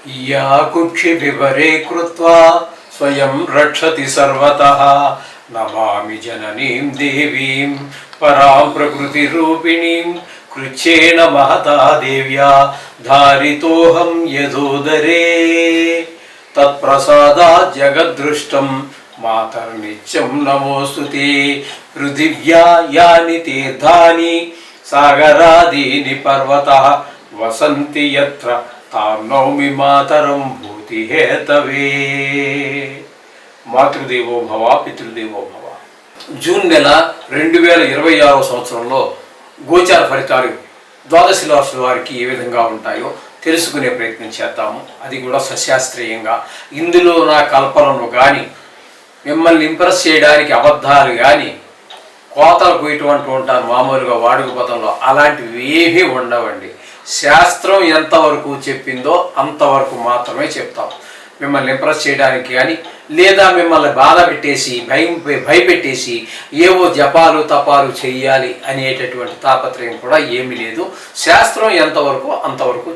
या कुक्षिभिवरे कृत्वा स्वयं रक्षति सर्वतः नमामि जननीं देवीं परां प्रकृतिरूपिणीं कृच्छेन महता देव्या धारितोऽहं यदोदरे तत्प्रसादात् जगद्दृष्टं मातर्नित्यं नमोऽस्तुते पृथिव्या यानि तीर्थानि सागरादीनि पर्वतः वसन्ति यत्र तां नौमि मातरं भूतिहेतवे మాతృదేవో భవ పితృదేవో భవ. జూన్ నెల 2026 సంవత్సరంలో గోచార ఫలితాలు ద్వాదశ రాశుల వారికి ఏ విధంగా ఉంటాయో తెలుసుకునే ప్రయత్నం చేద్దాము. అది కూడా సశాస్త్రీయంగా. ఇందులో నా కల్పనలు కానీ మిమ్మల్ని ఇంప్రెస్ చేయడానికి అబద్ధాలు కానీ కోతలు పోయేటువంటి ఉంటారు మామూలుగా వాడుక పదంలో, అలాంటివి ఏమీ ఉండవండి. శాస్త్రం ఎంతవరకు చెప్పిందో అంతవరకు మాత్రమే చెప్తాం. మిమ్మల్ని ఇంప్రెస్ చేయడానికి కానీ లేదా మిమ్మల్ని బాధ పెట్టేసి భయపెట్టేసి ఏవో జపాలు తపాలు చెయ్యాలి అనేటటువంటి తాపత్రయం కూడా ఏమీ లేదు. శాస్త్రం ఎంతవరకు అంతవరకు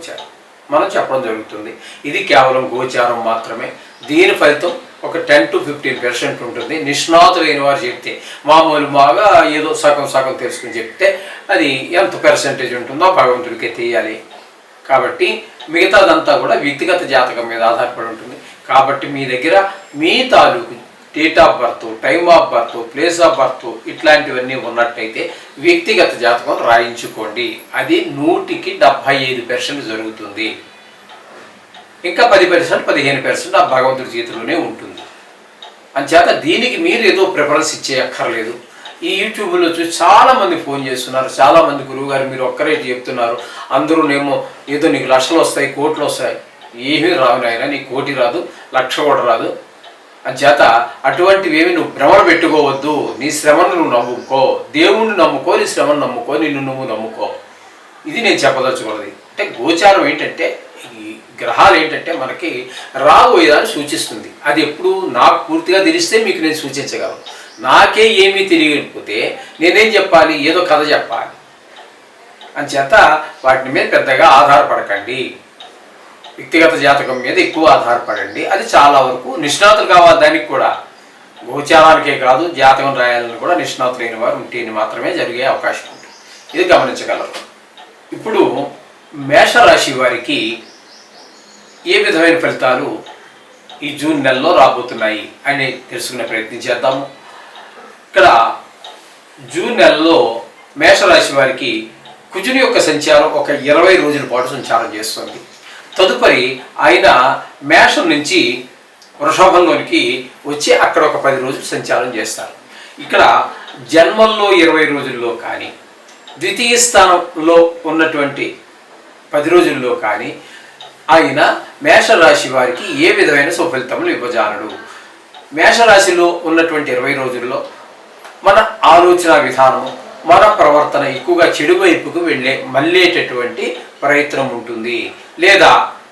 మనం చెప్పడం జరుగుతుంది. ఇది కేవలం గోచారం మాత్రమే. దీని ఫలితం ఒక 10 to 15% ఉంటుంది. నిష్ణాతులైన వారు చెప్తే, మామూలుగా ఏదో సగం సగం తెలుసుకుని చెప్తే అది ఎంత పర్సెంటేజ్ ఉంటుందో భగవంతుడికే తెలియాలి. కాబట్టి మిగతాదంతా కూడా వ్యక్తిగత జాతకం మీద ఆధారపడి ఉంటుంది. కాబట్టి మీ దగ్గర మీ తాలూకు date of birth, time of birth, place of birth ఇట్లాంటివన్నీ ఉన్నట్టయితే వ్యక్తిగత జాతకం రాయించుకోండి. అది 100కి 75% జరుగుతుంది. ఇంకా 10%, 15% ఆ భగవంతుడి చేతిలోనే ఉంటుంది. అంచేత దీనికి మీరు ఏదో ప్రిఫరెన్స్ ఇచ్చేయక్కర్లేదు. ఈ యూట్యూబ్లో చూసి చాలామంది ఫోన్ చేస్తున్నారు. చాలామంది గురువుగారు మీరు ఒక్కరే చెప్తున్నారు, అందరూనేమో ఏదో నీకు లక్షలు వస్తాయి, కోట్లు వస్తాయి. ఏమీ రావు నాయన, నీకు కోటి రాదు, లక్ష కూడా రాదు. అంచేత అటువంటివి ఏమి నువ్వు భ్రమణ పెట్టుకోవద్దు. నీ శ్రమను నువ్వు నమ్ముకో, దేవుణ్ణి నమ్ముకో, నీ శ్రమను నమ్ముకో, నిన్ను నువ్వు నమ్ముకో. ఇది నేను చెప్పదలుచుకున్నది. అంటే గోచారం ఏంటంటే, ఈ గ్రహాలు ఏంటంటే మనకి రాబోయేదాన్ని సూచిస్తుంది. అది ఎప్పుడు నాకు పూర్తిగా తెలిస్తే మీకు నేను సూచించగలను. నాకే ఏమీ తెలియకపోతే నేనేం చెప్పాలి? ఏదో కథ చెప్పాలి. అంచేత వాటి మీద పెద్దగా ఆధారపడకండి. వ్యక్తిగత జాతకం మీద ఎక్కువ ఆధారపడండి. అది చాలా వరకు నిష్ణాతులు కావాలి. దానికి కూడా గోచారానికే కాదు, జాతకం రాయాలని కూడా నిష్ణాతులైన వారు ఉంటేని మాత్రమే జరిగే అవకాశం ఉంటుంది. ఇది గమనించగలరు. ఇప్పుడు మేషరాశి వారికి ఏ విధమైన ఫలితాలు ఈ జూన్ నెలలో రాబోతున్నాయి అని తెలుసుకునే ప్రయత్నం చేద్దాము. ఇక్కడ జూన్ నెలలో మేషరాశి వారికి కుజుని యొక్క సంచారం ఒక 20 రోజుల పాటు సంచారం చేస్తుంది. తదుపరి ఆయన మేషం నుంచి వృషభంలోనికి వచ్చి అక్కడ ఒక 10 రోజులు సంచారం చేస్తారు. ఇక్కడ జన్మల్లో 20 రోజుల్లో కానీ, ద్వితీయ స్థానంలో ఉన్నటువంటి 10 రోజుల్లో కానీ ఆయన మేషరాశి వారికి ఏ విధమైన సుఫలితములు ఇవ్వజాలడు. మేషరాశిలో ఉన్నటువంటి 20 రోజుల్లో మన ఆలోచన విధానము, మన ప్రవర్తన ఎక్కువగా చెడు వైపుకు మళ్ళేటటువంటి ప్రయత్నం ఉంటుంది. లేదా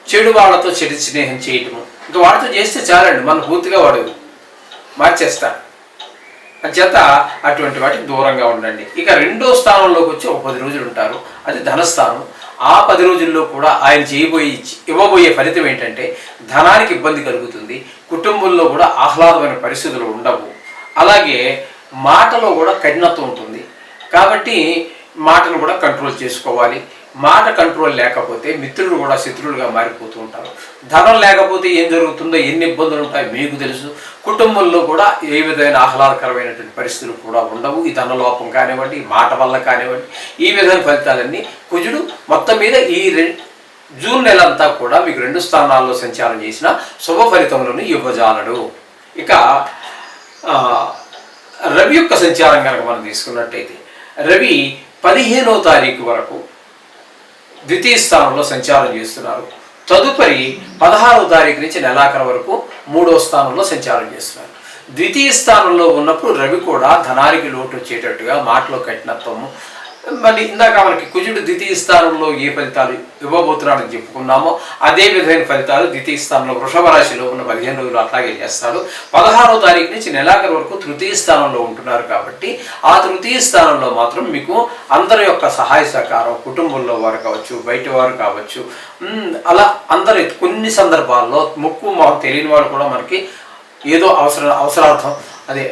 చెడు వాళ్ళతో చెడు స్నేహం చేయటము, ఇంకా వాడితో చేస్తే చాలండి, మన పూర్తిగా వాడు మార్చేస్తాడు. అంచేత అటువంటి వాటికి దూరంగా ఉండండి. ఇక 2వ స్థానంలోకి వచ్చి ఒక 10 రోజులు ఉంటారు. అది ధనస్థానం. ఆ 10 రోజుల్లో కూడా ఆయన ఇవ్వబోయే ఫలితం ఏంటంటే ధనానికి ఇబ్బంది కలుగుతుంది. కుటుంబంలో కూడా ఆహ్లాదమైన పరిస్థితులు ఉండవు. అలాగే మాటలో కూడా కఠినత్వం ఉంటుంది. కాబట్టి మాటను కూడా కంట్రోల్ చేసుకోవాలి. మాట కంట్రోల్ లేకపోతే మిత్రులు కూడా శత్రువులుగా మారిపోతూ ఉంటారు. ధనం లేకపోతే ఏం జరుగుతుందో, ఎన్ని ఇబ్బందులు ఉంటాయో మీకు తెలుసు. కుటుంబంలో కూడా ఏ విధమైన ఆహ్లాదకరమైనటువంటి పరిస్థితులు కూడా ఉండవు. ఈ ధనలోపం కానివ్వండి, మాట వల్ల కానివ్వండి, ఈ విధమైన ఫలితాలన్నీ కుజుడు మొత్తం మీద ఈ జూన్ నెల అంతా కూడా మీకు 2 స్థానాల్లో సంచారం చేసిన శుభ ఫలితములను ఇవ్వజాలడు. ఇక రవి యొక్క సంచారం కనుక మనం తీసుకున్నట్టయితే రవి 15వ తారీఖు వరకు ద్వితీయ స్థానంలో సంచారం చేస్తున్నారు. తదుపరి 16వ తారీఖు నుంచి నెలాఖరు వరకు 3వ స్థానంలో సంచారం చేస్తున్నారు. ద్వితీయ స్థానంలో ఉన్నప్పుడు రవి కూడా ధనానికి లోటు వచ్చేటట్టుగా, మాటలో కఠినత్వము, మళ్ళీ ఇందాక మనకి కుజుడు ద్వితీయ స్థానంలో ఏ ఫలితాలు ఇవ్వబోతున్నాడని చెప్పుకున్నామో అదే విధమైన ఫలితాలు ద్వితీయ స్థానంలో వృషభ రాశిలో ఉన్న 15 రోజులు అట్లాగే చేస్తాడు. 16వ తారీఖు నుంచి నెలాఖరు వరకు తృతీయ స్థానంలో ఉంటున్నారు కాబట్టి ఆ తృతీయ స్థానంలో మాత్రం మీకు అందరి యొక్క సహాయ సహకారం, కుటుంబంలో వారు కావచ్చు, బయట వారు కావచ్చు, అలా అందరి కొన్ని సందర్భాల్లో ముక్కు మొహం తెలియని వాడు కూడా మనకి ఏదో అవసరార్థం అదే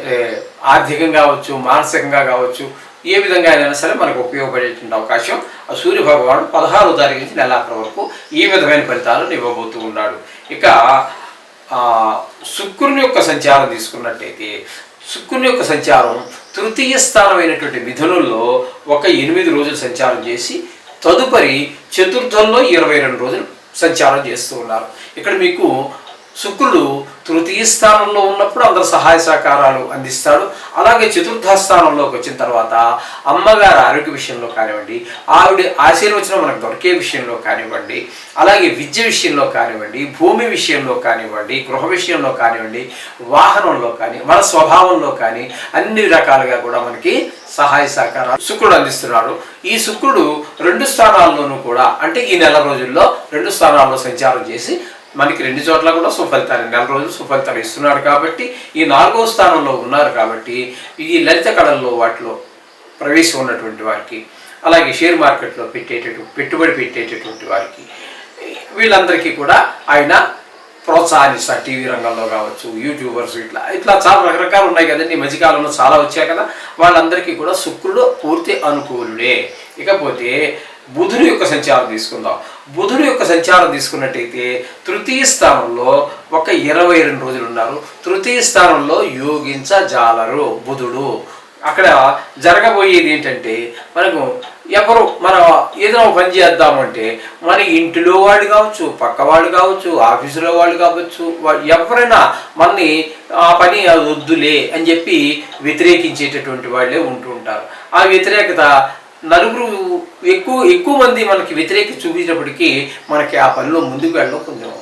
ఆర్థికంగా కావచ్చు, మానసికంగా కావచ్చు, ఏ విధంగా అయినా సరే మనకు ఉపయోగపడేటువంటి అవకాశం ఆ సూర్య భగవానుడు 16వ తారీఖు నుంచి నెలాఖరు వరకు ఈ విధమైన ఫలితాలను ఇవ్వబోతూ ఉన్నాడు. ఇక శుక్రుని యొక్క సంచారం తీసుకున్నట్టయితే శుక్రుని యొక్క సంచారం తృతీయ స్థానమైనటువంటి మిథునంలో ఒక 8 రోజులు సంచారం చేసి తదుపరి చతుర్థంలో 22 రోజులు సంచారం చేస్తూ ఉన్నారు. ఇక్కడ మీకు శుక్రుడు తృతీయ స్థానంలో ఉన్నప్పుడు అందరు సహాయ సహకారాలు అందిస్తాడు. అలాగే చతుర్థ స్థానంలోకి వచ్చిన తర్వాత అమ్మగారి ఆరోగ్య విషయంలో కానివ్వండి, ఆవిడ ఆశీర్వచనం మనకు దొరికే విషయంలో కానివ్వండి, అలాగే విద్య విషయంలో కానివ్వండి, భూమి విషయంలో కానివ్వండి, గృహ విషయంలో కానివ్వండి, వాహనంలో కానీ, మన స్వభావంలో కానీ అన్ని రకాలుగా కూడా మనకి సహాయ సహకారాలు శుక్రుడు అందిస్తున్నాడు. ఈ శుక్రుడు 2 స్థానాల్లోనూ కూడా అంటే ఈ నెల రోజుల్లో 2 స్థానాల్లో సంచారం చేసి మనకి 2 చోట్ల కూడా సుఫలితాలు, నెల రోజులు సుఫలితాలు ఇస్తున్నాడు. కాబట్టి ఈ 4వ స్థానంలో ఉన్నారు కాబట్టి ఈ లలిత కళల్లో వాటిలో ప్రవేశం ఉన్నటువంటి వారికి, అలాగే షేర్ మార్కెట్లో పెట్టుబడి పెట్టేటటువంటి వారికి, వీళ్ళందరికీ కూడా ఆయన ప్రోత్సహిస్తారు. టీవీ రంగంలో కావచ్చు, యూట్యూబర్స్ ఇట్లా చాలా రకరకాలు ఉన్నాయి కదండి. ఈ మధ్యకాలంలో చాలా వచ్చాయి కదా. వాళ్ళందరికీ కూడా శుక్రుడు పూర్తి అనుకూలుడే. ఇకపోతే బుధుని యొక్క సంచారం తీసుకుందాం. బుధుని యొక్క సంచారం తీసుకున్నట్టయితే తృతీయ స్థానంలో ఒక 22 రోజులు ఉన్నారు. తృతీయ స్థానంలో యోగించజాలరు బుధుడు. అక్కడ జరగబోయేది ఏంటంటే మనకు ఎవరు మన ఏదైనా పని చేద్దామంటే మన ఇంటిలో వాళ్ళు కావచ్చు, పక్క వాళ్ళు కావచ్చు, ఆఫీసులో వాళ్ళు కావచ్చు, ఎవరైనా మనని ఆ పని వద్దులే అని చెప్పి వ్యతిరేకించేటటువంటి వాళ్ళే ఉంటూ ఉంటారు. ఆ వ్యతిరేకత నలుగురు ఎక్కువ మంది మనకి వ్యతిరేక చూపించినప్పటికీ మనకి ఆ పనిలో ముందుకు వెళ్ళడం కొంచెం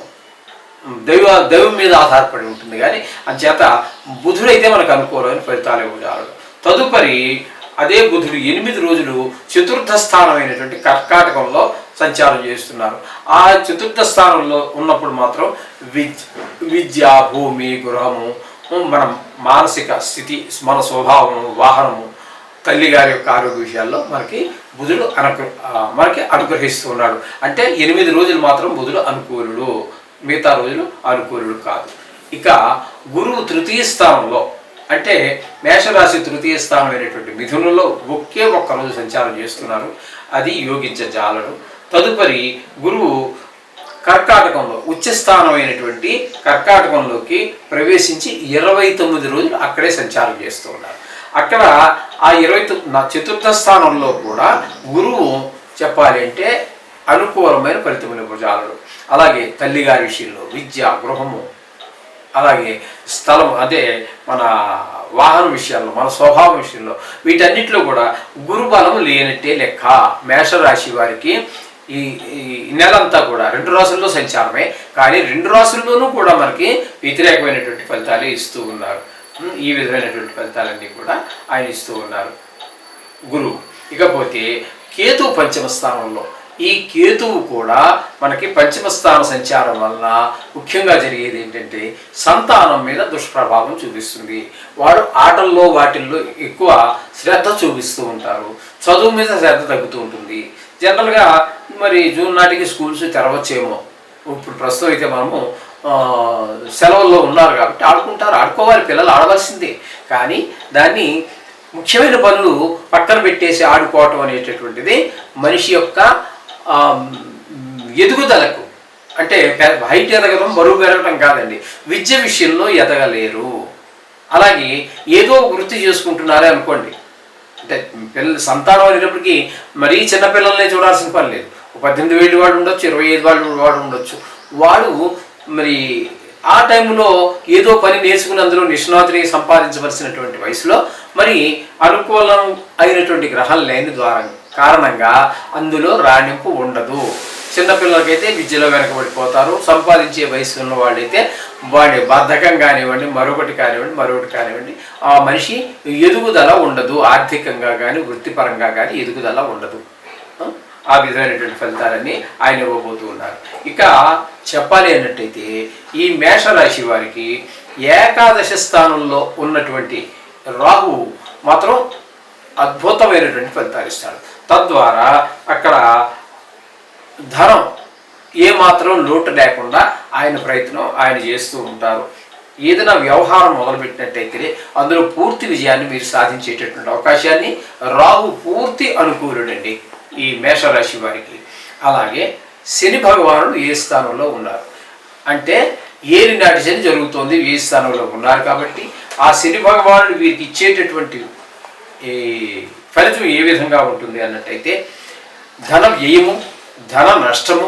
దైవం మీద ఆధారపడి ఉంటుంది. కానీ అంచేత బుధుడైతే మనకు అనుకూలమైన ఫలితాలు ఇవ్వగలడు. తదుపరి అదే బుధుడు 8 రోజులు చతుర్థ స్థానమైనటువంటి కర్కాటకంలో సంచారం చేస్తున్నారు. ఆ చతుర్థ స్థానంలో ఉన్నప్పుడు మాత్రం విద్య, భూమి, గృహము, మన మానసిక స్థితి, మన స్వభావము, వాహనము, తల్లిగారి యొక్క ఆరోగ్య విషయాల్లో మనకి బుధుడు మనకి అనుగ్రహిస్తూ ఉన్నాడు. అంటే 8 రోజులు మాత్రం బుధుడు అనుకూలుడు, మిగతా రోజులు అనుకూలుడు కాదు. ఇక గురువు తృతీయ స్థానంలో అంటే మేషరాశి తృతీయ స్థానమైనటువంటి మిథునంలో ఒకే ఒక్క రోజు సంచారం చేస్తున్నారు. అది యోగించజాలడు. తదుపరి గురువు కర్కాటకంలో ఉచ్చస్థానమైనటువంటి కర్కాటకంలోకి ప్రవేశించి 29 రోజులు అక్కడే సంచారం చేస్తూ ఉన్నారు. అక్కడ ఆ 29 చతుర్థ స్థానంలో కూడా గురువు చెప్పాలి అంటే అనుకూలమైన ఫలితములు ఇవ్వజాలడు. అలాగే తల్లిగారి విషయంలో విద్య, గృహము, అలాగే స్థలం, అదే మన వాహన విషయాల్లో, మన స్వభావం విషయంలో, వీటన్నిటిలో కూడా గురు బలం లేనట్టే లెక్క. మేషరాశి వారికి ఈ నెలంతా కూడా 2 రాశుల్లో సంచారమే, కానీ 2 రాశుల్లోనూ కూడా మనకి వ్యతిరేకమైనటువంటి ఫలితాలే ఇస్తూ ఉన్నారు. ఈ విధమైనటువంటి ఫలితాలన్నీ కూడా ఆయన ఇస్తూ ఉన్నారు గురువు. ఇకపోతే కేతు పంచమ స్థానంలో, ఈ కేతువు కూడా మనకి పంచమ స్థాన సంచారం వలన ముఖ్యంగా జరిగేది ఏంటంటే సంతానం మీద దుష్ప్రభావం చూపిస్తుంది. వాడు ఆటల్లో వాటిల్లో ఎక్కువ శ్రద్ధ చూపిస్తూ ఉంటారు. చదువు మీద శ్రద్ధ తగ్గుతూ ఉంటుంది. జనరల్గా మరి జూన్ నాటికి స్కూల్స్ తెరవచ్చేమో. ఇప్పుడు ప్రస్తుతం అయితే మనము సెలవుల్లో ఉన్నారు కాబట్టి ఆడుకోవాలి, పిల్లలు ఆడవలసిందే. కానీ దాన్ని ముఖ్యమైన పనులు పక్కన పెట్టేసి ఆడుకోవటం అనేటటువంటిది మనిషి యొక్క ఎదుగుదలకు, అంటే హైట్ ఎదగడం, బరువు పెరగడం కాదండి, విద్య విషయంలో ఎదగలేరు. అలాగే ఏదో వృత్తి చేసుకుంటున్నారే అనుకోండి, అంటే సంతానం అనేటప్పటికీ మరీ చిన్నపిల్లల్ని చూడాల్సిన పని లేదు. 18 ఏళ్ళు వాడు ఉండొచ్చు, 25 వాడు ఉండొచ్చు. వాడు మరి ఆ టైంలో ఏదో పని నేర్చుకుని అందులో నిష్ణాతుని సంపాదించవలసినటువంటి వయసులో మరి అనుకూలం అయినటువంటి గ్రహాలు లేని కారణంగా అందులో రాణింపు ఉండదు. చిన్నపిల్లలకైతే విద్యలో వెనకబడిపోతారు. సంపాదించే వయసు ఉన్న వాళ్ళైతే వాడి బద్ధకం కానివ్వండి, మరొకటి కానివ్వండి, ఆ మనిషి ఎదుగుదల ఉండదు. ఆర్థికంగా కానీ వృత్తిపరంగా కానీ ఎదుగుదల ఉండదు. ఆ విధమైనటువంటి ఫలితాలన్నీ ఆయన ఇవ్వబోతూ ఉన్నారు. ఇక చెప్పాలి అన్నట్టయితే ఈ మేషరాశి వారికి ఏకాదశ స్థానంలో ఉన్నటువంటి రాహువు మాత్రం అద్భుతమైనటువంటి ఫలితాలు ఇస్తాడు. తద్వారా అక్కడ ధనం ఏమాత్రం లోటు లేకుండా ఆయన ప్రయత్నం ఆయన చేస్తూ ఉంటారు. ఏదైనా వ్యవహారం మొదలుపెట్టినట్టయితే అందులో పూర్తి విజయాన్ని మీరు సాధించేటటువంటి అవకాశాన్ని రాహు పూర్తి అనుకూలుడండి ఈ మేషరాశి వారికి. అలాగే శని భగవానుడు ఏ స్థానంలో ఉన్నారు అంటే ఏలి నాటి శని జరుగుతోంది, ఏ స్థానంలో ఉన్నారు కాబట్టి ఆ శని భగవానుడు వీరికి ఇచ్చేటటువంటి ఈ ఫలితం ఏ విధంగా ఉంటుంది అన్నట్టయితే ధన వ్యయము, ధన నష్టము.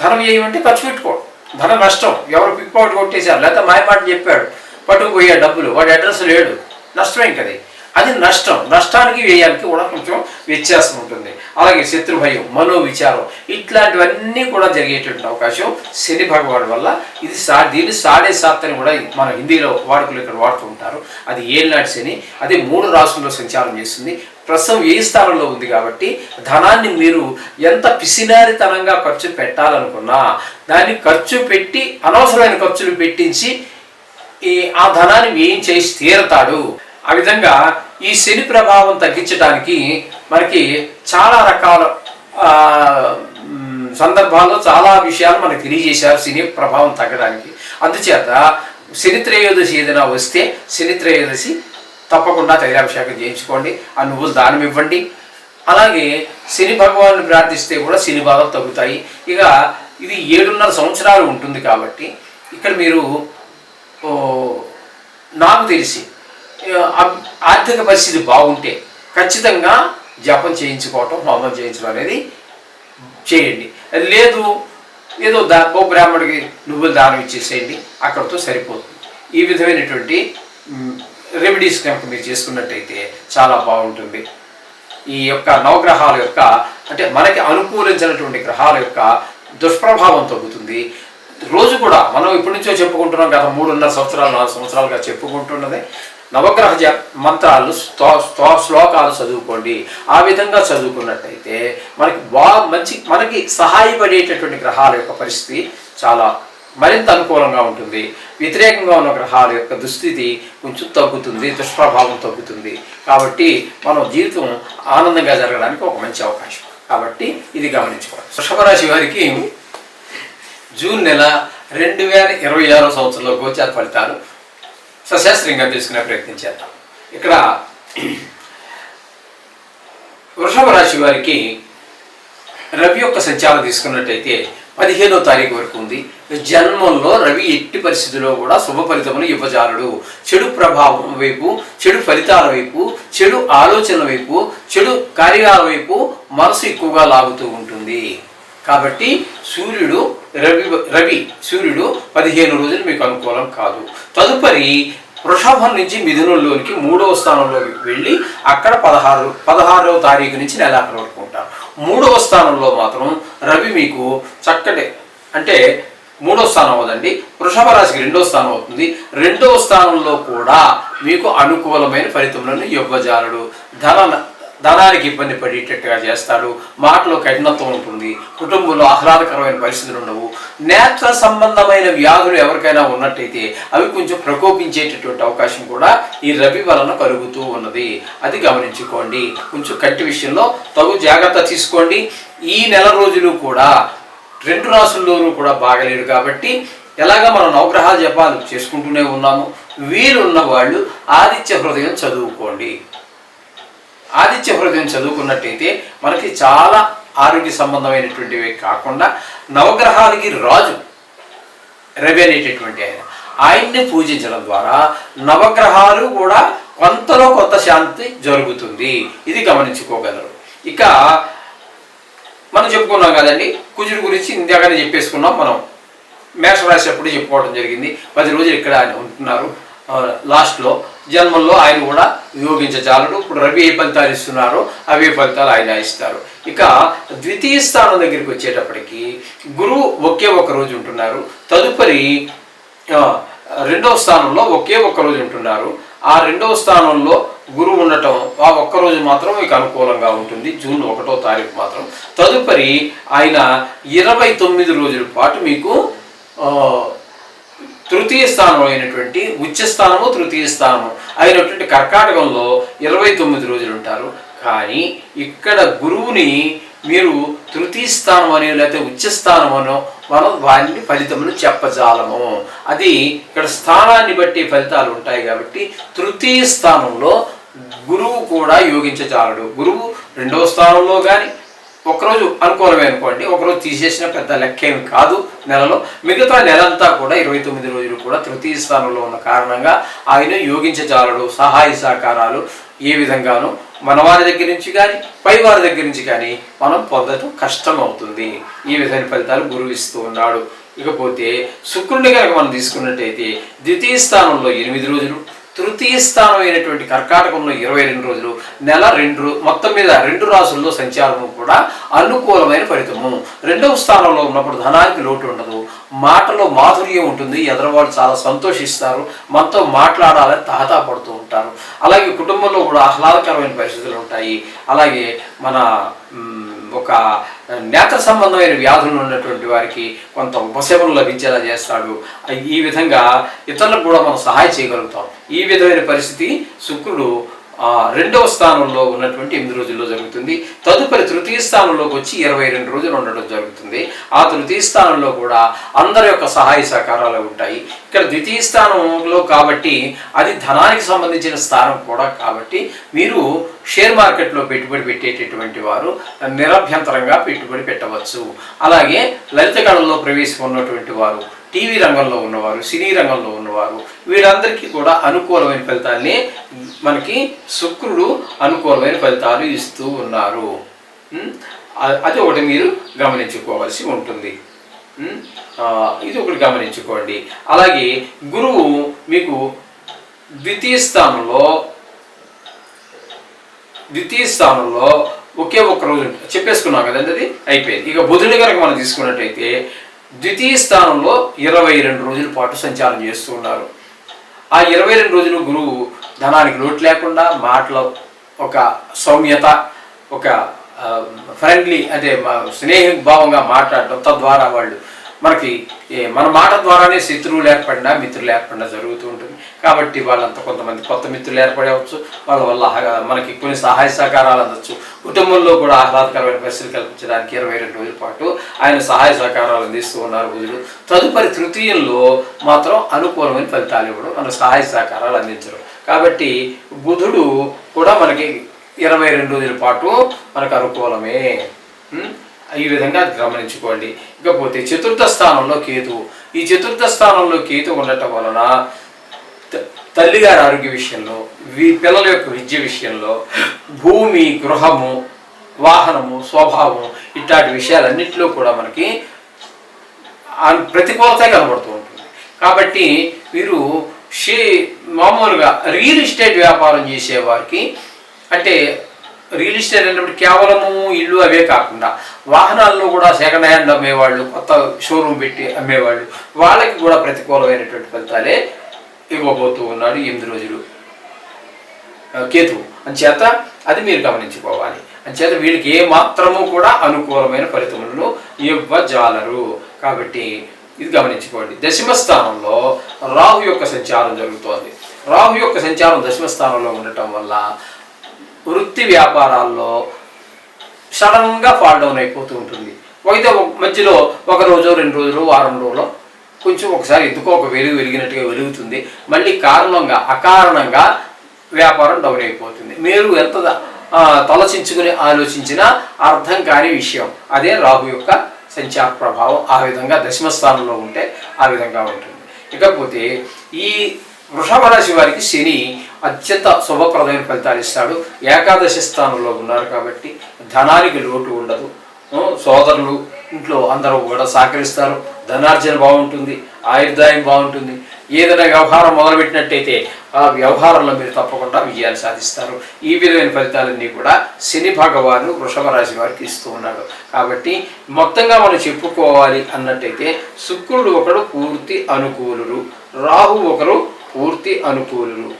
ధన వ్యయం అంటే ఖర్చు పెట్టుకోవడం, ధన నష్టం. ఎవరు పిక్ పాకెట్ కొట్టేశారు లేకపోతే మాయమాట చెప్పాడు, పట్టుకుపోయే డబ్బులు, వాడి అడ్రస్ లేడు, నష్టమే కది. అది నష్టం. నష్టానికి వ్యయానికి కూడా కొంచెం వ్యత్యాసం ఉంటుంది. అలాగే శత్రు భయం, మనోవిచారం ఇట్లాంటివన్నీ కూడా జరిగేటువంటి అవకాశం శని భగవాన్ వల్ల. ఇది దీన్ని 7.5 అని కూడా మన హిందీలో వాడుకలు ఇక్కడ వాడుతూ ఉంటారు. అది ఏళ్ళనాటి శని. అది 3 రాశుల్లో సంచారం చేస్తుంది. ప్రస్తుతం ఏ స్థానంలో ఉంది కాబట్టి ధనాన్ని మీరు ఎంత పిసినారితనంగా ఖర్చు పెట్టాలనుకున్నా దాన్ని ఖర్చు పెట్టి అనవసరమైన ఖర్చులు పెట్టించి ఆ ధనాన్ని వ్యయం చేసి తీరతాడు. ఆ విధంగా ఈ శని ప్రభావం తగ్గించడానికి మనకి చాలా రకాల సందర్భాల్లో చాలా విషయాలు మనకు తెలియజేశారు శని ప్రభావం తగ్గడానికి. అందుచేత శని త్రయోదశి ఏదైనా వస్తే శని త్రయోదశి తప్పకుండా తైలాభిషేకం చేయించుకోండి, ఆ నువ్వులు దానం ఇవ్వండి. అలాగే శని భగవాన్ని ప్రార్థిస్తే కూడా శని బాధలు తగ్గుతాయి. ఇక ఇది 7.5 సంవత్సరాలు ఉంటుంది కాబట్టి ఇక్కడ మీరు నాకు తెలిసి ఆర్థిక పరిస్థితి బాగుంటే ఖచ్చితంగా జపం చేయించుకోవటం, హోమం చేయించడం అనేది చేయండి. లేదు ఏదో ఓ బ్రాహ్మడికి నువ్వులు దానం ఇచ్చేసేయండి, అక్కడితో సరిపోతుంది. ఈ విధమైనటువంటి రెమెడీస్ కనుక మీరు చేసుకున్నట్టయితే చాలా బాగుంటుంది. ఈ యొక్క నవగ్రహాల యొక్క అంటే మనకి అనుకూలించినటువంటి గ్రహాల యొక్క దుష్ప్రభావం తగ్గుతుంది. రోజు కూడా మనం ఇప్పటి నుంచో చెప్పుకుంటున్నాం, గత 3.5 సంవత్సరాలు 4 సంవత్సరాలుగా చెప్పుకుంటున్నది నవగ్రహ మంత్రాలు శ్లోకాలు చదువుకోండి. ఆ విధంగా చదువుకున్నట్టయితే మనకి సహాయపడేటటువంటి గ్రహాల యొక్క పరిస్థితి చాలా మరింత అనుకూలంగా ఉంటుంది. వ్యతిరేకంగా ఉన్న గ్రహాల యొక్క దుస్థితి కొంచెం తగ్గుతుంది, దుష్ప్రభావం తగ్గుతుంది. కాబట్టి మనం జీవితం ఆనందంగా జరగడానికి ఒక మంచి అవకాశం. కాబట్టి ఇది గమనించుకోవాలి. వృషభ రాశి వారికి జూన్ నెల 2026 సంవత్సరంలో గోచార ఫలితాలు సశాస్త్రంగా తెలుసుకునే ప్రయత్నం చేద్దాం. ఇక్కడ వృషభ రాశి వారికి రవి యొక్క సంచారం తీసుకున్నట్టయితే 15వ తారీఖు వరకు ఉంది. జన్మంలో రవి ఎట్టి పరిస్థితుల్లో కూడా శుభ ఫలితములు ఇవ్వజాలడు. చెడు ప్రభావం వైపు, చెడు ఫలితాల వైపు, చెడు ఆలోచనల వైపు, చెడు కార్యాల వైపు మనసు ఎక్కువగా లాగుతూ ఉంటుంది. కాబట్టి సూర్యుడు 15 రోజులు మీకు అనుకూలం కాదు. తదుపరి వృషభం నుంచి మిథునంలోనికి 3వ స్థానంలోకి వెళ్ళి అక్కడ 16వ తారీఖు నుంచి నెలాఖరు వరకు ఉంటారు. 3వ స్థానంలో మాత్రం రవి మీకు చక్కటి అంటే 3వ స్థానం అవుదండి, వృషభ రాశికి 2వ స్థానం అవుతుంది. 2వ స్థానంలో కూడా మీకు అనుకూలమైన ఫలితములను ఇవ్వజాలడు. ధనానికి ఇబ్బంది పడేటట్టుగా చేస్తాడు. మాటలో కఠినత్వం ఉంటుంది. కుటుంబంలో ఆహ్లాదకరమైన పరిస్థితులు ఉండవు. నేత్ర సంబంధమైన వ్యాధులు ఎవరికైనా ఉన్నట్టయితే అవి కొంచెం ప్రకోపించేటటువంటి అవకాశం కూడా ఈ రవి వలన కలుగుతూ ఉన్నది. అది గమనించుకోండి. కొంచెం కంటి విషయంలో తగు జాగ్రత్త తీసుకోండి. ఈ నెల రోజులు కూడా 2 రాశుల్లోనూ కూడా బాగలేడు కాబట్టి ఎలాగా మనం నవగ్రహాల జపాలు చేసుకుంటూనే ఉన్నాము. వీలున్న వాళ్ళు ఆదిత్య హృదయం చదువుకోండి. ఆదిత్య హృదయం చదువుకున్నట్టయితే మనకి చాలా ఆరోగ్య సంబంధమైనటువంటివి కాకుండా నవగ్రహాలకి రాజు రవి అనేటటువంటి ఆయన్ని పూజించడం ద్వారా నవగ్రహాలు కూడా కొంతలో కొంత శాంతి జరుగుతుంది. ఇది గమనించుకోగలరు. ఇక మనం చెప్పుకున్నాం కదండి, కుజుడి గురించి ఇందాకనే చెప్పేసుకున్నాం. మనం మేషరాశి అప్పుడు చెప్పుకోవడం జరిగింది. 10 రోజులు ఇక్కడ ఉంటున్నారు లాస్ట్లో. జన్మల్లో ఆయన కూడా యోగించజాలడు. ఇప్పుడు రవి ఏ ఫలితాలు ఇస్తున్నారో అవే ఫలితాలు ఆయన ఇస్తారు. ఇక ద్వితీయ స్థానం దగ్గరికి వచ్చేటప్పటికి గురువు ఒకే ఒక రోజు ఉంటున్నారు. తదుపరి రెండవ స్థానంలో ఒకే ఒక్క రోజు ఉంటున్నారు. ఆ రెండవ స్థానంలో గురువు ఉండటం ఆ ఒక్కరోజు మాత్రం మీకు అనుకూలంగా ఉంటుంది, జూన్ 1వ తారీఖు మాత్రం. తదుపరి ఆయన 29 రోజుల పాటు మీకు తృతీయ స్థానం అయినటువంటి ఉచ్చస్థానము తృతీయ స్థానము అయినటువంటి కర్కాటకంలో 29 రోజులు ఉంటారు. కానీ ఇక్కడ గురువుని మీరు తృతీయ స్థానం అని లేకపోతే ఉచ్చస్థానం అనో మనం వారిని ఫలితములు చెప్పజాలము. అది ఇక్కడ స్థానాన్ని బట్టి ఫలితాలు ఉంటాయి. కాబట్టి తృతీయ స్థానంలో గురువు కూడా యోగించజాలడు. గురువు రెండవ స్థానంలో కానీ ఒకరోజు అనుకూలమే అనుకోండి, ఒకరోజు తీసేసిన పెద్ద లెక్క ఏమి కాదు నెలలో. మిగతా నెలంతా కూడా 29 రోజులు కూడా తృతీయ స్థానంలో ఉన్న కారణంగా ఆయన యోగించజాలడు. సహాయ సహకారాలు ఏ విధంగానూ మన వారి దగ్గర నుంచి కానీ పై వారి దగ్గర నుంచి కానీ మనం పొందడం కష్టం అవుతుంది. ఈ విధమైన ఫలితాలు గురువు ఇస్తూ ఉన్నాడు. ఇకపోతే శుక్రుడిని కనుక మనం తీసుకున్నట్టయితే ద్వితీయ స్థానంలో 8 రోజులు, తృతీయ స్థానం అయినటువంటి కర్కాటకంలో 22 రోజులు, నెల 2 మొత్తం మీద 2 రాసుల్లో సంచారము కూడా అనుకూలమైన ఫలితము. రెండవ స్థానంలో ఉన్నప్పుడు ధనానికి లోటు ఉండదు, మాటలో మాధుర్యం ఉంటుంది, ఎదరవాళ్ళు చాలా సంతోషిస్తారు, మనతో మాట్లాడాలని తహతాపడుతూ ఉంటారు. అలాగే కుటుంబంలో కూడా ఆహ్లాదకరమైన పరిస్థితులు ఉంటాయి. అలాగే మన ఒక నేత్ర సంబంధమైన వ్యాధులు ఉన్నటువంటి వారికి కొంత ఉపశమనం లభించేలా చేస్తాడు. ఈ విధంగా ఇతరులకు కూడా మనం సహాయం చేయగలుగుతాం. ఈ విధమైన పరిస్థితి శుక్రుడు రెండవ స్థానంలో ఉన్నటువంటి 8 రోజుల్లో జరుగుతుంది. తదుపరి తృతీయ స్థానంలోకి వచ్చి 22 రోజులు ఉండడం జరుగుతుంది. ఆ తృతీయ స్థానంలో కూడా అందరి యొక్క సహాయ సహకారాలు ఉంటాయి. ఇక్కడ ద్వితీయ స్థానంలో కాబట్టి అది ధనానికి సంబంధించిన స్థానం కూడా కాబట్టి మీరు షేర్ మార్కెట్లో పెట్టుబడి పెట్టేటటువంటి వారు నిరభ్యంతరంగా పెట్టుబడి పెట్టవచ్చు. అలాగే లలిత కళల్లో ప్రవేశం ఉన్నటువంటి వారు, టీవీ రంగంలో ఉన్నవారు, సినీ రంగంలో ఉన్నవారు, వీరందరికీ కూడా అనుకూలమైన ఫలితాలని మనకి శుక్రుడు అనుకూలమైన ఫలితాలు ఇస్తూ ఉన్నారు. అది ఒకటి మీరు గమనించుకోవాల్సి ఉంటుంది. ఇది ఒకటి గమనించుకోండి. అలాగే గురువు మీకు ద్వితీయ స్థానంలో ఒకే ఒక్క రోజు చెప్పేసుకున్నాం కదండి, అది అయిపోయింది. ఇక బుధుని కనుక మనం తీసుకున్నట్టయితే ద్వితీయ స్థానంలో 22 రోజుల పాటు సంచారం చేస్తూ ఉన్నారు. ఆ 22 రోజులు గురువు ధనానికి లోటు లేకుండా మాటలో ఒక సౌమ్యత, ఒక ఫ్రెండ్లీ అంటే స్నేహభావంగా మాట్లాడటం, తద్వారా వాళ్ళు మనకి మన మాట ద్వారానే శత్రువులు ఏర్పడినా మిత్రులు ఏర్పడినా జరుగుతూ ఉంటుంది. కాబట్టి వాళ్ళంతా కొంతమంది కొత్త మిత్రులు ఏర్పడవచ్చు, వాళ్ళ వల్ల మనకి కొన్ని సహాయ సహకారాలు అందచ్చు. కుటుంబంలో కూడా ఆహ్లాదకరమైన పరిస్థితులు కల్పించడానికి 22 రోజుల పాటు ఆయన సహాయ సహకారాలు అందిస్తూ ఉన్నారు బుధుడు. తదుపరి తృతీయంలో మాత్రం అనుకూలమైన ఫలితాలు ఇవ్వడం, మన సహాయ సహకారాలు అందించడం. కాబట్టి బుధుడు కూడా మనకి 22 రోజుల పాటు మనకు అనుకూలమే. ఈ విధంగా గమనించుకోండి. ఇకపోతే చతుర్థ స్థానంలో కేతు. ఈ చతుర్థ స్థానంలో కేతు ఉండటం వలన తల్లిగారి ఆరోగ్య విషయంలో, పిల్లల యొక్క విద్య విషయంలో, భూమి, గృహము, వాహనము, స్వభావం ఇట్లాంటి విషయాలన్నింటిలో కూడా మనకి ప్రతికూలత కనబడుతూ ఉంటుంది. కాబట్టి మీరు మామూలుగా రియల్ ఎస్టేట్ వ్యాపారం చేసేవారికి, అంటే రియల్ ఎస్టేట్ అనేప్పుడు కేవలము ఇల్లు అవే కాకుండా వాహనాల్లో కూడా సెకండ్ హ్యాండ్ అమ్మేవాళ్ళు, కొత్త షోరూమ్ పెట్టి అమ్మేవాళ్ళు, వాళ్ళకి కూడా ప్రతికూలమైనటువంటి ఫలితాలే ఇవ్వబోతూ ఉన్నాడు 8 రోజులు కేతువు. అంచేత అది మీరు గమనించుకోవాలి. అంచేత వీళ్ళకి ఏ మాత్రము కూడా అనుకూలమైన ఫలితములను ఇవ్వజాలరు. కాబట్టి ఇది గమనించుకోండి. దశమ స్థానంలో రాహు యొక్క సంచారం జరుగుతోంది. రాహు యొక్క సంచారం దశమ స్థానంలో ఉండటం వల్ల వృత్తి వ్యాపారాల్లో సడన్గా ఫాల్ డౌన్ అయిపోతూ ఉంటుంది. అయితే మధ్యలో ఒక రోజు, 2 రోజులు, వారం రోజులు కొంచెం ఒకసారి ఎందుకో ఒక వెలిగినట్టుగా వెలుగుతుంది. మళ్ళీ అకారణంగా వ్యాపారం డౌన్ అయిపోతుంది. మీరు ఎంత తలచించుకుని ఆలోచించినా అర్థం కాని విషయం. అదే రాహు యొక్క సంచార ప్రభావం. ఆ విధంగా దశమ స్థానంలో ఉంటే ఆ విధంగా ఉంటుంది. ఇకపోతే ఈ వృషభ రాశి వారికి శని అత్యంత శుభప్రదమైన ఫలితాలు ఇస్తాడు. ఏకాదశి స్థానంలో ఉన్నారు కాబట్టి ధనానికి లోటు ఉండదు. సోదరులు ఇంట్లో అందరూ కూడా సహకరిస్తారు, ధనార్జన బాగుంటుంది, ఆయుర్దాయం బాగుంటుంది. ఏదైనా వ్యవహారం మొదలుపెట్టినట్టయితే ఆ వ్యవహారంలో మీరు తప్పకుండా విజయాలు సాధిస్తారు. ఈ విధమైన ఫలితాలన్నీ కూడా శని భగవాను వృషభ రాశి వారికి ఇస్తూ ఉన్నాడు. కాబట్టి మొత్తంగా మనం చెప్పుకోవాలి అన్నట్టయితే శుక్రుడు ఒకడు పూర్తి అనుకూలుడు, రాహు ఒకరు పూర్తి అనుకూలుడు,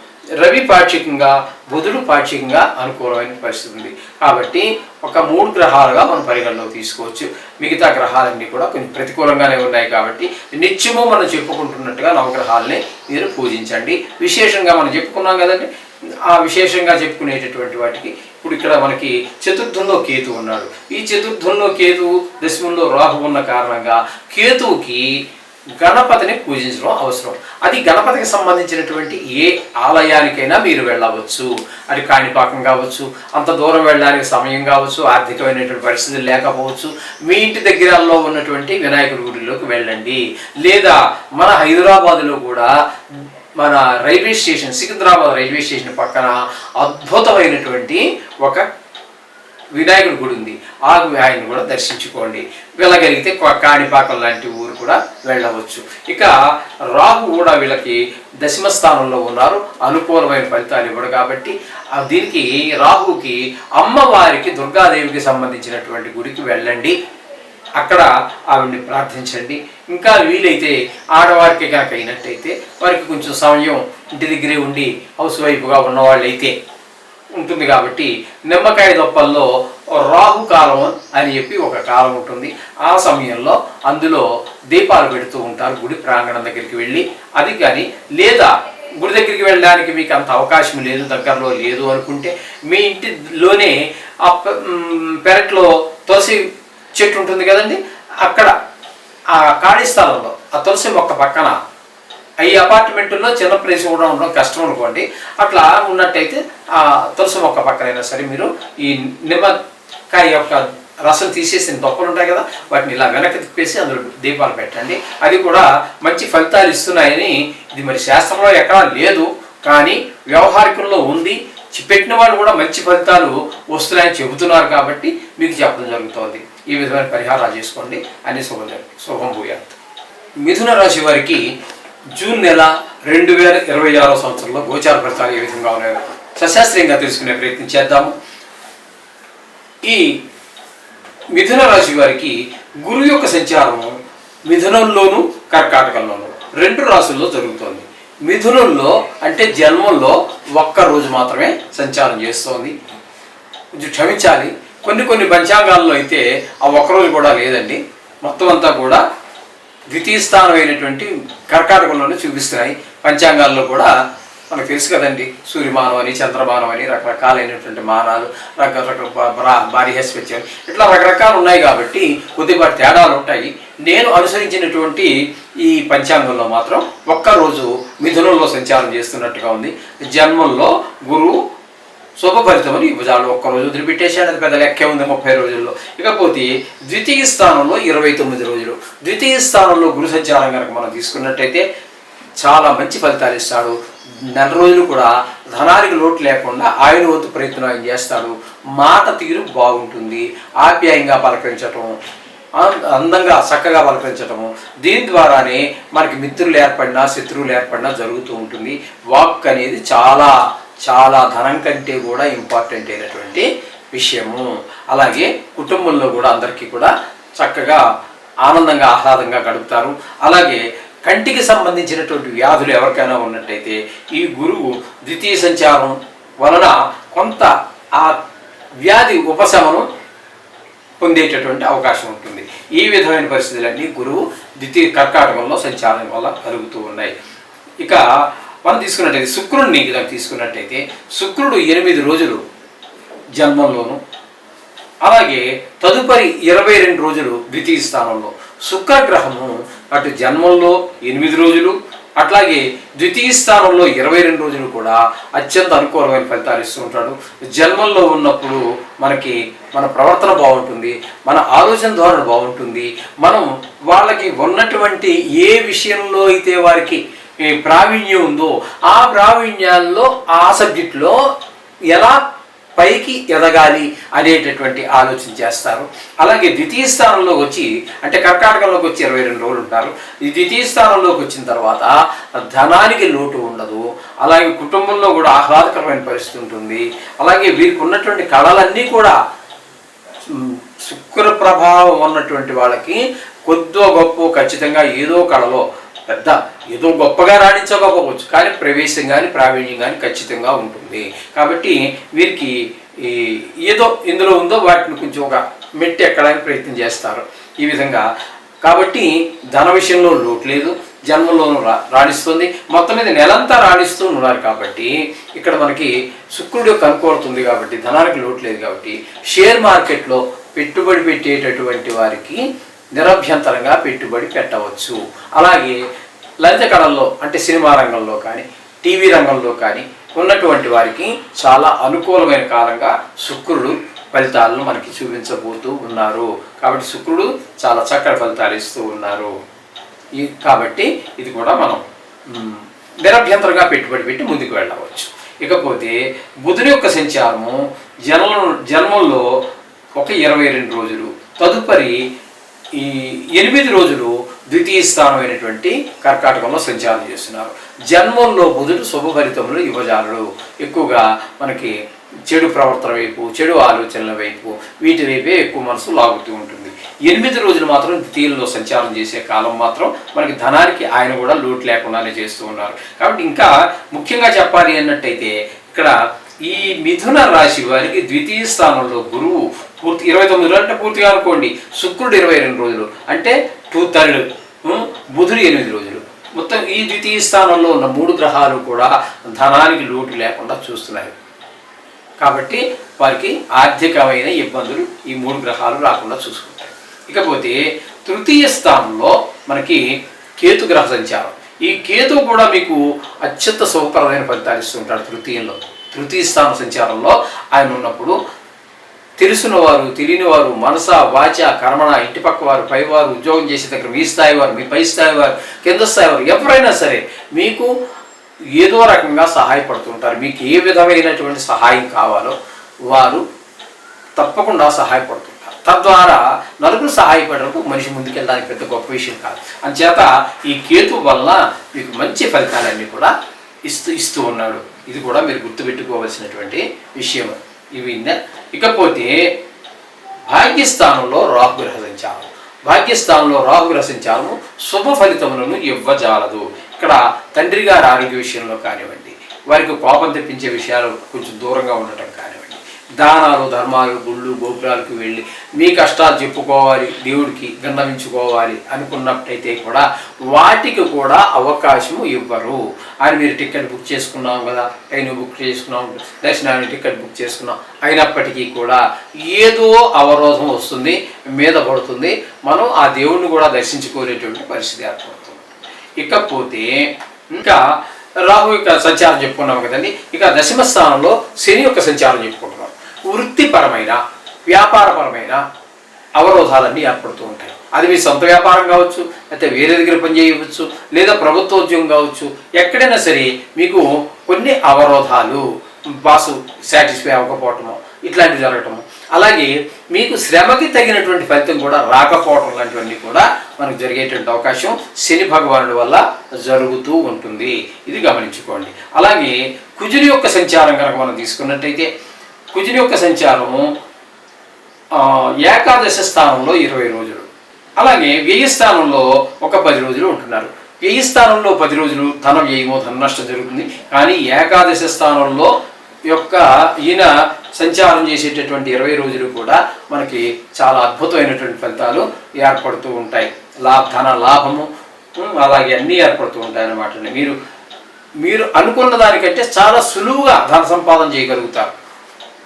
రవి పాక్షికంగా, బుధుడు పాక్షికంగా అనుకూలమైన పరిస్థితి ఉంది. కాబట్టి ఒక 3 గ్రహాలుగా మనం పరిగణలోకి తీసుకోవచ్చు. మిగతా గ్రహాలన్నీ కూడా కొంచెం ప్రతికూలంగానే ఉన్నాయి. కాబట్టి నిత్యము మనం చెప్పుకుంటున్నట్టుగా నవగ్రహాలని మీరు పూజించండి. విశేషంగా మనం చెప్పుకున్నాం కదండి, ఆ విశేషంగా చెప్పుకునేటటువంటి వాటికి ఇప్పుడు ఇక్కడ మనకి చతుర్థంలో కేతు ఉన్నాడు. ఈ చతుర్థంలో కేతు, దశమంలో రాహు ఉన్న కారణంగా కేతువుకి గణపతిని పూజించడం అవసరం. అది గణపతికి సంబంధించినటువంటి ఏ ఆలయానికైనా మీరు వెళ్ళవచ్చు. అది కాణిపాకం కావచ్చు, అంత దూరం వెళ్ళడానికి సమయం కావచ్చు, ఆర్థికమైనటువంటి పరిస్థితులు లేకపోవచ్చు. మీ ఇంటి దగ్గరలో ఉన్నటువంటి వినాయకుడి గుడిలోకి వెళ్ళండి. లేదా మన హైదరాబాదులో కూడా మన railway station, Secunderabad railway station పక్కన అద్భుతమైనటువంటి ఒక వినాయకుడి గుడి ఉంది. ఆయన్ని కూడా దర్శించుకోండి. వెళ్ళగలిగితే కాణిపాకం లాంటి ఊరు కూడా వెళ్ళవచ్చు. ఇక రాహు కూడా వీళ్ళకి దశమ స్థానంలో ఉన్నారు, అనుకూలమైన ఫలితాలు ఇవ్వడు. కాబట్టి దీనికి రాహుకి అమ్మవారికి, దుర్గాదేవికి సంబంధించినటువంటి గుడికి వెళ్ళండి. అక్కడ ఆవిడ్ని ప్రార్థించండి. ఇంకా వీలైతే ఆడవారికి కనుక అయినట్టయితే వారికి కొంచెం సమయం ఇంటి దగ్గరే ఉండి హౌస్ వైఫ్గా ఉన్నవాళ్ళు అయితే ఉంటుంది. కాబట్టి నిమ్మకాయ దొప్పల్లో రాహుకాలం అని చెప్పి ఒక కాలం ఉంటుంది. ఆ సమయంలో అందులో దీపాలు పెడుతూ ఉంటారు గుడి ప్రాంగణం దగ్గరికి వెళ్ళి. అది కానీ లేదా గుడి దగ్గరికి వెళ్ళడానికి మీకు అంత అవకాశం లేదు, దగ్గరలో లేదు అనుకుంటే మీ ఇంటిలోనే ఆ పెరట్లో తులసి చెట్టు ఉంటుంది కదండి, అక్కడ ఆ ఖాళీ స్థలంలో ఆ తులసి మొక్క పక్కన, ఈ అపార్ట్మెంట్లో చిన్న ప్లేస్ కూడా ఉండడం కష్టం అనుకోండి, అట్లా ఉన్నట్టయితే ఆ తులసి మొక్క పక్కనైనా సరే మీరు ఈ నిమ్మకాయ యొక్క రసం తీసేసిన దొప్పలు ఉంటాయి కదా, వాటిని ఇలా వెనక్కి తిప్పేసి అందులో దీపాలు పెట్టండి. అది కూడా మంచి ఫలితాలు ఇస్తున్నాయని, ఇది మరి శాస్త్రంలో ఎక్కడా లేదు కానీ వ్యవహారికంలో ఉంది. పెట్టిన వాళ్ళు కూడా మంచి ఫలితాలు వస్తున్నాయని చెబుతున్నారు కాబట్టి మీకు చెప్పడం జరుగుతోంది. ఈ విధమైన పరిహారాలు చేసుకోండి, అన్ని శుభం భూయాత్. మిథున రాశి వారికి జూన్ నెల 2026 సంవత్సరంలో గోచార ఫలితాలు ఏ విధంగా ఉన్నాయో సశాస్త్రీయంగా తెలుసుకునే ప్రయత్నం చేద్దాము. ఈ మిథున రాశి వారికి గురువు యొక్క సంచారము మిథునంలోను కర్కాటకంలోను 2 రాశుల్లో జరుగుతోంది. మిథునంలో అంటే జన్మంలో ఒక్కరోజు మాత్రమే సంచారం చేస్తోంది. కొంచెం క్షమించాలి, కొన్ని పంచాంగాల్లో అయితే ఆ ఒక్కరోజు కూడా లేదండి. మొత్తం అంతా కూడా ద్వితీయ స్థానం అయినటువంటి కర్కాటకంలోనే చూపిస్తున్నాయి. పంచాంగాల్లో కూడా మనకు తెలుసు కదండి, సూర్యమానం అని, చంద్రమానం అని, రకరకాలైనటువంటి మానాలు, బృహస్పత్యం, ఇట్లా రకరకాలు ఉన్నాయి. కాబట్టి కొద్దిపాటి తేడాలు ఉంటాయి. నేను అనుసరించినటువంటి ఈ పంచాంగంలో మాత్రం ఒక్కరోజు మిథునంలో సంచారం చేస్తున్నట్టుగా ఉంది. జన్మంలో గురువు శుభ ఫలితమని భుజాలు ఒక్కరోజు వదిలిపెట్టేశాడు, అది పెద్ద లెక్కే ఉంది 30 రోజుల్లో. ఇకపోతే ద్వితీయ స్థానంలో 29 రోజులు. ద్వితీయ స్థానంలో గురు సంచారం కనుక మనం తీసుకున్నట్టయితే చాలా మంచి ఫలితాలు ఇస్తాడు. 4 రోజులు కూడా ధనానికి లోటు లేకుండా ఆయన వంతు ప్రయత్నం ఆయన చేస్తాడు. మాట తీరు బాగుంటుంది, ఆప్యాయంగా పలకరించటం, అందంగా చక్కగా పలకరించటము, దీని ద్వారానే మనకి మిత్రులు ఏర్పడినా శత్రువులు ఏర్పడినా జరుగుతూ ఉంటుంది. వాక్ అనేది చాలా చాలా ధనం కంటే కూడా ఇంపార్టెంట్ అయినటువంటి విషయము. అలాగే కుటుంబంలో కూడా అందరికీ కూడా చక్కగా ఆనందంగా ఆహ్లాదంగా గడుపుతారు. అలాగే కంటికి సంబంధించినటువంటి వ్యాధులు ఎవరికైనా ఉన్నట్టయితే ఈ గురువు ద్వితీయ సంచారం వలన కొంత ఆ వ్యాధి ఉపశమనం పొందేటటువంటి అవకాశం ఉంటుంది. ఈ విధమైన పరిస్థితులన్నీ గురువు ద్వితీయ కర్కాటకంలో సంచారం వల్ల కలుగుతూ ఉన్నాయి. ఇక మనం తీసుకున్నట్టయితే శుక్రుడిని తీసుకున్నట్టయితే శుక్రుడు 8 రోజులు జన్మంలోను, అలాగే తదుపరి 22 రోజులు ద్వితీయ స్థానంలో. శుక్రగ్రహము అటు జన్మంలో 8 రోజులు, అట్లాగే ద్వితీయ స్థానంలో 22 రోజులు కూడా అత్యంత అనుకూలమైన ఫలితాలు ఇస్తూ ఉంటాడు. జన్మంలో ఉన్నప్పుడు మనకి మన ప్రవర్తన బాగుంటుంది, మన ఆలోచన ధోరణి బాగుంటుంది. మనం వాళ్ళకి ఉన్నటువంటి ఏ విషయంలో అయితే వారికి ప్రావీణ్యం ఉందో ఆ ప్రావీణ్యాల్లో ఆ సబ్జెక్టులో ఎలా పైకి ఎదగాలి అనేటటువంటి ఆలోచన చేస్తారు. అలాగే ద్వితీయ స్థానంలోకి వచ్చి అంటే కర్కాటకంలోకి వచ్చి 22 రోజులు ఉంటారు. ఈ ద్వితీయ స్థానంలోకి వచ్చిన తర్వాత ధనానికి లోటు ఉండదు. అలాగే కుటుంబంలో కూడా ఆహ్లాదకరమైన పరిస్థితి ఉంటుంది. అలాగే వీరికి ఉన్నటువంటి కళలన్నీ కూడా శుక్ర ప్రభావం ఉన్నటువంటి వాళ్ళకి కొద్దో గొప్ప ఖచ్చితంగా ఏదో కళలో పెద్ద ఏదో గొప్పగా రాణించకపోవచ్చు, కానీ ప్రవేశం కానీ ప్రావీణ్యం కానీ ఖచ్చితంగా ఉంటుంది. కాబట్టి వీరికి ఏదో ఇందులో ఉందో వాటిని కొంచెం ఒక మెట్టి ఎక్కడానికి ప్రయత్నం చేస్తారు ఈ విధంగా. కాబట్టి ధన విషయంలో లోటు లేదు, జన్మలోనూ రాణిస్తుంది. మొత్తం మీద నెలంతా రాణిస్తూ ఉన్నారు. కాబట్టి ఇక్కడ మనకి శుక్రుడు యొక్క అనుకూలత ఉంది కాబట్టి ధనానికి లోటు లేదు. కాబట్టి షేర్ మార్కెట్లో పెట్టుబడి పెట్టేటటువంటి వారికి నిరభ్యంతరంగా పెట్టుబడి పెట్టవచ్చు. అలాగే లలిత కళల్లో అంటే సినిమా రంగంలో కానీ టీవీ రంగంలో కానీ ఉన్నటువంటి వారికి చాలా అనుకూలమైన కాలంగా శుక్రుడు ఫలితాలను మనకి చూపించబోతూ ఉన్నారు. కాబట్టి శుక్రుడు చాలా చక్కటి ఫలితాలు ఇస్తూ ఉన్నారు. కాబట్టి ఇది కూడా మనం నిరభ్యంతరంగా పెట్టుబడి పెట్టి ముందుకు వెళ్ళవచ్చు. ఇకపోతే బుధుని యొక్క సంచారము జన్మంలో ఒక 22 రోజులు, తదుపరి ఈ 8 రోజులు ద్వితీయ స్థానమైనటువంటి కర్కాటకంలో సంచారం చేస్తున్నారు. జన్మంలో బుధుడు శుభ ఫలితములు ఇవ్వజాలడు. ఎక్కువగా మనకి చెడు ప్రవర్తన వైపు, చెడు ఆలోచనల వైపు, వీటి వైపే ఎక్కువ మనసు లాగుతూ ఉంటుంది. 8 రోజులు మాత్రం ద్వితీయంలో సంచారం చేసే కాలం మాత్రం మనకి ధనానికి ఆయన కూడా లోటు లేకుండానే చేస్తూ ఉన్నారు. కాబట్టి ఇంకా ముఖ్యంగా చెప్పాలి అన్నట్టయితే ఇక్కడ ఈ మిథున రాశి వారికి ద్వితీయ స్థానంలో గురువు పూర్తి 29 రోజులు అంటే పూర్తిగా అనుకోండి, శుక్రుడు 22 రోజులు అంటే 2/3, బుధుడు 8 రోజులు. మొత్తం ఈ ద్వితీయ స్థానంలో ఉన్న 3 గ్రహాలు కూడా ధనానికి లోటు లేకుండా చూస్తున్నాయి. కాబట్టి వారికి ఆర్థికమైన ఇబ్బందులు ఈ 3 గ్రహాలు రాకుండా చూసుకుంటాయి. ఇకపోతే తృతీయ స్థానంలో మనకి కేతు గ్రహ సంచారం. ఈ కేతు కూడా మీకు అత్యంత శుభప్రదమైన ఫలితాలు ఇస్తుంటాడు. తృతీయ స్థాన సంచారంలో ఆయన ఉన్నప్పుడు తెలిసిన వారు తెలియని వారు మనస వాచ కర్మణ, ఇంటి పక్క వారు, పైవారు, ఉద్యోగం చేసే దగ్గర మీ స్థాయి వారు, మీ పై స్థాయి వారు, కింద స్థాయి వారు, ఎవరైనా సరే మీకు ఏదో రకంగా సహాయపడుతుంటారు. మీకు ఏ విధమైనటువంటి సహాయం కావాలో వారు తప్పకుండా సహాయపడుతుంటారు. తద్వారా నలుగురు సహాయపడరకు మనిషి ముందుకెళ్ళడానికి పెద్ద గొప్ప విషయం కాదు. అందుచేత ఈ కేతు వల్ల మీకు మంచి ఫలితాలన్నీ కూడా ఇస్తూ ఉన్నాడు. ఇది కూడా మీరు గుర్తుపెట్టుకోవాల్సినటువంటి విషయం. ఇకపోతే భాగ్యస్థానంలో రాహుగ్రహ సంచారం. భాగ్యస్థానంలో రాహుగ్రహ సంచారము శుభ ఫలితములను ఇవ్వజాలదు. ఇక్కడ తండ్రి గారి ఆరోగ్య విషయంలో కానివ్వండి, వారికి కోపం తెప్పించే విషయాలు కొంచెం దూరంగా ఉండటం కానివ్వండి, దానాలు ధర్మాలు గుళ్ళు గోపురాలకు వెళ్ళి మీ కష్టాలు చెప్పుకోవాలి, దేవుడికి గన్నవించుకోవాలి అనుకున్నట్టయితే కూడా వాటికి కూడా అవకాశము ఇవ్వరు. అని మీరు టికెట్ బుక్ చేసుకున్నాం కదా, ట్రైన్ బుక్ చేసుకున్నాం, దర్శనానికి టికెట్ బుక్ చేసుకున్నాం, అయినప్పటికీ కూడా ఏదో అవరోధం వస్తుంది, మీద పడుతుంది. మనం ఆ దేవుడిని కూడా దర్శించుకోలేటువంటి పరిస్థితి ఏర్పడుతుంది. ఇకపోతే ఇంకా రాహు యొక్క సంచారం చెప్పుకున్నాం కదండి. ఇక దశమ స్థానంలో శని యొక్క సంచారం చెప్పుకుంటున్నాం. వృత్తిపరమైన వ్యాపారపరమైన అవరోధాలన్నీ ఏర్పడుతూ ఉంటాయి. అది మీ సొంత వ్యాపారం కావచ్చు, అయితే వేరే దగ్గర పనిచేయవచ్చు, లేదా ప్రభుత్వ ఉద్యోగం కావచ్చు. ఎక్కడైనా సరే మీకు కొన్ని అవరోధాలు, బాసు సాటిస్ఫై అవ్వకపోవటము ఇట్లాంటివి జరగటము, అలాగే మీకు శ్రమకి తగినటువంటి ఫలితం కూడా రాకపోవటం లాంటివన్నీ కూడా మనకు జరిగేటువంటి అవకాశం శని భగవానుడి వల్ల జరుగుతూ ఉంటుంది. ఇది గమనించుకోండి. అలాగే కుజుని యొక్క సంచారం కనుక మనం తీసుకున్నట్టయితే కుజుని యొక్క సంచారము ఏకాదశ స్థానంలో 20 రోజులు, అలాగే వ్యయ స్థానంలో ఒక 10 రోజులు ఉంటున్నారు. వ్యయ స్థానంలో 10 రోజులు ధన వ్యయమో ధన నష్టం జరుగుతుంది. కానీ ఏకాదశ స్థానంలో యొక్క ఈయన సంచారం చేసేటటువంటి 20 రోజులు కూడా మనకి చాలా అద్భుతమైనటువంటి ఫలితాలు ఏర్పడుతూ ఉంటాయి. ధన లాభము అలాగే అన్నీ ఏర్పడుతూ ఉంటాయి అన్నమాట. మీరు అనుకున్న దానికంటే చాలా సులువుగా ధన సంపాదన చేయగలుగుతారు.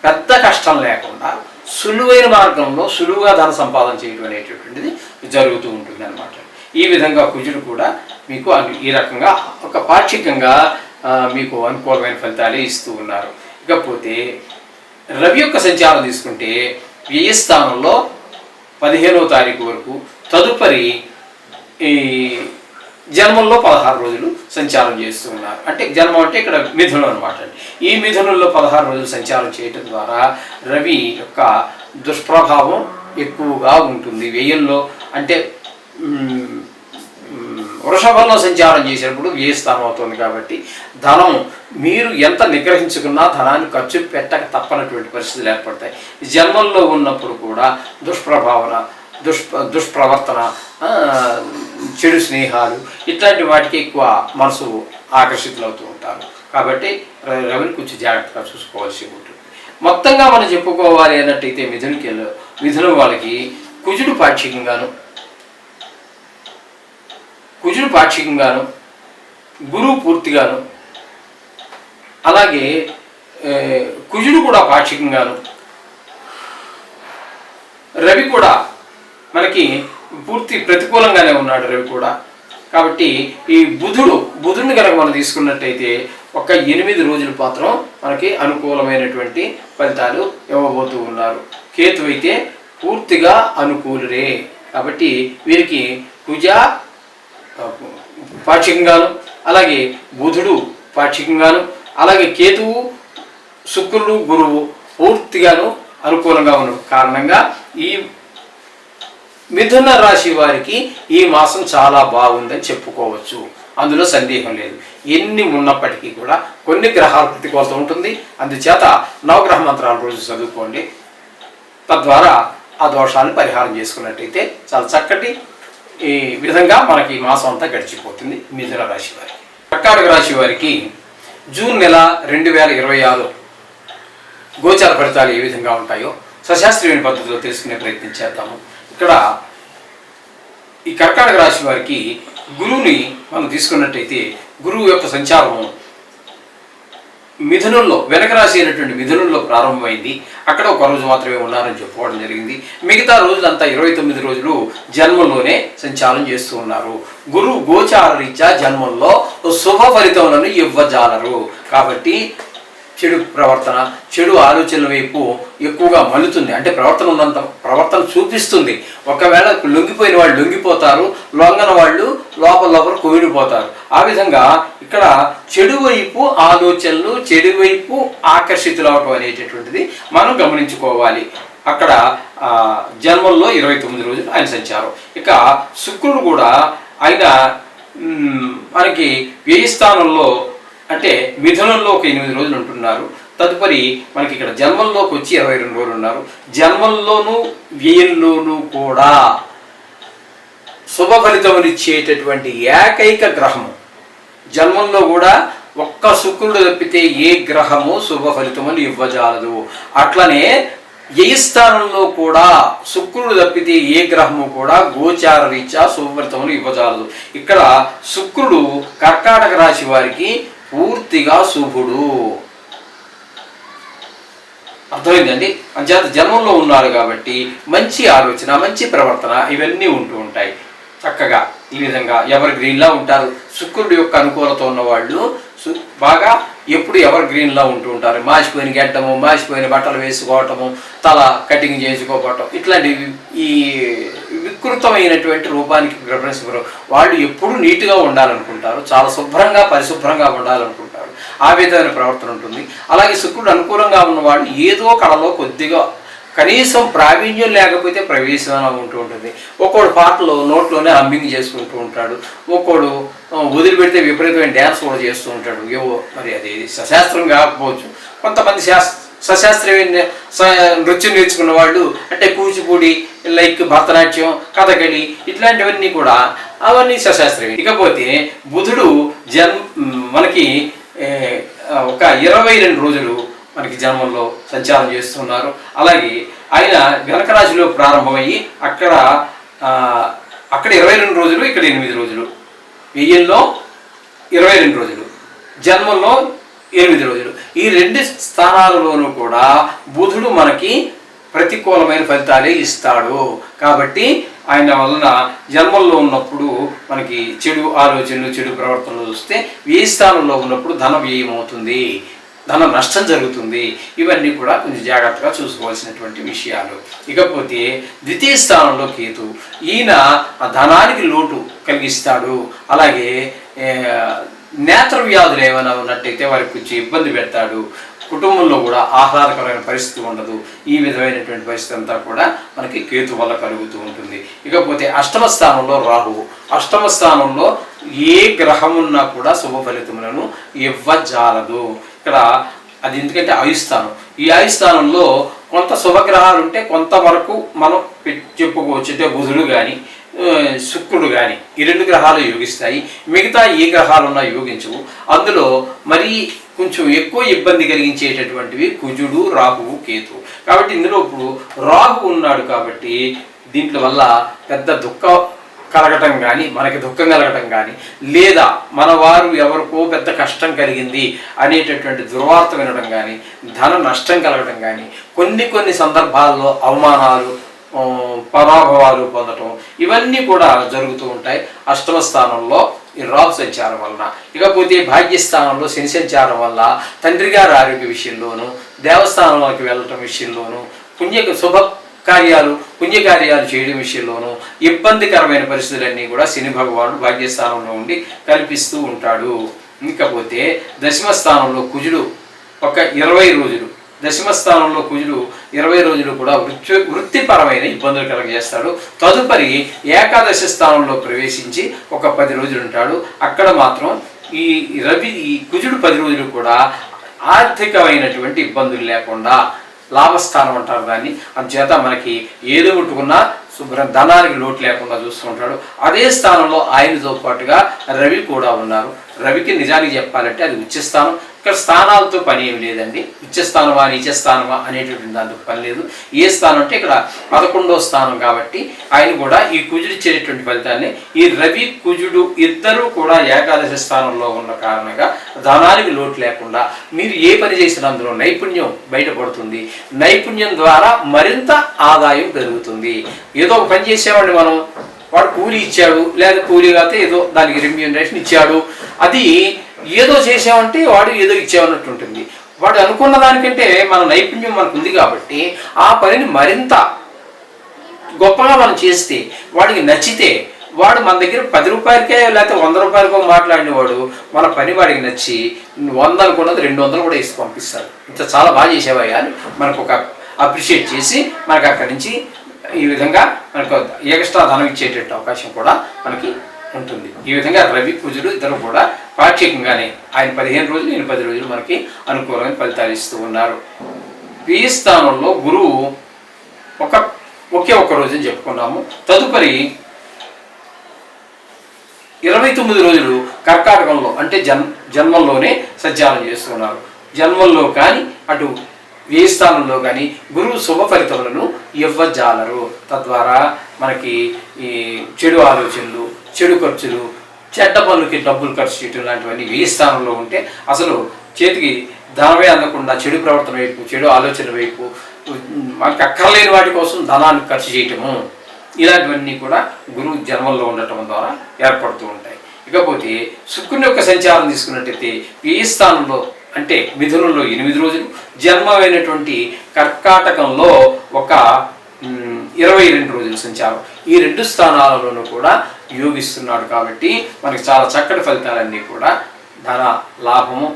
పెద్ద కష్టం లేకుండా సులువైన మార్గంలో సులువుగా ధన సంపాదన చేయడం అనేటటువంటిది జరుగుతూ ఉంటుంది అన్నమాట. ఈ విధంగా కుజుడు కూడా మీకు ఈ రకంగా ఒక పాక్షికంగా మీకు అనుకూలమైన ఫలితాలే ఇస్తూ ఉన్నారు. ఇకపోతే రవి యొక్క సంచారం తీసుకుంటే వ్యయ స్థానంలో 15వ తారీఖు వరకు, తదుపరి ఈ జన్మంలో 16 రోజులు సంచారం చేస్తూ ఉన్నారు. అంటే జన్మం అంటే ఇక్కడ మిథునం అనమాట. ఈ మిథునంలో 16 రోజులు సంచారం చేయటం ద్వారా రవి యొక్క దుష్ప్రభావం ఎక్కువగా ఉంటుంది. వ్యయంలో అంటే వృషభంలో సంచారం చేసినప్పుడు వ్యయస్థానం అవుతుంది కాబట్టి ధనం మీరు ఎంత నిగ్రహించుకున్నా ధనాన్ని ఖర్చు పెట్టక తప్పనటువంటి పరిస్థితులు ఏర్పడతాయి. జన్మంలో ఉన్నప్పుడు కూడా దుష్ప్రవర్తన, చెడు స్నేహాలు ఇట్లాంటి వాటికి ఎక్కువ మనసు ఆకర్షితులవుతూ ఉంటారు. కాబట్టి రవిని కొంచెం జాగ్రత్తగా చూసుకోవాల్సి ఉంటుంది. మొత్తంగా మనం చెప్పుకోవాలి అన్నట్టయితే మిథునం వాళ్ళకి కుజుడు పాక్షికంగాను గురువు పూర్తిగాను, అలాగే కుజుడు కూడా పాక్షికంగాను, రవి కూడా మనకి పూర్తి ప్రతికూలంగానే ఉన్నాడు రవి కూడా. కాబట్టి ఈ బుధుడిని కనుక మనం తీసుకున్నట్టయితే ఒక 8 రోజుల మాత్రం మనకి అనుకూలమైనటువంటి ఫలితాలు ఇవ్వబోతూ ఉన్నారు. కేతు అయితే పూర్తిగా అనుకూలురే. కాబట్టి వీరికి కుజ పాక్షికంగాను, అలాగే బుధుడు పాక్షికంగాను, అలాగే కేతువు, శుక్రుడు, గురువు పూర్తిగాను అనుకూలంగా ఉన్న కారణంగా ఈ మిథున రాశి వారికి ఈ మాసం చాలా బాగుందని చెప్పుకోవచ్చు. అందులో సందేహం లేదు. ఎన్ని ఉన్నప్పటికీ కూడా కొన్ని గ్రహాల ప్రతికూలత ఉంటుంది. అందుచేత నవగ్రహ మంత్రాల రోజు చదువుకోండి. తద్వారా ఆ దోషాలను పరిహారం చేసుకున్నట్టయితే చాలా చక్కటి ఈ విధంగా మనకి ఈ మాసం అంతా గడిచిపోతుంది. మిథున రాశి వారికి, కర్కాటక రాశి వారికి జూన్ నెల 2026 గోచార ఫలితాలు ఏ విధంగా ఉంటాయో సశాస్త్రీయ పద్ధతిలో తెలుసుకునే ప్రయత్నం చేద్దాము. ఇక్కడ ఈ కర్కాటక రాశి వారికి గురువుని మనం తీసుకున్నట్టయితే గురువు యొక్క సంచారం మిథునంలో, వెనక రాశి అయినటువంటి మిథునంలో ప్రారంభమైంది. అక్కడ ఒక రోజు మాత్రమే ఉన్నారని చెప్పుకోవడం జరిగింది. మిగతా రోజులంతా 29 రోజులు జన్మంలోనే సంచారం చేస్తూ ఉన్నారు. గురువు గోచార రీత్యా జన్మంలో శుభ ఫలితములను ఇవ్వజాలరు. కాబట్టి చెడు ప్రవర్తన, చెడు ఆలోచనల వైపు ఎక్కువగా మలుతుంది. అంటే ప్రవర్తన చూపిస్తుంది. ఒకవేళ లొంగిపోయిన వాళ్ళు లొంగిపోతారు, లొంగన వాళ్ళు లోపల కోవిడిపోతారు. ఆ విధంగా ఇక్కడ చెడు వైపు ఆలోచనలు, చెడు వైపు ఆకర్షితులవటం అనేటటువంటిది మనం గమనించుకోవాలి. అక్కడ జన్మంలో 29 రోజులు ఆయన సంచారం. ఇక శుక్రుడు కూడా ఆయన మనకి వ్యయస్థానంలో అంటే మిథునంలో ఒక 8 రోజులు ఉంటున్నారు. తదుపరి మనకి ఇక్కడ జన్మంలోకి వచ్చి 22 రోజులు ఉన్నారు. జన్మంలోనూ వ్యయంలోనూ కూడా శుభ ఫలితమునిచ్చేటటువంటి ఏకైక గ్రహము. జన్మంలో కూడా ఒక్క శుక్రుడు తప్పితే ఏ గ్రహము శుభ ఫలితములు ఇవ్వజాలదు. అట్లనే వ్యయస్థానంలో కూడా శుక్రుడు తప్పితే ఏ గ్రహము కూడా గోచార రీత్యా శుభ ఫలితములు ఇవ్వజాలదు. ఇక్కడ శుక్రుడు కర్కాటక రాశి వారికి పూర్తిగా శుభుడు. అర్థమైందండి. అంచేత జన్మంలో ఉన్నారు కాబట్టి మంచి ఆలోచన, మంచి ప్రవర్తన ఇవన్నీ ఉంటూ ఉంటాయి. చక్కగా ఈ విధంగా ఎవర్ గ్రీన్లా ఉంటారు. శుక్రుడి యొక్క అనుకూలత ఉన్నవాళ్ళు బాగా ఎప్పుడు ఎవర్ గ్రీన్లా ఉంటూ ఉంటారు. మాసిపోయిన గెట్టము, మాసిపోయిన బట్టలు వేసుకోవటము, తల కటింగ్ చేసుకోవటం, ఇట్లాంటి ఈ వికృతమైనటువంటి రూపానికి ప్రిఫరెన్స్ ఇవ్వరు. వాళ్ళు ఎప్పుడు నీట్గా ఉండాలనుకుంటారు, చాలా శుభ్రంగా పరిశుభ్రంగా ఉండాలనుకుంటారు. ఆ విధమైన ప్రవర్తన ఉంటుంది. అలాగే శుక్రుడు అనుకూలంగా ఉన్నవాళ్ళు ఏదో కళలో కొద్దిగా కనీసం ప్రావీణ్యం లేకపోతే ప్రవేశం ఉంటూ ఉంటుంది. ఒక్కోడు పాటలో నోట్లోనే హమ్మింగ్ చేసుకుంటూ ఉంటాడు. ఒక్కోడు వదిలిపెడితే విపరీతమైన డ్యాన్స్ కూడా చేస్తూ ఉంటాడు. ఏవో మరి అది సశాస్త్రం కాకపోవచ్చు. కొంతమంది సశాస్త్రీయ నృత్యం నేర్చుకున్న వాళ్ళు అంటే కూచిపూడి, లైక్ భరతనాట్యం, కథకళి ఇట్లాంటివన్నీ కూడా అవన్నీ సశాస్త్రీయం. ఇకపోతే బుధుడు మనకి ఒక 22 రోజులు మనకి జన్మంలో సంచారం చేస్తున్నారు. అలాగే ఆయన వెనక రాశిలో ప్రారంభమయ్యి అక్కడ 22 రోజులు, ఇక్కడ 8 రోజులు, వ్యయంలో 22 రోజులు, జన్మంలో 8 రోజులు. ఈ 2 స్థానాలలోనూ కూడా బుధుడు మనకి ప్రతికూలమైన ఫలితాలే ఇస్తాడు. కాబట్టి ఆయన వలన జన్మంలో ఉన్నప్పుడు మనకి చెడు ఆలోచనలు, చెడు ప్రవర్తనలు వస్తే వ్యయ స్థానంలో ఉన్నప్పుడు ధన వ్యయం అవుతుంది. ధన నష్టం జరుగుతుంది. ఇవన్నీ కూడా కొంచెం జాగ్రత్తగా చూసుకోవాల్సినటువంటి విషయాలు. ఇకపోతే ద్వితీయ స్థానంలో కేతు, ఈయన ధనానికి లోటు కలిగిస్తాడు. అలాగే నేత్ర వ్యాధులు ఏమైనా ఉన్నట్టయితే వారికి కొంచెం ఇబ్బంది పెడతాడు. కుటుంబంలో కూడా ఆహ్లాదకరమైన పరిస్థితి ఉండదు. ఈ విధమైనటువంటి పరిస్థితి అంతా కూడా మనకి కేతు వల్ల కలుగుతూ ఉంటుంది. ఇకపోతే అష్టమ స్థానంలో రాహువు, అష్టమ స్థానంలో ఏ గ్రహం ఉన్నా కూడా శుభ ఫలితములను ఇవ్వజాలదు. ఇక్కడ అది ఎందుకంటే ఆయుస్థానం. ఈ ఆయుస్థానంలో కొంత శుభగ్రహాలు ఉంటే కొంతవరకు మనం చెప్పుకోవచ్చు. అంటే బుధుడు కానీ శుక్రుడు కానీ ఈ 2 గ్రహాలు యోగిస్తాయి. మిగతా ఏ గ్రహాలున్నా యోగించవు. అందులో మరీ కొంచెం ఎక్కువ ఇబ్బంది కలిగించేటటువంటివి కుజుడు, రాహువు, కేతువు. కాబట్టి ఇందులో ఇప్పుడు రాహు ఉన్నాడు కాబట్టి దీంట్లో వల్ల పెద్ద దుఃఖం కలగటం కానీ, మనకి దుఃఖం కలగటం కానీ, లేదా మన వారు ఎవరికో పెద్ద కష్టం కలిగింది అనేటటువంటి దుర్వార్త వినడం కానీ, ధన నష్టం కలగటం కానీ, కొన్ని సందర్భాల్లో అవమానాలు, పరాభవాలు పొందటం, ఇవన్నీ కూడా జరుగుతూ ఉంటాయి అష్టమ స్థానంలో ఈ రాహు సంచారం వలన. ఇకపోతే భాగ్యస్థానంలో శని సంచారం వల్ల తండ్రి గారి ఆరోగ్య విషయంలోనూ, దేవస్థానంలోకి వెళ్ళటం విషయంలోనూ, పుణ్యకార్యాలు చేయడం విషయంలోనూ ఇబ్బందికరమైన పరిస్థితులన్నీ కూడా శని భగవానుడు భాగ్యస్థానంలో ఉండి కల్పిస్తూ ఉంటాడు. ఇకపోతే దశమ స్థానంలో కుజుడు ఒక 20 రోజులు, దశమ స్థానంలో కుజుడు 20 రోజులు కూడా వృత్తిపరమైన ఇబ్బందులు కలగజేస్తాడు. తదుపరి ఏకాదశ స్థానంలో ప్రవేశించి ఒక 10 రోజులు ఉంటాడు. అక్కడ మాత్రం ఈ కుజుడు 10 రోజులు కూడా ఆర్థికమైనటువంటి ఇబ్బందులు లేకుండా లాభస్థానం అంటారు దాన్ని. అందుచేత మనకి ఏదో ముట్టుకున్నా శుభ్రం ధనానికి లోటు లేకుండా చూస్తూ ఉంటాడు. అదే స్థానంలో ఆయనతో పాటుగా రవి కూడా ఉన్నారు. రవికి నిజానికి చెప్పాలంటే అది ఉచ్చస్థానం. ఇక్కడ స్థానాలతో పని ఏమి లేదండి. ఉచ్చస్థానమా నీచస్థానమా అనేటువంటి దాంతో పని లేదు. ఏ స్థానం అంటే ఇక్కడ 11వ స్థానం కాబట్టి ఆయన కూడా ఈ కుజుడు ఇచ్చేటటువంటి ఫలితాన్ని, ఈ రవి కుజుడు ఇద్దరూ కూడా ఏకాదశ స్థానంలో ఉన్న కారణంగా ధనానికి లోటు లేకుండా మీరు ఏ పని చేసినా అందులో నైపుణ్యం బయటపడుతుంది. నైపుణ్యం ద్వారా మరింత ఆదాయం పెరుగుతుంది. ఏదో ఒక పని చేసేవాడిని మనం, వాడు కూలీ ఇచ్చాడు, లేదా కూలీ కాకపోతే ఏదో దానికి రెమ్యూనరేషన్ ఇచ్చాడు, అది ఏదో చేసామంటే వాడు ఏదో ఇచ్చామన్నట్టు ఉంటుంది. వాడు అనుకున్న దానికంటే మన నైపుణ్యం మనకు ఉంది కాబట్టి ఆ పనిని మరింత గొప్పగా మనం చేస్తే, వాడికి నచ్చితే, వాడు మన దగ్గర 10 రూపాయలకే లేకపోతే 100 రూపాయలకో మాట్లాడినవాడు మన పని వాడికి నచ్చి 100 అనుకున్నది 200 కూడా వేసి పంపిస్తాడు. ఇంత చాలా బాగా చేసేవాయి అని మనకు ఒక అప్రిషియేట్ చేసి మనకు అక్కడి నుంచి ఈ విధంగా మనకు ఎక్స్ట్రా ధనం ఇచ్చేటట్టు అవకాశం కూడా మనకి ఉంటుంది. ఈ విధంగా రవి కుజుడు ఇద్దరు కూడా పాక్షికంగానే ఆయన 15 రోజులు, ఈయన 10 రోజులు మనకి అనుకూలమైన ఫలితాలు ఇస్తూ ఉన్నారు. ఈ స్థానంలో గురువు ఒకే ఒక్క రోజు అని చెప్పుకున్నాము. తదుపరి 29 రోజులు కర్కాటకంలో అంటే జన్మంలోనే సంచారం చేస్తున్నారు. జన్మంలో కానీ అటు ఏ స్థానంలో కానీ గురువు శుభ ఫలితములను ఇవ్వజాలరు. తద్వారా మనకి ఈ చెడు ఆలోచనలు, చెడు ఖర్చులు, చెడ్డ పనులకి డబ్బులు ఖర్చు చేయటం లాంటివన్నీ ఏ స్థానంలో ఉంటే అసలు చేతికి ధనమే అందకుండా చెడు ప్రవర్తన వైపు, చెడు ఆలోచన వైపు, మనకి అక్కర్లేని వాటి కోసం ధనాన్ని ఖర్చు చేయటము, ఇలాంటివన్నీ కూడా గురువు జన్మల్లో ఉండటం ద్వారా ఏర్పడుతూ ఉంటాయి. ఇకపోతే శుక్రుని యొక్క సంచారం తీసుకున్నట్టయితే ఈ స్థానంలో అంటే మిథునంలో 8 రోజులు, జన్మమైనటువంటి కర్కాటకంలో ఒక 22 రోజుల సంచారం. ఈ 2 స్థానాలలోనూ కూడా యోగిస్తున్నాడు కాబట్టి మనకి చాలా చక్కటి ఫలితాలన్నీ కూడా ధన లాభము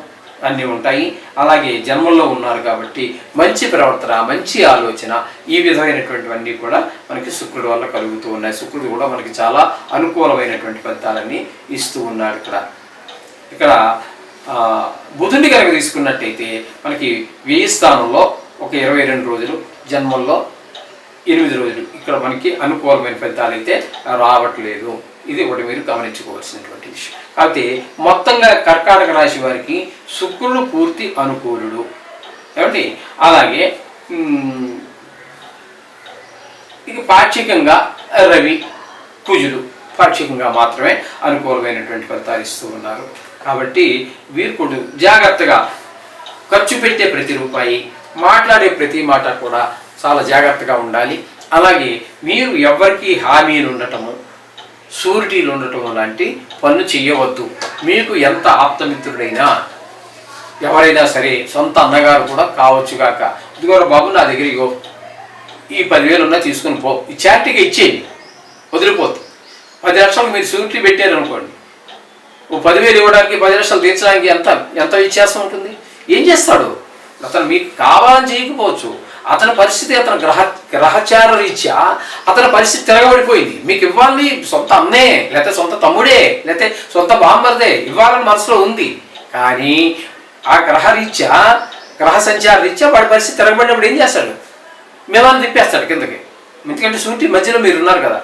అన్నీ ఉంటాయి. అలాగే జన్మల్లో ఉన్నారు కాబట్టి మంచి ప్రవర్తన, మంచి ఆలోచన, ఈ విధమైనటువంటివన్నీ కూడా మనకి శుక్రుడి వల్ల కలుగుతూ ఉన్నాయి. శుక్రుడు కూడా మనకి చాలా అనుకూలమైనటువంటి ఫలితాలన్నీ ఇస్తూ ఉన్నాడు. ఇక్కడ బుధుని కనుక తీసుకున్నట్టయితే మనకి వ్యయ స్థానంలో ఒక 22 రోజులు, జన్మంలో 8 రోజులు ఇక్కడ మనకి అనుకూలమైన ఫలితాలు అయితే రావట్లేదు. ఇది ఒకటి మీరు గమనించుకోవాల్సినటువంటి విషయం. కాబట్టి మొత్తంగా కర్కాటక రాశి వారికి శుక్రుడు పూర్తి అనుకూలుడు ఏమండి. అలాగే ఇక పాక్షికంగా రవి కుజుడు పాక్షికంగా మాత్రమే అనుకూలమైనటువంటి ఫలితాలు ఇస్తూ ఉన్నారు. కాబట్టి వీరు కూడా జాగ్రత్తగా ఖర్చు పెట్టే ప్రతి రూపాయి, మాట్లాడే ప్రతి మాట కూడా చాలా జాగ్రత్తగా ఉండాలి. అలాగే మీరు ఎవరికి హామీలు ఉండటము, షూరిటీలు ఉండటము లాంటి పనులు చేయవద్దు. మీకు ఎంత ఆప్తమిత్రుడైనా ఎవరైనా సరే సొంత అన్నగారు కూడా కావచ్చు కాక, ఇదిగో బాబు నా దగ్గర ఇగో ఈ 10,000 ఉన్నా తీసుకుని పో, ఈ చారిటీగా ఇచ్చేయండి, వదిలిపోతుంది. 10 లక్షలకు మీరు షూరిటీ పెట్టారనుకోండి, ఓ 10,000 ఇవ్వడానికి 10 లక్షలు తీర్చడానికి ఎంత వ్యత్యాసం ఉంటుంది? ఏం చేస్తాడు అతను? మీకు కావాలని చేయకపోవచ్చు, అతని పరిస్థితి, అతని గ్రహచార రీత్యా అతని పరిస్థితి తిరగబడిపోయింది. మీకు ఇవ్వాలని సొంత అన్నే, లేకపోతే సొంత తమ్ముడే, లేకపోతే సొంత బామ్మర్దే ఇవ్వాలని మనసులో ఉంది. కానీ ఆ గ్రహ సంచార రీత్యా వాడి పరిస్థితి తిరగబడినప్పుడు ఏం చేస్తాడు? మేమని తిప్పేస్తాడు కిందకి. ఎందుకంటే సూటి మధ్యలో మీరు ఉన్నారు కదా,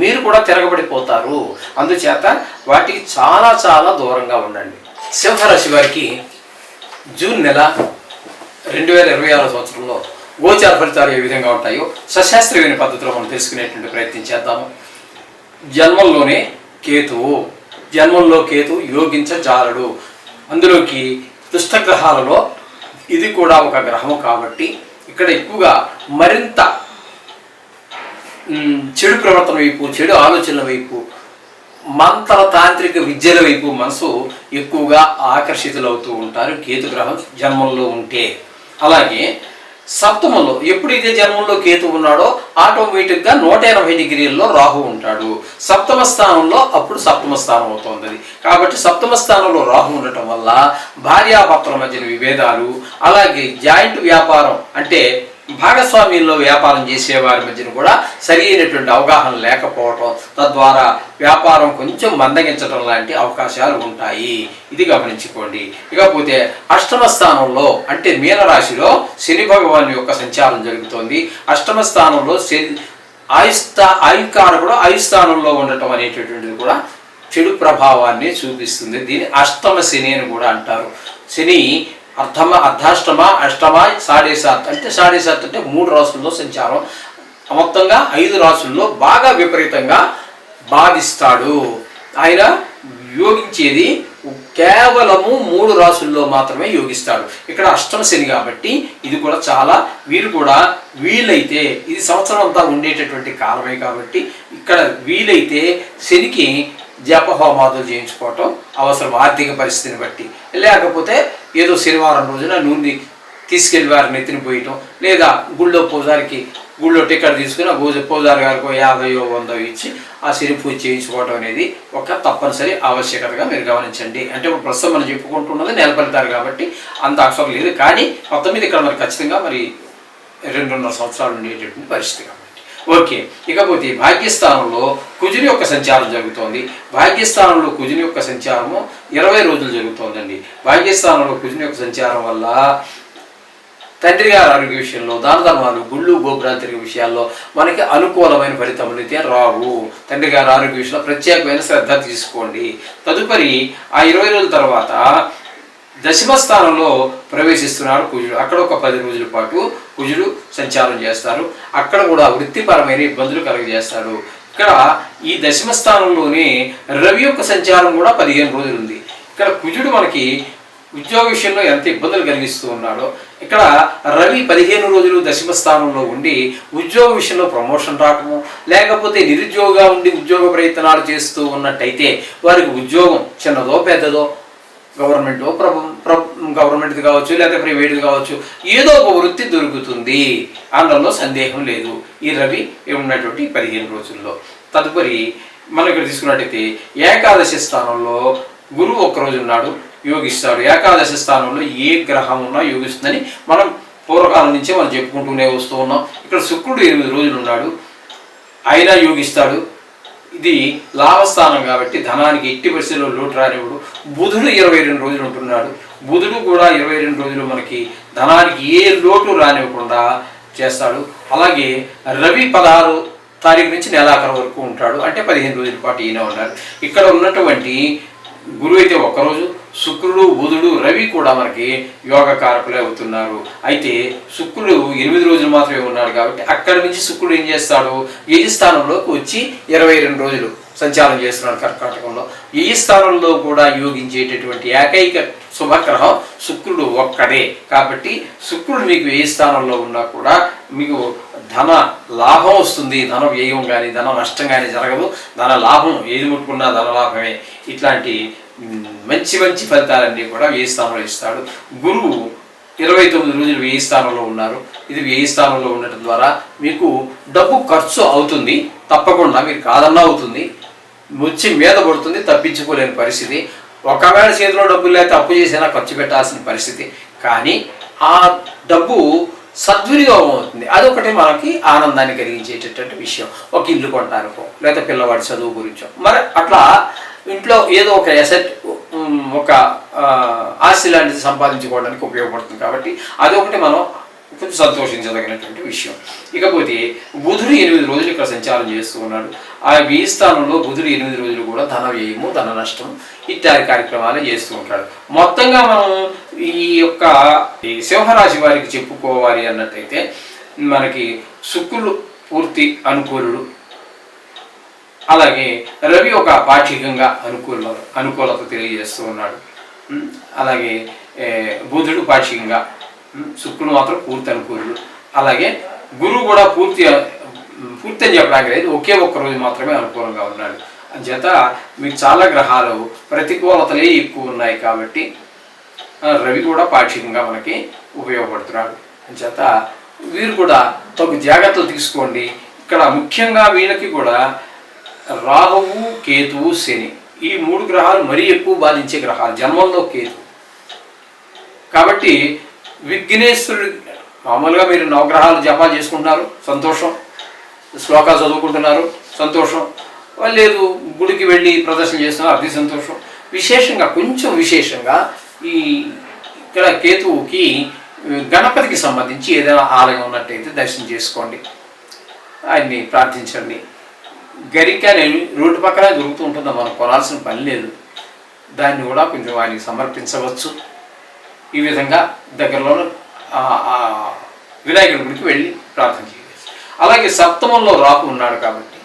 మీరు కూడా తిరగబడిపోతారు. అందుచేత వాటికి చాలా చాలా దూరంగా ఉండండి. సింహరాశి వారికి జూన్ నెల 2026 సంవత్సరంలో గోచార ఫలితాలు ఏ విధంగా ఉంటాయో సశాస్త్రీయమైన పద్ధతిలో మనం తెలుసుకునేటువంటి ప్రయత్నం చేద్దాము. జన్మంలో కేతువు యోగించజాలడు. అందులోకి దుష్టగ్రహాలలో ఇది కూడా ఒక గ్రహము కాబట్టి ఇక్కడ ఎక్కువగా మరింత చెడు ప్రవర్తన వైపు, చెడు ఆలోచనల వైపు, మంత్ర తాంత్రిక విద్యల వైపు మనసు ఎక్కువగా ఆకర్షితులవుతూ ఉంటారు కేతు గ్రహం జన్మంలో ఉంటే. అలాగే సప్తమంలో ఎప్పుడైతే జన్మంలో కేతు ఉన్నాడో ఆటోమేటిక్గా 180 డిగ్రీల్లో రాహు ఉంటాడు. సప్తమ స్థానంలో అప్పుడు సప్తమ స్థానం అవుతుంది అది. కాబట్టి సప్తమ స్థానంలో రాహు ఉండటం వల్ల భార్యాభర్తల మధ్యన విభేదాలు, అలాగే జాయింట్ వ్యాపారం అంటే భాగస్వామ్యంలో వ్యాపారం చేసేవారి మధ్యన కూడా సరి అయినటువంటి అవగాహన లేకపోవటం, తద్వారా వ్యాపారం కొంచెం మందగించడం లాంటి అవకాశాలు ఉంటాయి. ఇది గమనించుకోండి. ఇకపోతే అష్టమ స్థానంలో అంటే మీనరాశిలో శని భగవాన్ యొక్క సంచారం జరుగుతోంది. అష్టమ స్థానంలో ఆయుకారకుడు ఆయుస్థానంలో ఉండటం అనేటటువంటిది కూడా చెడు ప్రభావాన్ని చూపిస్తుంది. దీన్ని అష్టమ శని అని కూడా అంటారు. శని అర్ధాష్టమ, అష్టమ, 7.5 అంటే 7.5 అంటే 3 రాసుల్లో సంచారం. మొత్తంగా 5 రాసుల్లో బాగా విపరీతంగా బాధిస్తాడు. ఆయన యోగించేది కేవలము 3 రాసుల్లో మాత్రమే యోగిస్తాడు. ఇక్కడ అష్టమ శని కాబట్టి ఇది కూడా చాలా, వీరు కూడా వీలైతే, ఇది సంవత్సరం అంతా ఉండేటటువంటి కాలమే కాబట్టి ఇక్కడ వీలైతే శనికి జపహోమాదులు చేయించుకోవటం అవసరం ఆర్థిక పరిస్థితిని బట్టి. లేకపోతే ఏదో శనివారం రోజున నూనె తీసుకెళ్లి వారిని ఎత్తినిపోయటం, లేదా గుళ్ళో టికెట్ తీసుకుని ఆ పూజారి గారికి 50 100 ఇచ్చి ఆ శని పూజ చేయించుకోవటం అనేది ఒక తప్పనిసరి ఆవశ్యకతగా మీరు గమనించండి. అంటే ఇప్పుడు ప్రస్తుతం మనం చెప్పుకుంటున్నది నెల ఫలితాలు కాబట్టి అంత అవసరం లేదు. కానీ మొత్తం మీద ఇక్కడ మరి ఖచ్చితంగా మరి 2.5 సంవత్సరాలు ఉండేటటువంటి పరిస్థితి కాబట్టి ఓకే. ఇకపోతే భాగ్యస్థానంలో కుజుని యొక్క సంచారం జరుగుతోంది. భాగ్యస్థానంలో కుజుని యొక్క సంచారము 20 రోజులు జరుగుతోందండి. భాగ్యస్థానంలో కుజుని యొక్క సంచారం వల్ల తండ్రి గారి ఆరోగ్య విషయంలో, దాన ధర్మాలు, గుళ్ళు గోపురాలు తిరిగే విషయాల్లో మనకి అనుకూలమైన ఫలితములు అయితే రావు. తండ్రి గారి ఆరోగ్య విషయంలో ప్రత్యేకమైన శ్రద్ధ తీసుకోండి. తదుపరి ఆ 20 రోజుల తర్వాత దశమ స్థానంలో ప్రవేశిస్తున్నాడు కుజుడు. అక్కడ ఒక 10 రోజుల పాటు కుజుడు సంచారం చేస్తారు. అక్కడ కూడా వృత్తిపరమైన ఇబ్బందులు కలుగజేస్తాడు. ఇక్కడ ఈ దశమ స్థానంలోనే రవి యొక్క సంచారం కూడా 15 రోజులు ఉంది. ఇక్కడ కుజుడు మనకి ఉద్యోగ విషయంలో ఎంత ఇబ్బందులు కలిగిస్తూ ఉన్నాడో, ఇక్కడ రవి 15 రోజులు దశమ స్థానంలో ఉండి ఉద్యోగ విషయంలో ప్రమోషన్ రావటము, లేకపోతే నిరుద్యోగంగా ఉండి ఉద్యోగ ప్రయత్నాలు చేస్తూ ఉన్నట్టయితే వారికి ఉద్యోగం చిన్నదో పెద్దదో, గవర్నమెంట్ది కావచ్చు, లేదా ప్రైవేట్ది కావచ్చు, ఏదో ఒక వృత్తి దొరుకుతుంది అందులో సందేహం లేదు ఈ రవి ఉన్నటువంటి 15 రోజుల్లో. తదుపరి మనం ఇక్కడ తీసుకున్నట్టయితే ఏకాదశి స్థానంలో గురువు ఒక్కరోజు ఉన్నాడు, యోగిస్తాడు. ఏకాదశి స్థానంలో ఏ గ్రహం ఉన్నా యోగిస్తుందని మనం పూర్వకాలం నుంచే మనం చెప్పుకుంటూనే వస్తూ ఉన్నాం. ఇక్కడ శుక్రుడు 8 రోజులు ఉన్నాడు, అయినా యోగిస్తాడు. ఇది లాభస్థానం కాబట్టి ధనానికి ఎట్టి పరిస్థితుల్లో లోటు రానివ్వడు. బుధుడు 22 రోజులు ఉంటున్నాడు. బుధుడు కూడా 22 రోజులు మనకి ధనానికి ఏ లోటు రానివ్వకుండా చేస్తాడు. అలాగే రవి 16 తారీఖు నుంచి నెలాఖరు వరకు ఉంటాడు, అంటే 15 రోజుల పాటు ఈయన ఉన్నాడు. ఇక్కడ ఉన్నటువంటి గురువు అయితే ఒకరోజు, శుక్రుడు, బుధుడు, రవి కూడా మనకి యోగకారకులే అవుతున్నారు. అయితే శుక్రుడు 8 రోజులు మాత్రమే ఉన్నాడు కాబట్టి అక్కడి నుంచి శుక్రుడు ఏం చేస్తాడు, వ్యయ స్థానంలోకి వచ్చి 22 రోజులు సంచారం చేస్తున్నాడు కర్కాటకంలో. ఈ స్థానంలో కూడా యోగించేటటువంటి ఏకైక శుభగ్రహం శుక్రుడు ఒక్కడే. కాబట్టి శుక్రుడు మీకు వ్యయ స్థానంలో ఉన్నా కూడా మీకు ధన లాభం వస్తుంది. ధన వ్యయం కానీ ధన నష్టం కానీ జరగదు. ధన లాభం ఏది ముట్టుకున్నా ధన లాభమే. ఇట్లాంటి మంచి మంచి ఫలితాలన్నీ కూడా వ్యయ స్థానంలో ఇస్తాడు. గురువు 29 రోజులు వ్యయ స్థానంలో ఉన్నారు. ఇది వ్యయ స్థానంలో ఉండటం ద్వారా మీకు డబ్బు ఖర్చు అవుతుంది, తప్పకుండా మీరు కాదన్నా అవుతుంది, వచ్చి మీద పడుతుంది, తప్పించుకోలేని పరిస్థితి. ఒకవేళ చేతిలో డబ్బులు లేకపోతే అప్పు చేసినా ఖర్చు పెట్టాల్సిన పరిస్థితి. కానీ ఆ డబ్బు సద్వినియోగం అవుతుంది. అదొకటి మనకి ఆనందాన్ని కలిగించేటటువంటి విషయం. ఒక ఇల్లు కొంటానికో లేదా పిల్లవాడి చదువు గురించో, మరి అట్లా ఇంట్లో ఏదో ఒక ఎసెట్, ఒక ఆస్తి లాంటిది సంపాదించుకోవడానికి ఉపయోగపడుతుంది. కాబట్టి అదొకటి మనం కొంచెం సంతోషించదగినటువంటి విషయం. ఇకపోతే బుధుడు 8 రోజులు ఇక్కడ సంచారం చేస్తూ ఉన్నాడు. ఆ వ్యయ స్థానంలో బుధుడు 8 రోజులు కూడా ధన వ్యయము, ధన నష్టం ఇత్యాది కార్యక్రమాలు చేస్తూ ఉంటాడు. మొత్తంగా మనం ఈ యొక్క సింహరాశి వారికి చెప్పుకోవాలి అన్నట్టయితే మనకి శుక్రుడు పూర్తి అనుకూలుడు, అలాగే రవి ఒక పాక్షికంగా అనుకూలత తెలియజేస్తూ ఉన్నాడు. అలాగే బుధుడు పాక్షికంగా, శుక్రుడు మాత్రం పూర్తి అనుకూలుడు. అలాగే గురువు కూడా పూర్తి అని చెప్పడానికి లేదు, ఒకే ఒక్క రోజు మాత్రమే అనుకూలంగా ఉన్నాడు. అంచేత మీకు చాలా గ్రహాలు ప్రతికూలతలే ఎక్కువ ఉన్నాయి. కాబట్టి రవి కూడా పాక్షికంగా మనకి ఉపయోగపడుతున్నాడు. అంచేత వీరు కూడా తగు జాగ్రత్తలు తీసుకోండి. ఇక్కడ ముఖ్యంగా వీళ్ళకి కూడా రాహువు, కేతువు, శని ఈ 3 గ్రహాలు మరీ ఎక్కువ బాధించే గ్రహాలు. జన్మంలో కేతు కాబట్టి విఘ్నేశ్వరుడు, మామూలుగా మీరు నవగ్రహాలు జపాలు చేసుకుంటున్నారు, సంతోషం. శ్లోకాలు చదువుకుంటున్నారు, సంతోషం. లేదు గుడికి వెళ్ళి ప్రదర్శన చేస్తున్నారు, అది సంతోషం. విశేషంగా కొంచెం విశేషంగా ఈ ఇక్కడ కేతువుకి గణపతికి సంబంధించి ఏదైనా ఆలయం ఉన్నట్టయితే దర్శనం చేసుకోండి, ఆయన్ని ప్రార్థించండి. గరిక అనేది రోడ్డు పక్కన దొరుకుతూ ఉంటుందా, మనం కొనాల్సిన పని లేదు. దాన్ని కూడా కొంచెం ఆయనకి సమర్పించవచ్చు. ఈ విధంగా దగ్గరలో వినాయకుడి గుడికి వెళ్ళి ప్రార్థన చేయవచ్చు. అలాగే సప్తమంలో రాహు ఉన్నాడు కాబట్టి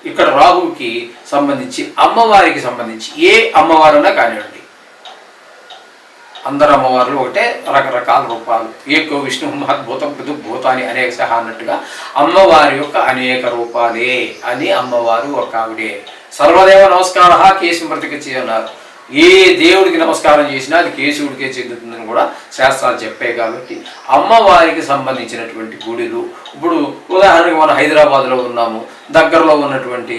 ఇక్కడ రాహుకి సంబంధించి అమ్మవారికి సంబంధించి ఏ అమ్మవారైనా కానివ్వండి, అందరు అమ్మవార్లు ఒకటే, రకరకాల రూపాలు. ఏకో విష్ణు మహద్భూతం భూతాన్ని అనేక సహా అన్నట్టుగా అమ్మవారి యొక్క అనేక రూపాలే అని అమ్మవారు ఒక ఆవిడే. సర్వదేవ నమస్కార కేశమృతికి చేయన్నారు. ఏ దేవుడికి నమస్కారం చేసినా అది కేశవుడికే చెందుతుందని కూడా శాస్త్రాలు చెప్పాయి. కాబట్టి అమ్మవారికి సంబంధించినటువంటి గుడులు, ఇప్పుడు ఉదాహరణకు మనం హైదరాబాద్లో ఉన్నాము, దగ్గరలో ఉన్నటువంటి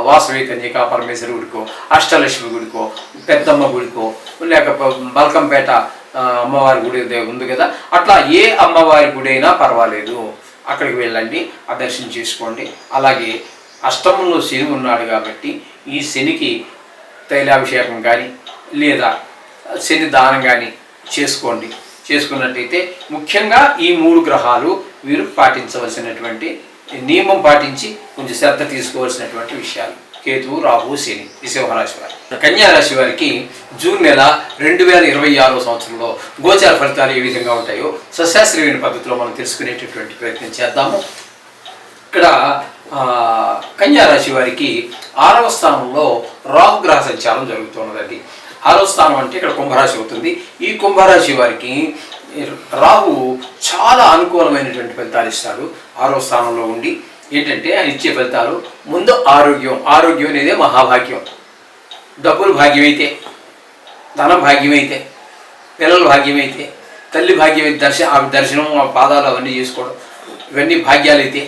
వాసవి కన్యకా పరమేశ్వరి గుడికో, అష్టలక్ష్మి గుడికో, పెద్దమ్మ గుడికో, లేక బల్కంపేట అమ్మవారి గుడి ఉంది కదా, అట్లా ఏ అమ్మవారి గుడి అయినా పర్వాలేదు, అక్కడికి వెళ్ళండి, ఆ దర్శనం చేసుకోండి. అలాగే అష్టమంలో శని ఉన్నాడు కాబట్టి ఈ శనికి తైలాభిషేకం కానీ లేదా శని దానం కానీ చేసుకోండి. చేసుకున్నట్టయితే ముఖ్యంగా ఈ 3 గ్రహాలు వీరు పాటించవలసినటువంటి నియమం, పాటించి కొంచెం శ్రద్ధ తీసుకోవాల్సినటువంటి విషయాలు. కేతువు, రాహు, శని ఈ సింహరాశి వారి. కన్యారాశి వారికి జూన్ నెల 2026వ సంవత్సరంలో గోచార ఫలితాలు ఏ విధంగా ఉంటాయో సశాస్త్రీయమైన పద్ధతిలో మనం తెలుసుకునేటటువంటి ప్రయత్నం చేద్దాము. ఇక్కడ కన్యారాశి వారికి 6వ స్థానంలో రాహుగ్రహ సంచారం జరుగుతున్నదండి. 6వ స్థానం అంటే ఇక్కడ కుంభరాశి అవుతుంది. ఈ కుంభరాశి వారికి రాహు చాలా అనుకూలమైనటువంటి ఫలితాలు ఇస్తాడు. 6వ స్థానంలో ఉండి ఏంటంటే ఆయన ఇచ్చే ఫలితాలు, ముందు ఆరోగ్యం. ఆరోగ్యం అనేది మహాభాగ్యం. డబ్బులు భాగ్యమైతే, ధనం భాగ్యమైతే, పిల్లలు భాగ్యమైతే, తల్లి భాగ్యమైతే, ఆవిడ దర్శనం, పాదాలు అవన్నీ చేసుకోవడం, ఇవన్నీ భాగ్యాలైతే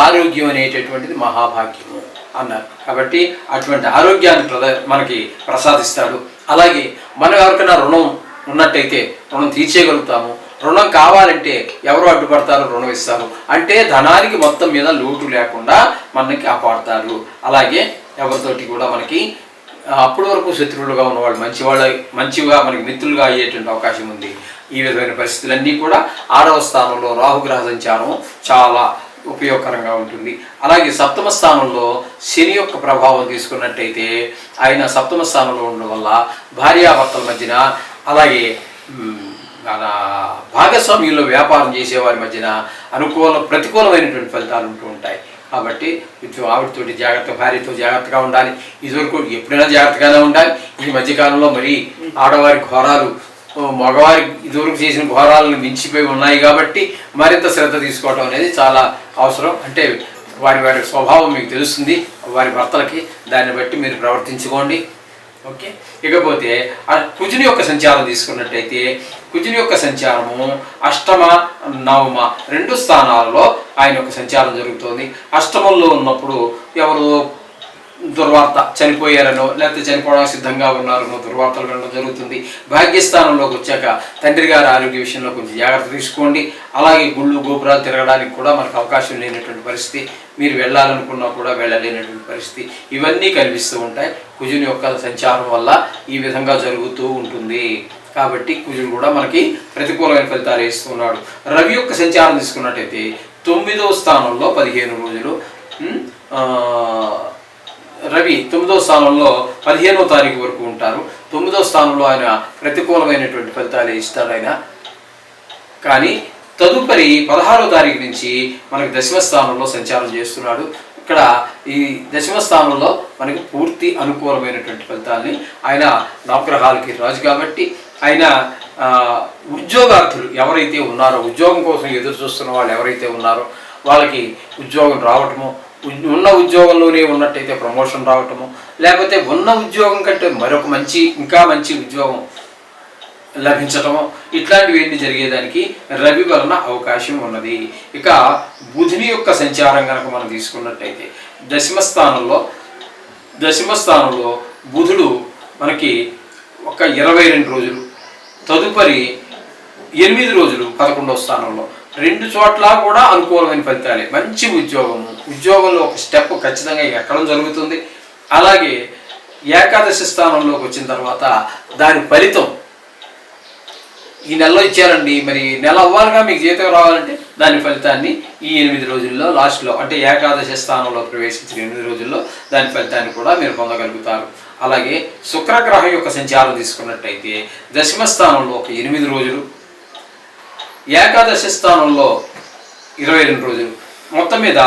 ఆరోగ్యం అనేటటువంటిది మహాభాగ్యము అన్నారు. కాబట్టి అటువంటి ఆరోగ్యాన్ని మనకి ప్రసాదిస్తాడు. అలాగే మనం ఎవరికైనా రుణం ఉన్నట్టయితే రుణం తీర్చేయగలుగుతాము. రుణం కావాలంటే ఎవరు అడ్డుపడతారు, రుణం ఇస్తారు. అంటే ధనానికి మొత్తం మీద లోటు లేకుండా మనకి కాపాడుతారు. అలాగే ఎవరితోటి కూడా మనకి అప్పటి వరకు శత్రువులుగా ఉన్నవాళ్ళు మంచిగా మనకి మిత్రులుగా అయ్యేటువంటి అవకాశం ఉంది. ఈ విధమైన పరిస్థితులన్నీ కూడా 6వ స్థానంలో రాహుగ్రహ సంచారం చాలా ఉపయోగకరంగా ఉంటుంది. అలాగే 7వ స్థానంలో శని యొక్క ప్రభావం తీసుకున్నట్టయితే ఆయన 7వ స్థానంలో ఉండడం వల్ల భార్యాభర్తల మధ్యన, అలాగే మన భాగస్వామ్యంలో వ్యాపారం చేసేవారి మధ్యన ప్రతికూలమైనటువంటి ఫలితాలు ఉంటూ ఉంటాయి. కాబట్టి కొంచెం ఆవిడతోటి జాగ్రత్త, భార్యతో జాగ్రత్తగా ఉండాలి. ఇదివరకు ఎప్పుడైనా జాగ్రత్తగానే ఉండాలి. ఈ మధ్యకాలంలో మరి ఆడవారి ఘోరాలు మగవారి ఇదివరకు చేసిన ఘోరాలను మించిపోయి ఉన్నాయి. కాబట్టి మరింత శ్రద్ధ తీసుకోవడం అనేది చాలా అవసరం. అంటే వారి స్వభావం మీకు తెలుస్తుంది, వారి భర్తలకి. దాన్ని బట్టి మీరు ప్రవర్తించుకోండి. ఓకే. ఇకపోతే ఆ కుజుని యొక్క సంచారం తీసుకున్నట్టయితే కుజుని యొక్క సంచారము అష్టమ నవమ 2 స్థానాలలో ఆయన యొక్క సంచారం జరుగుతుంది. అష్టమంలో ఉన్నప్పుడు ఎవరు దుర్వార్త చనిపోయారనో లేకపోతే చనిపోవడానికి సిద్ధంగా ఉన్నారనో దుర్వార్తలు వినడం జరుగుతుంది. భాగ్యస్థానంలోకి వచ్చాక తండ్రి గారి ఆరోగ్య విషయంలో కొంచెం జాగ్రత్త తీసుకోండి. అలాగే గుళ్ళు గోపురాలు తిరగడానికి కూడా మనకు అవకాశం లేనటువంటి పరిస్థితి, మీరు వెళ్ళాలనుకున్నా కూడా వెళ్ళలేనటువంటి పరిస్థితి, ఇవన్నీ కనిపిస్తూ ఉంటాయి. కుజుని యొక్క సంచారం వల్ల ఈ విధంగా జరుగుతూ ఉంటుంది. కాబట్టి కుజుడు కూడా మనకి ప్రతికూలమైన ఫలితాలు ఇస్తున్నాడు. రవి యొక్క సంచారం తీసుకున్నట్టయితే 9వ స్థానంలో 15 రోజులు, రవి 9వ స్థానంలో 15వ తారీఖు వరకు ఉంటారు. 9వ స్థానంలో ఆయన ప్రతికూలమైనటువంటి ఫలితాలు ఇస్తాడు ఆయన. కానీ తదుపరి 16వ తారీఖు నుంచి మనకి దశమ స్థానంలో సంచారం చేస్తున్నాడు. ఇక్కడ ఈ దశమ స్థానంలో మనకి పూర్తి అనుకూలమైనటువంటి ఫలితాలని ఆయన నవగ్రహాలకి రాజు కాబట్టి ఆయన ఉద్యోగార్థులు ఎవరైతే ఉన్నారో, ఉద్యోగం కోసం ఎదురు చూస్తున్న వాళ్ళు ఎవరైతే ఉన్నారో వాళ్ళకి ఉద్యోగం రావటము, ఉన్న ఉద్యోగంలోనే ఉన్నట్టయితే ప్రమోషన్ రావటము, లేకపోతే ఉన్న ఉద్యోగం కంటే మరొక ఇంకా మంచి ఉద్యోగం లభించటము, ఇట్లాంటివన్నీ జరిగేదానికి రవి వలన అవకాశం ఉన్నది. ఇక బుధుని యొక్క సంచారం కనుక మనం తీసుకున్నట్టయితే దశమ స్థానంలో బుధుడు మనకి ఒక 22 రోజులు, తదుపరి 8 రోజులు 11వ స్థానంలో, 2 చోట్ల కూడా అనుకూలమైన ఫలితాలే. మంచి ఉద్యోగంలో ఒక స్టెప్ ఖచ్చితంగా ఎక్కడం జరుగుతుంది. అలాగే ఏకాదశి స్థానంలోకి వచ్చిన తర్వాత దాని ఫలితం ఈ నెలలో ఇచ్చారండి, మరి నెల అవ్వాలిగా మీకు జీతం రావాలంటే దాని ఫలితాన్ని ఈ 8 రోజుల్లో లాస్ట్లో, అంటే ఏకాదశి స్థానంలో ప్రవేశించిన 8 రోజుల్లో దాని ఫలితాన్ని కూడా మీరు పొందగలుగుతారు. అలాగే శుక్రగ్రహం యొక్క సంచారం తీసుకున్నట్టయితే దశమ స్థానంలో ఒక 8 రోజులు, ఏకాదశి స్థానంలో 22 రోజులు, మొత్తం మీద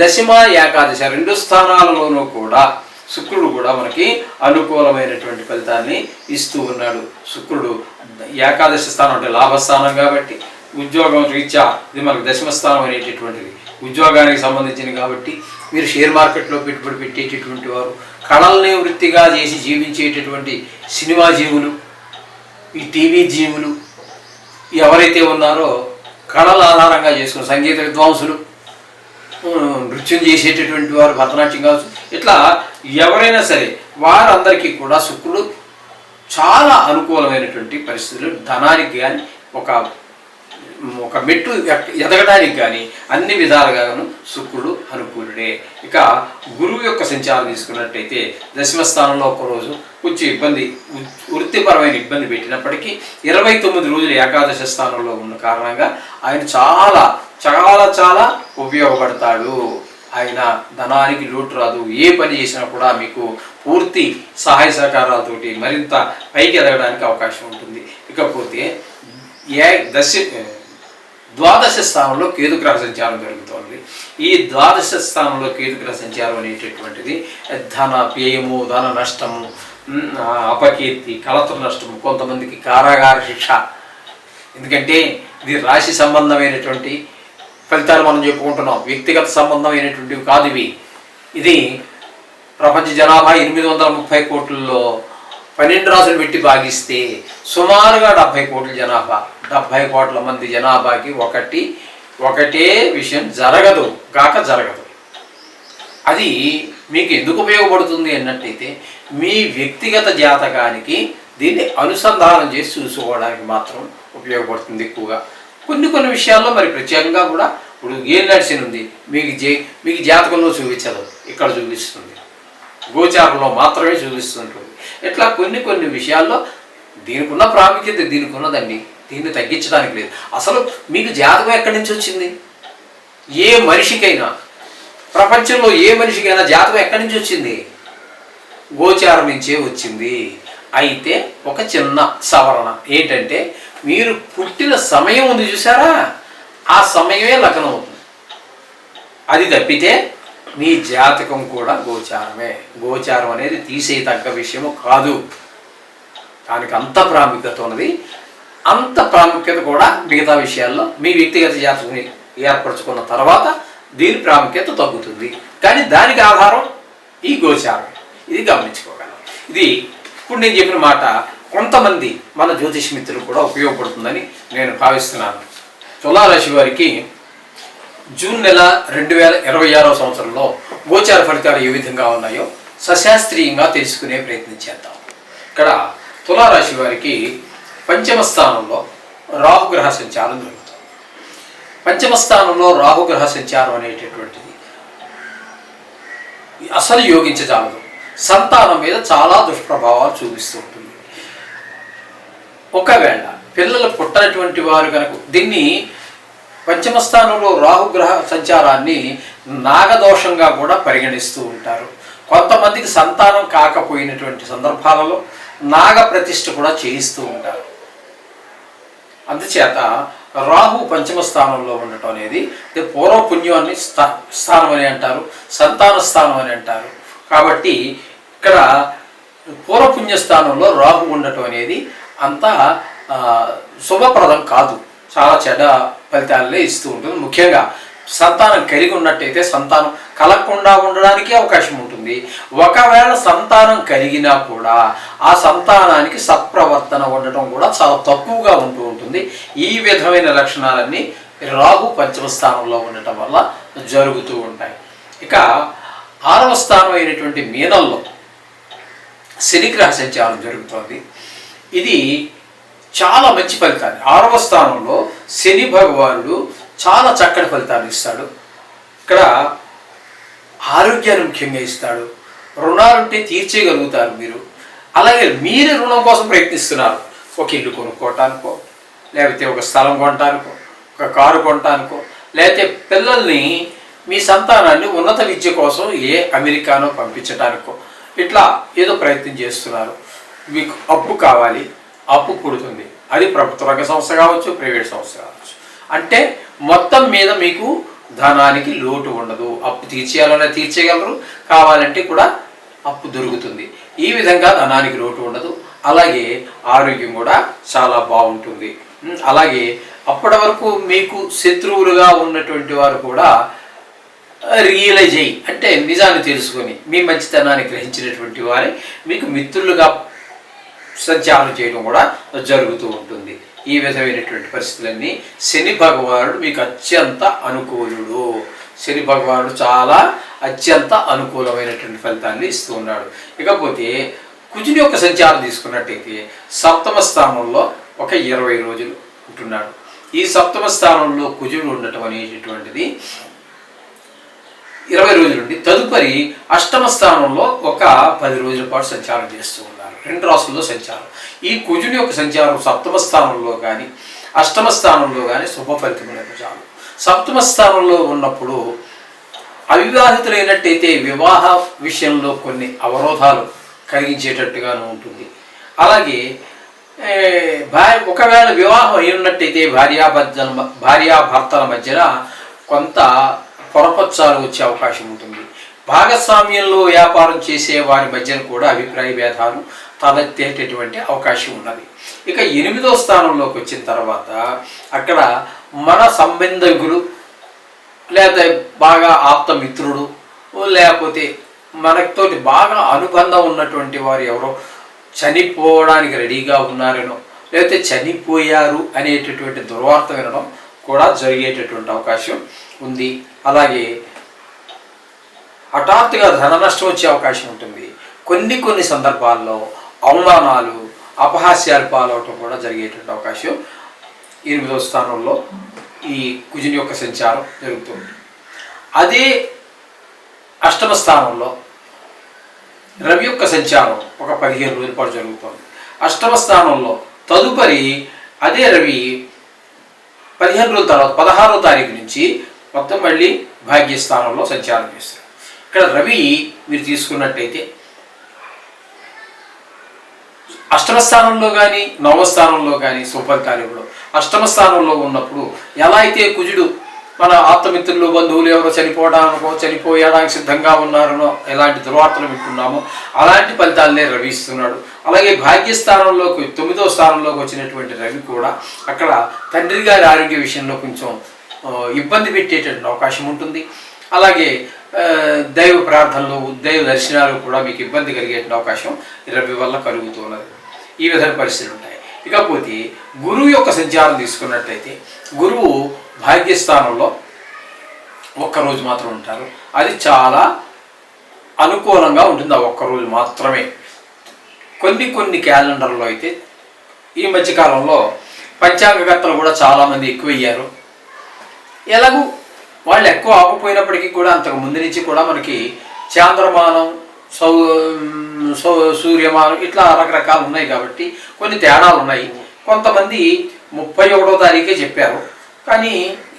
దశమ ఏకాదశి 2 స్థానాలలోనూ కూడా శుక్రుడు కూడా మనకి అనుకూలమైనటువంటి ఫలితాన్ని ఇస్తూ ఉన్నాడు. శుక్రుడు ఏకాదశి స్థానం అంటే లాభస్థానం కాబట్టి ఉద్యోగం రీత్యా ఇది మనకు దశమ స్థానం అనేటటువంటిది ఉద్యోగానికి సంబంధించింది కాబట్టి మీరు షేర్ మార్కెట్లో పెట్టుబడి పెట్టేటటువంటి వారు, కళల్ని వృత్తిగా చేసి జీవించేటటువంటి సినిమా జీవులు, ఈ టీవీ జీవులు ఎవరైతే ఉన్నారో, కళల ఆధారంగా చేసుకున్న సంగీత విద్వాంసులు, నృత్యం చేసేటటువంటి వారు, భరతనాట్యం కావచ్చు, ఇట్లా ఎవరైనా సరే వారందరికీ కూడా శుక్రుడు చాలా అనుకూలమైనటువంటి పరిస్థితులు, ధనానికి కానీ ఒక మెట్టు ఎదగడానికి కానీ అన్ని విధాలుగాను శుక్రుడు అనుకూలుడే. ఇక గురువు యొక్క సంచారం తీసుకున్నట్టయితే దశమ స్థానంలో ఒకరోజు కొంచెం వృత్తిపరమైన ఇబ్బంది పెట్టినప్పటికీ 29 రోజులు ఏకాదశి స్థానంలో ఉన్న కారణంగా ఆయన చాలా చాలా చాలా ఉపయోగపడతాడు. ఆయన ధనానికి లోటు రాదు. ఏ పని చేసినా కూడా మీకు పూర్తి సహాయ సహకారాలతోటి మరింత పైకి ఎదగడానికి అవకాశం ఉంటుంది. ఇకపోతే ద్వాదశ స్థానంలో కేతుగ్రహ సంచారం జరుగుతోంది. ఈ ద్వాదశ స్థానంలో కేతుగ్రహ సంచారం అనేటటువంటిది ధన వ్యయము, ధన నష్టము, అపకీర్తి, కలత్ర నష్టము, కొంతమందికి కారాగార శిక్ష. ఎందుకంటే ఇది రాశి సంబంధమైనటువంటి ఫలితాలు మనం చెప్పుకుంటున్నాం, వ్యక్తిగత సంబంధమైనటువంటివి కాదు ఇవి. ఇది ప్రపంచ జనాభా 830 కోట్లలో 12 రాసులు పెట్టి భాగిస్తే సుమారుగా 70 కోట్ల జనాభా, 70 కోట్ల మంది జనాభాకి ఒకటే విషయం జరగదు. అది మీకు ఎందుకు ఉపయోగపడుతుంది అన్నట్టయితే మీ వ్యక్తిగత జాతకానికి దీన్ని అనుసంధానం చేసి చూసుకోవడానికి మాత్రం ఉపయోగపడుతుంది ఎక్కువగా. కొన్ని విషయాల్లో మరి ప్రత్యేకంగా కూడా ఇప్పుడు ఏం నడిచిన ఉంది మీకు జాతకంలో చూపించదు, ఇక్కడ చూపిస్తుంది, గోచారంలో మాత్రమే చూపిస్తుంటుంది. ఇట్లా కొన్ని విషయాల్లో దీనికి ఉన్న ప్రాముఖ్యత దీనికి ఉన్నదండి, దీన్ని తగ్గించడానికి లేదు. అసలు మీకు జాతకం ఎక్కడి నుంచి వచ్చింది? ఏ మనిషికైనా, ప్రపంచంలో ఏ మనిషికైనా జాతకం ఎక్కడి నుంచి వచ్చింది? గోచారం నుంచే వచ్చింది. అయితే ఒక చిన్న సవరణ ఏంటంటే మీరు పుట్టిన సమయం ఉంది చూసారా, ఆ సమయమే లగ్నం అవుతుంది. అది తప్పితే మీ జాతకం కూడా గోచారమే. గోచారం అనేది తీసేయతగ్గ విషయము కాదు. దానికి అంత ప్రాముఖ్యత ఉన్నది. అంత ప్రాముఖ్యత కూడా మిగతా విషయాల్లో మీ వ్యక్తిగత జాతకం ఏర్పరచుకున్న తర్వాత దీని ప్రాముఖ్యత తగ్గుతుంది. కానీ దానికి ఆధారం ఈ గోచారం. ఇది గమనించుకోగలం. ఇది ఇప్పుడు నేను చెప్పిన మాట కొంతమంది మన జ్యోతిష్ మిత్రులు కూడా ఉపయోగపడుతుందని నేను భావిస్తున్నాను. తులారాశి వారికి జూన్ నెల 2026 సంవత్సరంలో గోచార ఫలితాలు ఏ విధంగా ఉన్నాయో సశాస్త్రీయంగా తెలుసుకునే ప్రయత్నం చేద్దాం. ఇక్కడ తులారాశి వారికి పంచమ స్థానంలో రాహుగ్రహ సంచారం జరుగుతుంది. పంచమ స్థానంలో రాహుగ్రహ సంచారం అనేటటువంటిది అసలు యోగించజాలదు. సంతానం మీద చాలా దుష్ప్రభావాలు చూపిస్తూ ఉంటుంది. ఒకవేళ పిల్లలు పుట్టనటువంటి వారు కనుక దీన్ని పంచమ స్థానంలో రాహుగ్రహ సంచారాన్ని నాగదోషంగా కూడా పరిగణిస్తూ ఉంటారు. కొంతమందికి సంతానం కాకపోయినటువంటి సందర్భాలలో నాగ ప్రతిష్ఠ కూడా చేయిస్తూ ఉంటారు. అందుచేత రాహు పంచమ స్థానంలో ఉండటం అనేది పూర్వపుణ్యాన్ని స్థానం అని అంటారు, సంతాన స్థానం అని అంటారు. కాబట్టి ఇక్కడ పూర్వపుణ్య స్థానంలో రాహు ఉండటం అనేది అంత శుభప్రదం కాదు, చాలా చెడ్డ ఫలితాలనే ఇస్తూ ఉంటుంది. ముఖ్యంగా సంతానం కలిగి ఉన్నట్టయితే సంతానం కలగకుండా ఉండడానికి అవకాశం ఉంటుంది. ఒకవేళ సంతానం కలిగినా కూడా ఆ సంతానానికి సత్ప్రవర్తన ఉండటం కూడా చాలా తక్కువగా ఉంటూ ఉంటుంది. ఈ విధమైన లక్షణాలన్నీ రాహు పంచమ స్థానంలో ఉండటం వల్ల జరుగుతూ ఉంటాయి. ఇక 6వ స్థానం అయినటువంటి మీనంలో శనిగ్రహ సంచారం జరుగుతోంది. ఇది చాలా మంచి ఫలితాలు. 6వ స్థానంలో శని భగవానుడు చాలా చక్కటి ఫలితాలు ఇస్తాడు. ఇక్కడ ఆరోగ్యాన్ని ముఖ్యంగా ఇస్తాడు. రుణాలుంటే తీర్చేయగలుగుతారు మీరు. అలాగే మీరే రుణం కోసం ప్రయత్నిస్తున్నారు. ఒక ఇల్లు కొనుక్కోవటానికో, లేకపోతే ఒక స్థలం కొనటానికో, ఒక కారు కొనటానికో, లేకపోతే పిల్లల్ని మీ సంతానాన్ని ఉన్నత విద్య కోసం అమెరికానో పంపించడానికో ఇట్లా ఏదో ప్రయత్నం చేస్తున్నారు. మీకు అప్పు కావాలి, అప్పు పుడుతుంది. అది ప్రభుత్వ రంగ సంస్థ కావచ్చు, ప్రైవేట్ సంస్థ కావచ్చు. అంటే మొత్తం మీద మీకు ధనానికి లోటు ఉండదు. అప్పు తీర్చేయాలన్నా తీర్చేయగలరు, కావాలంటే కూడా అప్పు దొరుకుతుంది. ఈ విధంగా ధనానికి లోటు ఉండదు. అలాగే ఆరోగ్యం కూడా చాలా బాగుంటుంది. అలాగే అప్పటి వరకు మీకు శత్రువులుగా ఉన్నటువంటి వారు కూడా రియలైజ్ అయ్యి, అంటే నిజాన్ని తెలుసుకొని మీ మంచితనాన్ని గ్రహించినటువంటి వారే మీకు మిత్రులుగా సంచారం చేయడం కూడా జరుగుతూ ఉంటుంది. ఈ విధమైనటువంటి పరిస్థితులన్నీ శని భగవానుడు మీకు అత్యంత అనుకూలుడు. శని భగవానుడు చాలా అత్యంత అనుకూలమైనటువంటి ఫలితాన్ని ఇస్తూ ఉన్నాడు. ఇకపోతే కుజుని యొక్క సంచారం తీసుకున్నట్టయితే 7వ స్థానంలో ఒక 20 రోజులు ఉంటున్నాడు. ఈ 7వ స్థానంలో కుజుడు ఉండటం అనేటటువంటిది 20 రోజులు ఉండి తదుపరి 8వ స్థానంలో ఒక 10 రోజుల పాటు సంచారం చేస్తూ ఉన్నారు. 2 రాసుల్లో సంచారం. ఈ కుజుని యొక్క సంచారం 7వ స్థానంలో కానీ 8వ స్థానంలో కానీ శుభ ఫలితములకు చాలు. 7వ స్థానంలో ఉన్నప్పుడు అవివాహితులైనట్టయితే వివాహ విషయంలో కొన్ని అవరోధాలు కలిగించేటట్టుగాను ఉంటుంది. అలాగే ఒకవేళ వివాహం అయి ఉన్నట్టయితే భార్యాభర్తల మధ్యన కొంత పొరపచ్చాలు వచ్చే అవకాశం ఉంటుంది. భాగస్వామ్యంలో వ్యాపారం చేసే వారి మధ్యన కూడా అభిప్రాయ భేదాలు తలెత్తేటటువంటి అవకాశం ఉన్నది. ఇక 8వ స్థానంలోకి వచ్చిన తర్వాత అక్కడ మన సంబంధికులు, లేకపోతే బాగా ఆప్త మిత్రుడు, లేకపోతే మనతోటి బాగా అనుబంధం ఉన్నటువంటి వారు ఎవరో చనిపోవడానికి రెడీగా ఉన్నారనో, లేకపోతే చనిపోయారు అనేటటువంటి దుర్వార్త వినడం కూడా జరిగేటటువంటి అవకాశం ఉంది. అలాగే హఠాత్తుగా ధన నష్టం వచ్చే అవకాశం ఉంటుంది. కొన్ని సందర్భాల్లో అవమానాలు, అపహాస్యాలు పాలవటం కూడా జరిగేటువంటి అవకాశం 8వ స్థానంలో ఈ కుజుని యొక్క సంచారం జరుగుతుంది. అదే 8వ స్థానంలో రవి యొక్క సంచారం ఒక 15 రోజుల పాటు జరుగుతుంది. 8వ స్థానంలో తదుపరి అదే రవి 15 రోజుల తర్వాత 16వ తారీఖు నుంచి మొత్తం మళ్ళీ భాగ్యస్థానంలో సంచారం చేస్తారు. ఇక్కడ రవి మీరు తీసుకున్నట్టయితే 8వ స్థానంలో కానీ 9వ స్థానంలో కానీ శుభఫలితాలు. 8వ స్థానంలో ఉన్నప్పుడు ఎలా అయితే కుజుడు మన ఆత్మమిత్రులు, బంధువులు ఎవరో చనిపోయడానికి సిద్ధంగా ఉన్నారనో ఎలాంటి దుర్వార్తలు వింటున్నామో అలాంటి ఫలితాలనే రవి ఇస్తున్నాడు. అలాగే భాగ్యస్థానంలోకి 9వ స్థానంలోకి వచ్చినటువంటి రవి కూడా అక్కడ తండ్రి గారి ఆరోగ్య విషయంలో కొంచెం ఇబ్బంది పెట్టేటటువంటి అవకాశం ఉంటుంది. అలాగే దైవ ప్రార్థనలు దైవ దర్శనాలు కూడా మీకు ఇబ్బంది కలిగే అవకాశం రవి వల్ల కలుగుతున్నది. ఈ విధమైన పరిస్థితులు ఉంటాయి. ఇకపోతే గురువు యొక్క సంచారం తీసుకున్నట్లయితే గురువు భాగ్యస్థానంలో ఒక్కరోజు మాత్రం ఉంటారు. అది చాలా అనుకూలంగా ఉంటుంది. ఆ ఒక్కరోజు మాత్రమే. కొన్ని క్యాలెండర్లో అయితే ఈ మధ్యకాలంలో పంచాంగకర్తలు కూడా చాలామంది ఎక్కువయ్యారు. ఎలాగూ వాళ్ళు ఎక్కువ ఆగిపోయినప్పటికీ కూడా అంతకు ముందు నుంచి కూడా మనకి చాంద్రమానం సూర్యమానం ఇట్లా రకరకాలు ఉన్నాయి కాబట్టి కొన్ని తేడాలు ఉన్నాయి. కొంతమంది 31వ తారీఖే చెప్పారు, కానీ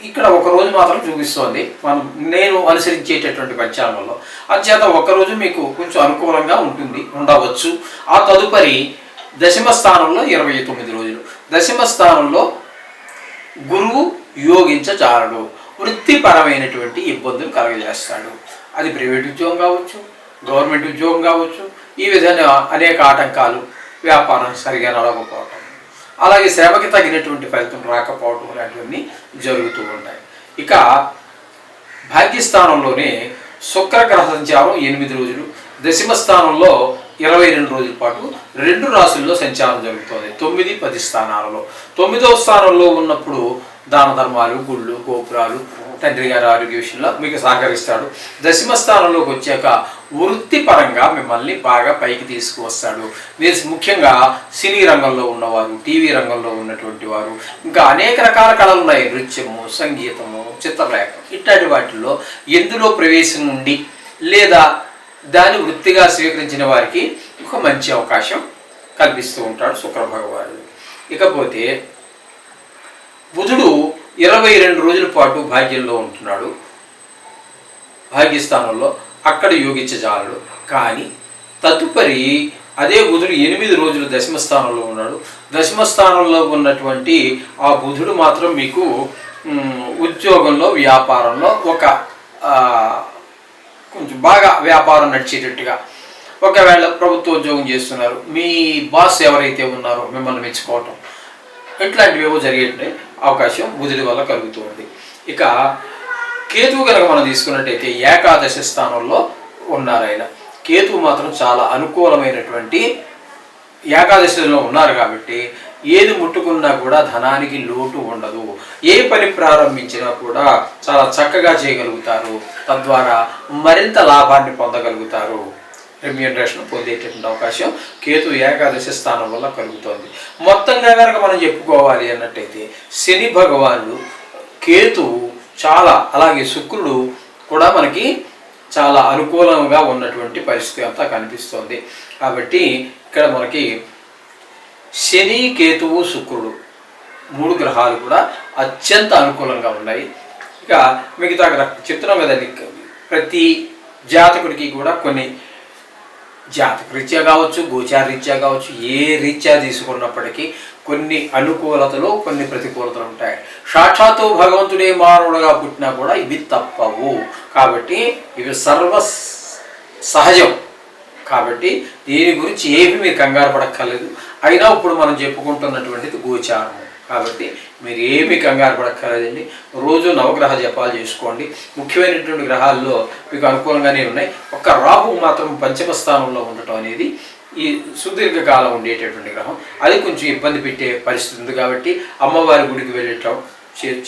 ఇక్కడ ఒకరోజు మాత్రం చూపిస్తోంది నేను అనుసరించేటటువంటి పంచాంగంలో. అందుచేత ఒకరోజు మీకు కొంచెం అనుకూలంగా ఉండవచ్చు. ఆ తదుపరి దశమ స్థానంలో 29 రోజులు. దశమ స్థానంలో గురువు యోగించచాలడు. వృత్తిపరమైనటువంటి ఇబ్బందులు కలగజేస్తాడు. అది ప్రైవేట్ ఉద్యోగం కావచ్చు, గవర్నమెంట్ ఉద్యోగం కావచ్చు. ఈ విధంగా అనేక ఆటంకాలు, వ్యాపారం సరిగా నడవకపోవటం, అలాగే శ్రమకి తగినటువంటి ఫలితం రాకపోవటం లాంటివన్నీ జరుగుతూ ఉంటాయి. ఇక భాగ్యస్థానంలోనే శుక్రగ్రహ సంచారం 8 రోజులు, దశమ స్థానంలో 22 రోజుల పాటు 2 రాశుల్లో సంచారం జరుగుతుంది. 9, 10 స్థానాలలో. 9వ స్థానంలో ఉన్నప్పుడు దాన ధర్మాలు, గుళ్ళు, గోపురాలు, తండ్రి గారి ఆరోగ్య విషయంలో మీకు సహకరిస్తాడు. దశమ స్థానంలోకి వచ్చాక వృత్తిపరంగా మిమ్మల్ని బాగా పైకి తీసుకువస్తాడు. మీరు ముఖ్యంగా సినీ రంగంలో ఉన్నవారు, టీవీ రంగంలో ఉన్నటువంటి వారు, ఇంకా అనేక రకాల కళలు ఉన్నాయి. నృత్యము, సంగీతము, చిత్రలేఖనం ఇట్లాంటి వాటిల్లో ఎందులో ప్రవేశం ఉండి లేదా దాన్ని వృత్తిగా స్వీకరించిన వారికి ఒక మంచి అవకాశం కల్పిస్తూ ఉంటాడు శుక్ర భగవానుడు. ఇకపోతే బుధుడు 22 రోజుల పాటు భాగ్యంలో ఉంటున్నాడు, భాగ్యస్థానంలో. అక్కడ యోగించజాలడు. కానీ తదుపరి అదే బుధుడు 8 రోజులు దశమ స్థానంలో ఉన్నాడు. దశమ స్థానంలో ఉన్నటువంటి ఆ బుధుడు మాత్రం మీకు ఉద్యోగంలో, వ్యాపారంలో ఒక కొంచెం బాగా వ్యాపారం నడిచేటట్టుగా, ఒకవేళ ప్రభుత్వ ఉద్యోగం చేస్తున్నారు, మీ బాస్ ఎవరైతే ఉన్నారో మిమ్మల్ని మెచ్చుకోవటం ఇట్లాంటివి ఏవో జరిగే అవకాశం బుధుడి వల్ల కలుగుతుంది. ఇక కేతువు కనుక మనం తీసుకున్నట్టయితే ఏకాదశ స్థానంలో ఉన్నారు ఆయన. కేతువు మాత్రం చాలా అనుకూలమైనటువంటి ఏకాదశిలో ఉన్నారు కాబట్టి ఏది ముట్టుకున్నా కూడా ధనానికి లోటు ఉండదు. ఏ పని ప్రారంభించినా కూడా చాలా చక్కగా చేయగలుగుతారు. తద్వారా మరింత లాభాన్ని పొందగలుగుతారు. రెమ్యూనరేషన్ పొందేటటువంటి అవకాశం కేతు ఏకాదశ స్థానం వల్ల కలుగుతుంది. మొత్తంగా కనుక మనం చెప్పుకోవాలి అన్నట్టయితే శని భగవానుడు, కేతువు చాలా, అలాగే శుక్రుడు కూడా మనకి చాలా అనుకూలంగా ఉన్నటువంటి పరిస్థితి అంతా కనిపిస్తుంది. కాబట్టి ఇక్కడ మనకి శని, కేతువు, శుక్రుడు 3 గ్రహాలు కూడా అత్యంత అనుకూలంగా ఉన్నాయి. ఇక మిగతా చెప్తున్నాం కదండి, ప్రతి జాతకుడికి కూడా కొన్ని జాతక రీత్యా కావచ్చు, గోచార రీత్యా కావచ్చు, ఏ రీత్యా తీసుకున్నప్పటికీ కొన్ని అనుకూలతలు, కొన్ని ప్రతికూలతలు ఉంటాయి. సాక్షాత్తు భగవంతుడే మానవుడుగా పుట్టినా కూడా ఇవి తప్పవు. కాబట్టి ఇవి సర్వ సహజం. కాబట్టి దీని గురించి ఏమి మీరు కంగారు పడక్కర్లేదు. అయినా ఇప్పుడు మనం చెప్పుకుంటున్నటువంటిది గోచారము కాబట్టి మీరు ఏమి కంగారు పడక్కర్లేదండి. రోజు నవగ్రహ జపాలు చేసుకోండి. ముఖ్యమైనటువంటి గ్రహాల్లో మీకు అనుకూలంగానే ఉన్నాయి. ఒక్క రాహువు మాత్రం పంచమ స్థానంలో ఉండటం అనేది ఈ సుదీర్ఘకాలం ఉండేటటువంటి గ్రహం. అది కొంచెం ఇబ్బంది పెట్టే పరిస్థితి ఉంది కాబట్టి అమ్మవారి గుడికి వెళ్ళటం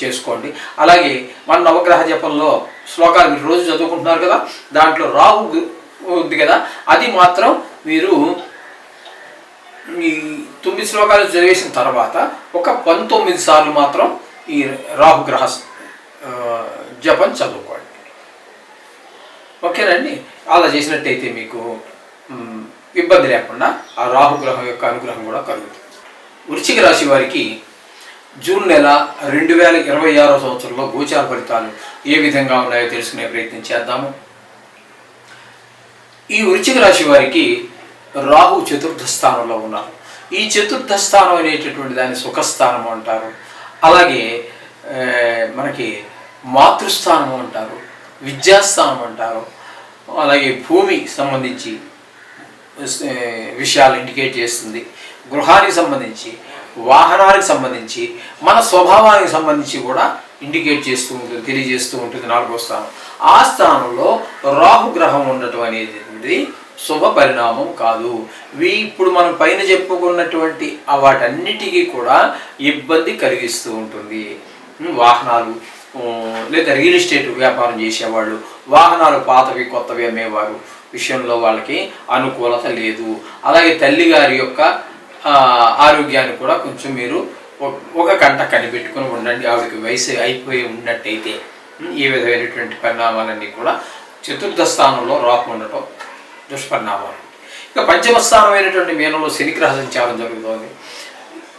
చేసుకోండి. అలాగే మన నవగ్రహ జపంలో శ్లోకాలు మీరు రోజు చదువుకుంటున్నారు కదా, దాంట్లో రాహు ఉంది కదా, అది మాత్రం మీరు ఈ 9 శ్లోకాలు చదివేసిన తర్వాత ఒక 19 సార్లు మాత్రం ఈ రాహుగ్రహ జపం చదువుకోండి. ఓకేనండి. అలా చేసినట్టయితే మీకు ఇబ్బంది లేకుండా ఆ రాహుగ్రహం యొక్క అనుగ్రహం కూడా కలుగుతుంది. వృశ్చిక రాశి వారికి జూన్ నెల 2026వ సంవత్సరంలో గోచార ఫలితాలు ఏ విధంగా ఉన్నాయో తెలుసుకునే ప్రయత్నం చేద్దాము. ఈ వృశ్చిక రాశి వారికి రాహు చతుర్థ స్థానంలో ఉన్నారు. ఈ చతుర్థ స్థానం అనేటటువంటి దాన్ని సుఖస్థానం అంటారు. అలాగే మనకి మాతృస్థానం అంటారు, విద్యాస్థానం అంటారు. అలాగే భూమికి సంబంధించి విషయాలు ఇండికేట్ చేస్తుంది. గృహానికి సంబంధించి, వాహనానికి సంబంధించి, మన స్వభావానికి సంబంధించి కూడా ఇండికేట్ చేస్తూ ఉంటుంది, తెలియజేస్తూ ఉంటుంది 4వ స్థానం. ఆ స్థానంలో రాహుగ్రహం ఉండటం అనేది శుభ పరిణామం కాదు. ఇప్పుడు మనం పైన చెప్పుకున్నటువంటి వాటన్నిటికీ కూడా ఇబ్బంది కలిగిస్తూ ఉంటుంది. వాహనాలు లేదా రియల్ ఎస్టేట్ వ్యాపారం చేసేవాళ్ళు, వాహనాలు పాతవి కొత్తవి అమ్మేవారు విషయంలో వాళ్ళకి అనుకూలత లేదు. అలాగే తల్లిగారి యొక్క ఆరోగ్యాన్ని కూడా కొంచెం మీరు ఒక గంట కనిపెట్టుకుని ఉండండి. ఆవిడకి వయసు అయిపోయి ఉన్నట్టయితే ఈ విధమైనటువంటి పరిణామాలన్నీ కూడా చతుర్థ స్థానంలో రాహు ఉండటం దుష్పరిణామాలు. ఇక పంచమ స్థానమైనటువంటి మీనంలో శనిగ్రహ సంచారం జరుగుతోంది.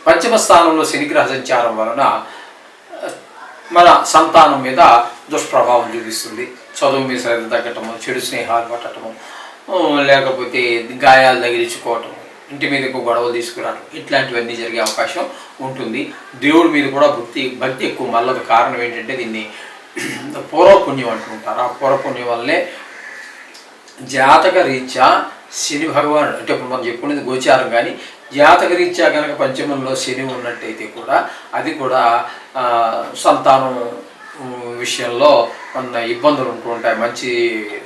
పంచమ స్థానంలో శనిగ్రహ సంచారం వలన మన సంతానం మీద దుష్ప్రభావం చూపిస్తుంది. చదువు మీద శ్రద్ధ తగ్గటము, చెడు స్నేహాలు పట్టడము, లేకపోతే గాయాలు తగిలించుకోవటము, ఇంటి మీద ఎక్కువ గొడవలు తీసుకురావడం, ఇట్లాంటివన్నీ జరిగే అవకాశం ఉంటుంది. దేవుడి మీద కూడా భక్తి ఎక్కువ మళ్ళదు. కారణం ఏంటంటే దీన్ని పూర్వపుణ్యం అంటుంటారు. ఆ పూర్వపుణ్యం వల్లే జాతక రీత్యా శని భగవానుడు, అంటే ఇప్పుడు మనం చెప్పుకునేది గోచారం, కానీ జాతక రీత్యా కనుక పంచమంలో శని ఉన్నట్టయితే కూడా అది కూడా సంతానం విషయంలో కొన్ని ఇబ్బందులు ఉంటూ ఉంటాయి, మంచి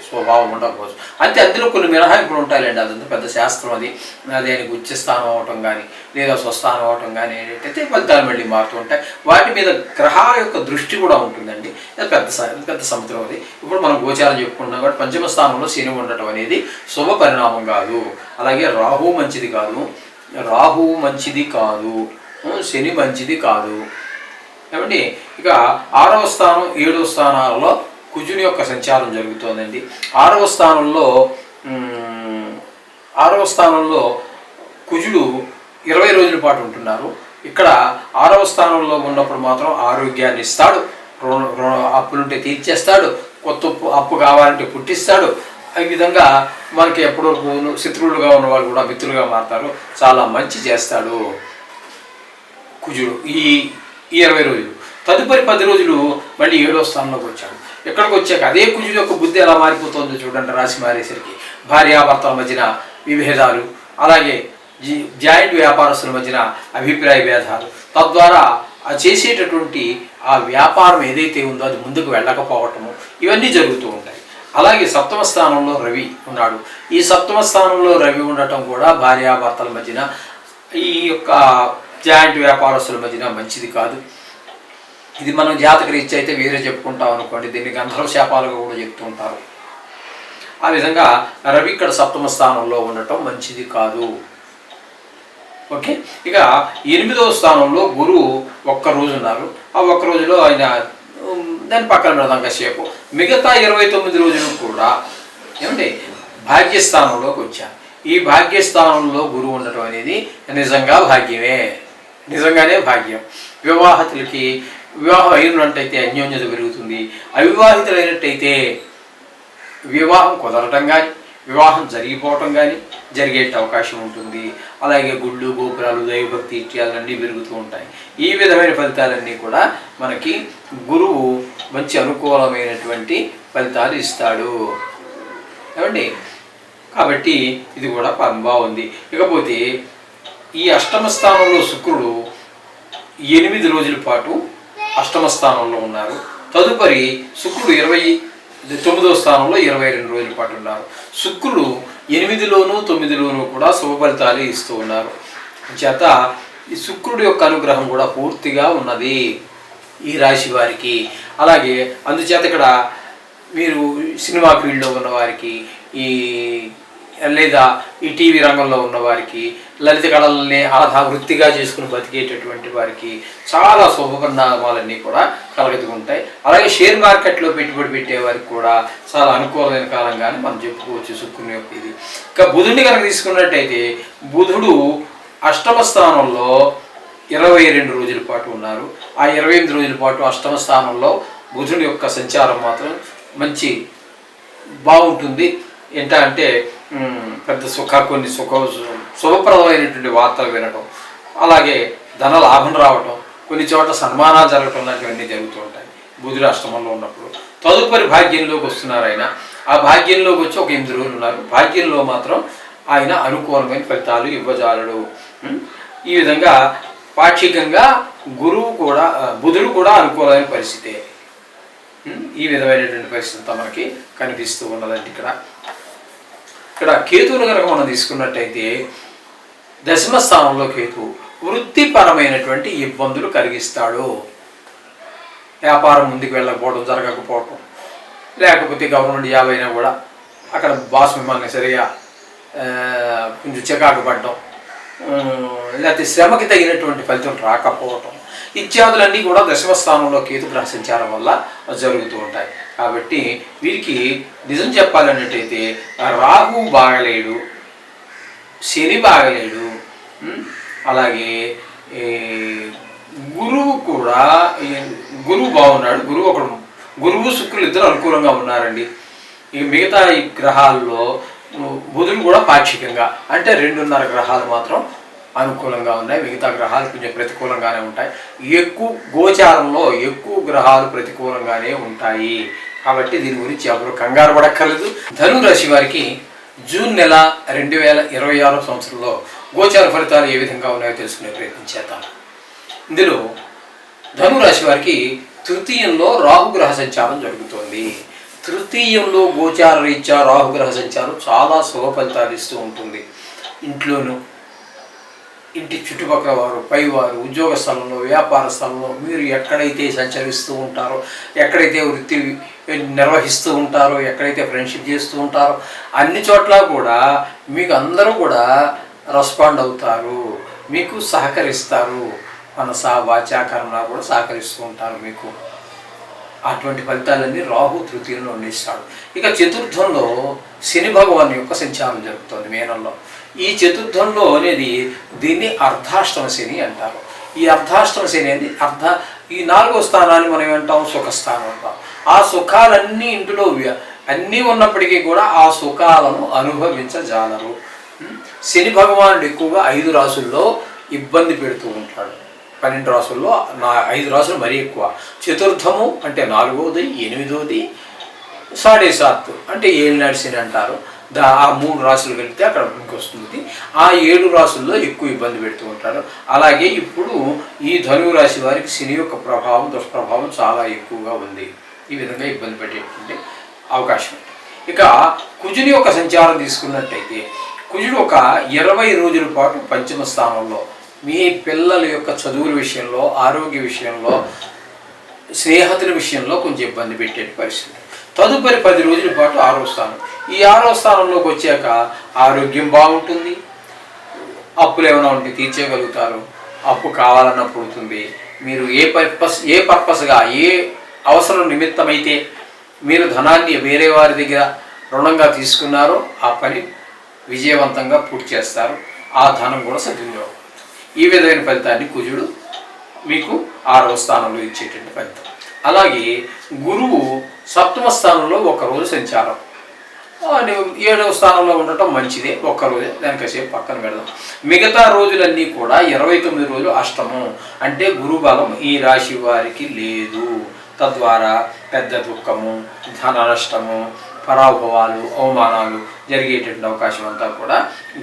స్వభావం ఉండకపోవచ్చు. అంటే అందులో కొన్ని మినహాయింపులు ఉంటాయండి. అదంతా పెద్ద శాస్త్రం. అది ఆయనకు ఉచ్చస్థానం అవటం కానీ లేదా స్వస్థానం అవటం కానీ ఏంటంటే ఫలితాలు మళ్ళీ మారుతూ ఉంటాయి. వాటి మీద గ్రహాల యొక్క దృష్టి కూడా ఉంటుందండి. అది పెద్ద సముద్రం. అది ఇప్పుడు మనం గోచారం చెప్పుకుంటున్నాం కాబట్టి పంచమ స్థానంలో శని ఉండటం అనేది శుభ పరిణామం కాదు. అలాగే రాహు మంచిది కాదు, శని మంచిది కాదు. ఏమండి, ఇక 6వ స్థానం 7వ స్థానాలలో కుజుని యొక్క సంచారం జరుగుతోందండి. 6వ స్థానంలో కుజుడు 20 రోజుల పాటు ఉంటున్నారు. ఇక్కడ 6వ స్థానంలో ఉన్నప్పుడు మాత్రం ఆరోగ్యాన్ని ఇస్తాడు, అప్పులుంటే తీర్చేస్తాడు, కొత్త అప్పు కావాలంటే పుట్టిస్తాడు. ఈ విధంగా మనకి ఎప్పటివరకు శత్రువులుగా ఉన్న వాళ్ళు కూడా మిత్రులుగా మారుతారు. చాలా మంచి చేస్తాడు కుజుడు ఈ 20 రోజులు. తదుపరి 10 రోజులు మళ్ళీ 7వ స్థానంలోకి వచ్చాడు. ఎక్కడికి వచ్చాక అదే కుజుడు యొక్క బుద్ధి ఎలా మారిపోతుందో చూడండి. రాశి మారేసరికి భార్యాభర్తల మధ్యన విభేదాలు, అలాగే జాయింట్ వ్యాపారస్తుల మధ్యన అభిప్రాయ భేదాలు, తద్వారా చేసేటటువంటి ఆ వ్యాపారం ఏదైతే ఉందో అది ముందుకు వెళ్ళకపోవటము, ఇవన్నీ జరుగుతూ ఉంటాయి. అలాగే 7వ స్థానంలో రవి ఉన్నాడు. ఈ 7వ స్థానంలో రవి ఉండటం కూడా భార్యాభర్తల మధ్యన, ఈ యొక్క జాయింట్ వ్యాపారస్తుల మధ్యన మంచిది కాదు. ఇది మనం జాతక రీత్యా అయితే వేరే చెప్పుకుంటాం అనుకోండి, దీన్ని గంధర్వ శాపాలుగా కూడా చెప్తూ ఉంటారు. ఆ విధంగా రవి ఇక్కడ 7వ స్థానంలో ఉండటం మంచిది కాదు. ఓకే, ఇక 8వ స్థానంలో గురువు ఒక్కరోజు ఉన్నారు. ఆ ఒక్క రోజులో ఆయన దాన్ని పక్కన పెడదాం కాసేపు. మిగతా 29 రోజులు కూడా ఏమంటే భాగ్యస్థానంలోకి వచ్చారు. ఈ భాగ్యస్థానంలో గురువు ఉండటం అనేది నిజంగానే భాగ్యం. వివాహితులకి వివాహం అయినట్టయితే అన్యోన్యత పెరుగుతుంది. అవివాహితులైనట్టయితే వివాహం కుదరటం కానీ వివాహం జరిగిపోవటం కానీ జరిగే అవకాశం ఉంటుంది. అలాగే గుళ్ళు, గోపురాలు, దైవభక్తి ఇత్యాలన్నీ పెరుగుతూ ఉంటాయి. ఈ విధమైన ఫలితాలన్నీ కూడా మనకి గురువు మంచి అనుకూలమైనటువంటి ఫలితాలు ఇస్తాడు. ఏమండి, కాబట్టి ఇది కూడా బాగుంది. ఇకపోతే ఈ 8వ స్థానంలో శుక్రుడు 8 రోజుల పాటు 8వ స్థానంలో ఉన్నారు. తదుపరి శుక్రుడు 29వ స్థానంలో 22 రోజుల పాటు ఉన్నారు. శుక్రుడు 8లోను 9లోను కూడా శుభ ఫలితాలు ఇస్తూ ఉన్నారు. చేత ఈ శుక్రుడి యొక్క అనుగ్రహం కూడా పూర్తిగా ఉన్నది ఈ రాశి వారికి. అలాగే అందుచేత ఇక్కడ మీరు సినిమా ఫీల్డ్లో ఉన్నవారికి, లేదా ఈ టీవీ రంగంలో ఉన్నవారికి, లలిత కళల్ని వృత్తిగా చేసుకుని బతికేటటువంటి వారికి చాలా శుభపరిణామాలన్నీ కూడా కలగదుకుంటాయి. అలాగే షేర్ మార్కెట్లో పెట్టుబడి పెట్టే వారికి కూడా చాలా అనుకూలమైన కాలంగానే మనం చెప్పుకోవచ్చు శుక్రుని యొక్క ఇది. ఇక బుధుడిని కనుక తీసుకున్నట్టయితే బుధుడు 8వ స్థానంలో 22 రోజుల పాటు ఉన్నారు. ఆ 28 రోజుల పాటు 8వ స్థానంలో బుధుడి యొక్క సంచారం మాత్రం మంచి బాగుంటుంది. ఏంటంటే పెద్ద కొన్ని శుభప్రదమైనటువంటి వార్తలు వినటం, అలాగే ధన లాభం రావటం, కొన్ని చోట్ల సన్మానాలు జరగటం లాంటివన్నీ జరుగుతూ ఉంటాయి బుధుడు అష్టమంలో ఉన్నప్పుడు. తదుపరి భాగ్యంలోకి వస్తున్నారు ఆయన. ఆ భాగ్యంలోకి వచ్చి ఒక 8 రోజులు ఉన్నారు. భాగ్యంలో మాత్రం ఆయన అనుకూలమైన ఫలితాలు ఇవ్వజాలడు. ఈ విధంగా పాక్షికంగా గురువు కూడా బుధుడు కూడా అనుకూలమైన పరిస్థితే. ఈ విధమైనటువంటి పరిస్థితి మనకి కనిపిస్తూ ఉన్నదండి. ఇక్కడ కేతువును కనుక మనం తీసుకున్నట్టయితే దశమ స్థానంలో కేతు వృత్తిపరమైనటువంటి ఇబ్బందులు కలిగిస్తాడు. వ్యాపారం ముందుకు వెళ్ళకపోవడం, జరగకపోవటం, లేకపోతే గవర్నమెంట్ జాబ్ అయినా కూడా అక్కడ బాస్ మిమ్మల్ని సరిగా కొంచెం చికాకు పడడం, లేకపోతే శ్రమకి తగినటువంటి ఫలితం రాకపోవటం ఇత్యాదులన్నీ కూడా దశమ స్థానంలో కేతు గ్రహ సంచారం వల్ల జరుగుతూ ఉంటాయి. కాబట్టి వీరికి నిజం చెప్పాలన్నట్టయితే రాహు బాగలేడు, శని బాగలేడు, అలాగే గురువు కూడా గురువు బాగున్నాడు. గురువు శుక్రులు ఇద్దరు అనుకూలంగా ఉన్నారండి. ఇక మిగతా ఈ గ్రహాల్లో బుధుడు కూడా పాక్షికంగా, అంటే 2.5 గ్రహాలు మాత్రం అనుకూలంగా ఉన్నాయి. మిగతా గ్రహాలు కొంచెం ప్రతికూలంగానే ఉంటాయి. ఎక్కువ గోచారంలో ఎక్కువ గ్రహాలు ప్రతికూలంగానే ఉంటాయి. కాబట్టి దీని గురించి ఎవరు కంగారు పడక్కర్లేదు. ధను రాశి వారికి జూన్ నెల 2026 సంవత్సరంలో గోచార ఫలితాలు ఏ విధంగా ఉన్నాయో తెలుసుకునే ప్రయత్నం చేద్దాం. ఇందులో ధనురాశి వారికి తృతీయంలో రాహుగ్రహ సంచారం జరుగుతోంది. తృతీయంలో గోచార రీత్యా రాహుగ్రహ సంచారం చాలా శుభ ఫలితాలు ఇస్తూ ఉంటుంది. ఇంట్లోనూ, ఇంటి చుట్టుపక్కల వారు, పైవారు, ఉద్యోగ స్థలంలో, వ్యాపార స్థలంలో మీరు ఎక్కడైతే సంచరిస్తూ ఉంటారో, ఎక్కడైతే వృత్తి నిర్వహిస్తూ ఉంటారో, ఎక్కడైతే ఫ్రెండ్షిప్ చేస్తూ ఉంటారో అన్ని చోట్ల కూడా మీకు అందరూ కూడా రెస్పాండ్ అవుతారు, మీకు సహకరిస్తారు. మనస వాచా కర్మ కూడా సహకరిస్తూ ఉంటారు మీకు. అటువంటి ఫలితాలన్నీ రాహు తృతీయంలో అందిస్తాడు. ఇక చతుర్థంలో శని భగవాన్ యొక్క సంచారం జరుగుతుంది మేనంలో. ఈ చతుర్థంలో అనేది దీన్ని అర్ధాష్టమ శని అంటారు. ఈ అర్ధాష్టమ శని అనేది ఈ 4వ స్థానాన్ని మనం ఏమంటాం, సుఖస్థానం అంటాం. ఆ సుఖాలన్నీ ఇంటిలో అన్నీ ఉన్నప్పటికీ కూడా ఆ సుఖాలను అనుభవించజాలరు. శని భగవానుడు ఎక్కువగా 5 రాసుల్లో ఇబ్బంది పెడుతూ ఉంటాడు. 12 రాసుల్లో 5 రాసులు మరీ ఎక్కువ. చతుర్థము అంటే 4వది, 8వది, 7.5 అంటే 7 శని అంటారు. ఆ 3 రాసులు కలిపితే అక్కడ మీకు వస్తుంది. ఆ 7 రాసుల్లో ఎక్కువ ఇబ్బంది పెడుతూ ఉంటారు. అలాగే ఇప్పుడు ఈ ధనువు రాశి వారికి శని యొక్క ప్రభావం, దుష్ప్రభావం చాలా ఎక్కువగా ఉంది. ఈ విధంగా ఇబ్బంది పెట్టేటువంటి అవకాశం. ఇక కుజుని యొక్క సంచారం తీసుకున్నట్టయితే కుజుడు ఒక 20 రోజుల పాటు పంచమ స్థానంలో మీ పిల్లల యొక్క చదువుల విషయంలో, ఆరోగ్య విషయంలో, స్నేహితుల విషయంలో కొంచెం ఇబ్బంది పెట్టే పరిస్థితి. తదుపరి 10 రోజుల పాటు 6వ స్థానం. ఈ 6వ స్థానంలోకి వచ్చాక ఆరోగ్యం బాగుంటుంది, అప్పులు ఏమైనా ఉంటే తీర్చేయగలుగుతారు, అప్పు కావాలన్న పుడుతుంది. మీరు ఏ పర్పస్గా, ఏ అవసరం నిమిత్తమైతే మీరు ధనాన్ని వేరే వారి దగ్గర రుణంగా తీసుకున్నారో ఆ పని విజయవంతంగా పూర్తి చేస్తారు. ఆ ధనం కూడా సద్వినియోగం. ఈ విధమైన ఫలితాన్ని కుజుడు మీకు 6వ స్థానంలో ఇచ్చేటువంటి ఫలితం. అలాగే గురువు 7వ స్థానంలో 1 రోజు సంచారం. 7వ స్థానంలో ఉండటం మంచిదే, 1 రోజే, దాని కాసేపు పక్కన పెడదాం. మిగతా రోజులన్నీ కూడా 29 రోజులు అష్టమం. అంటే గురు బలం ఈ రాశి వారికి లేదు. తద్వారా పెద్ద దుఃఖము, ధన నష్టము, పరాభవాలు, అవమానాలు జరిగేటువంటి అవకాశం అంతా కూడా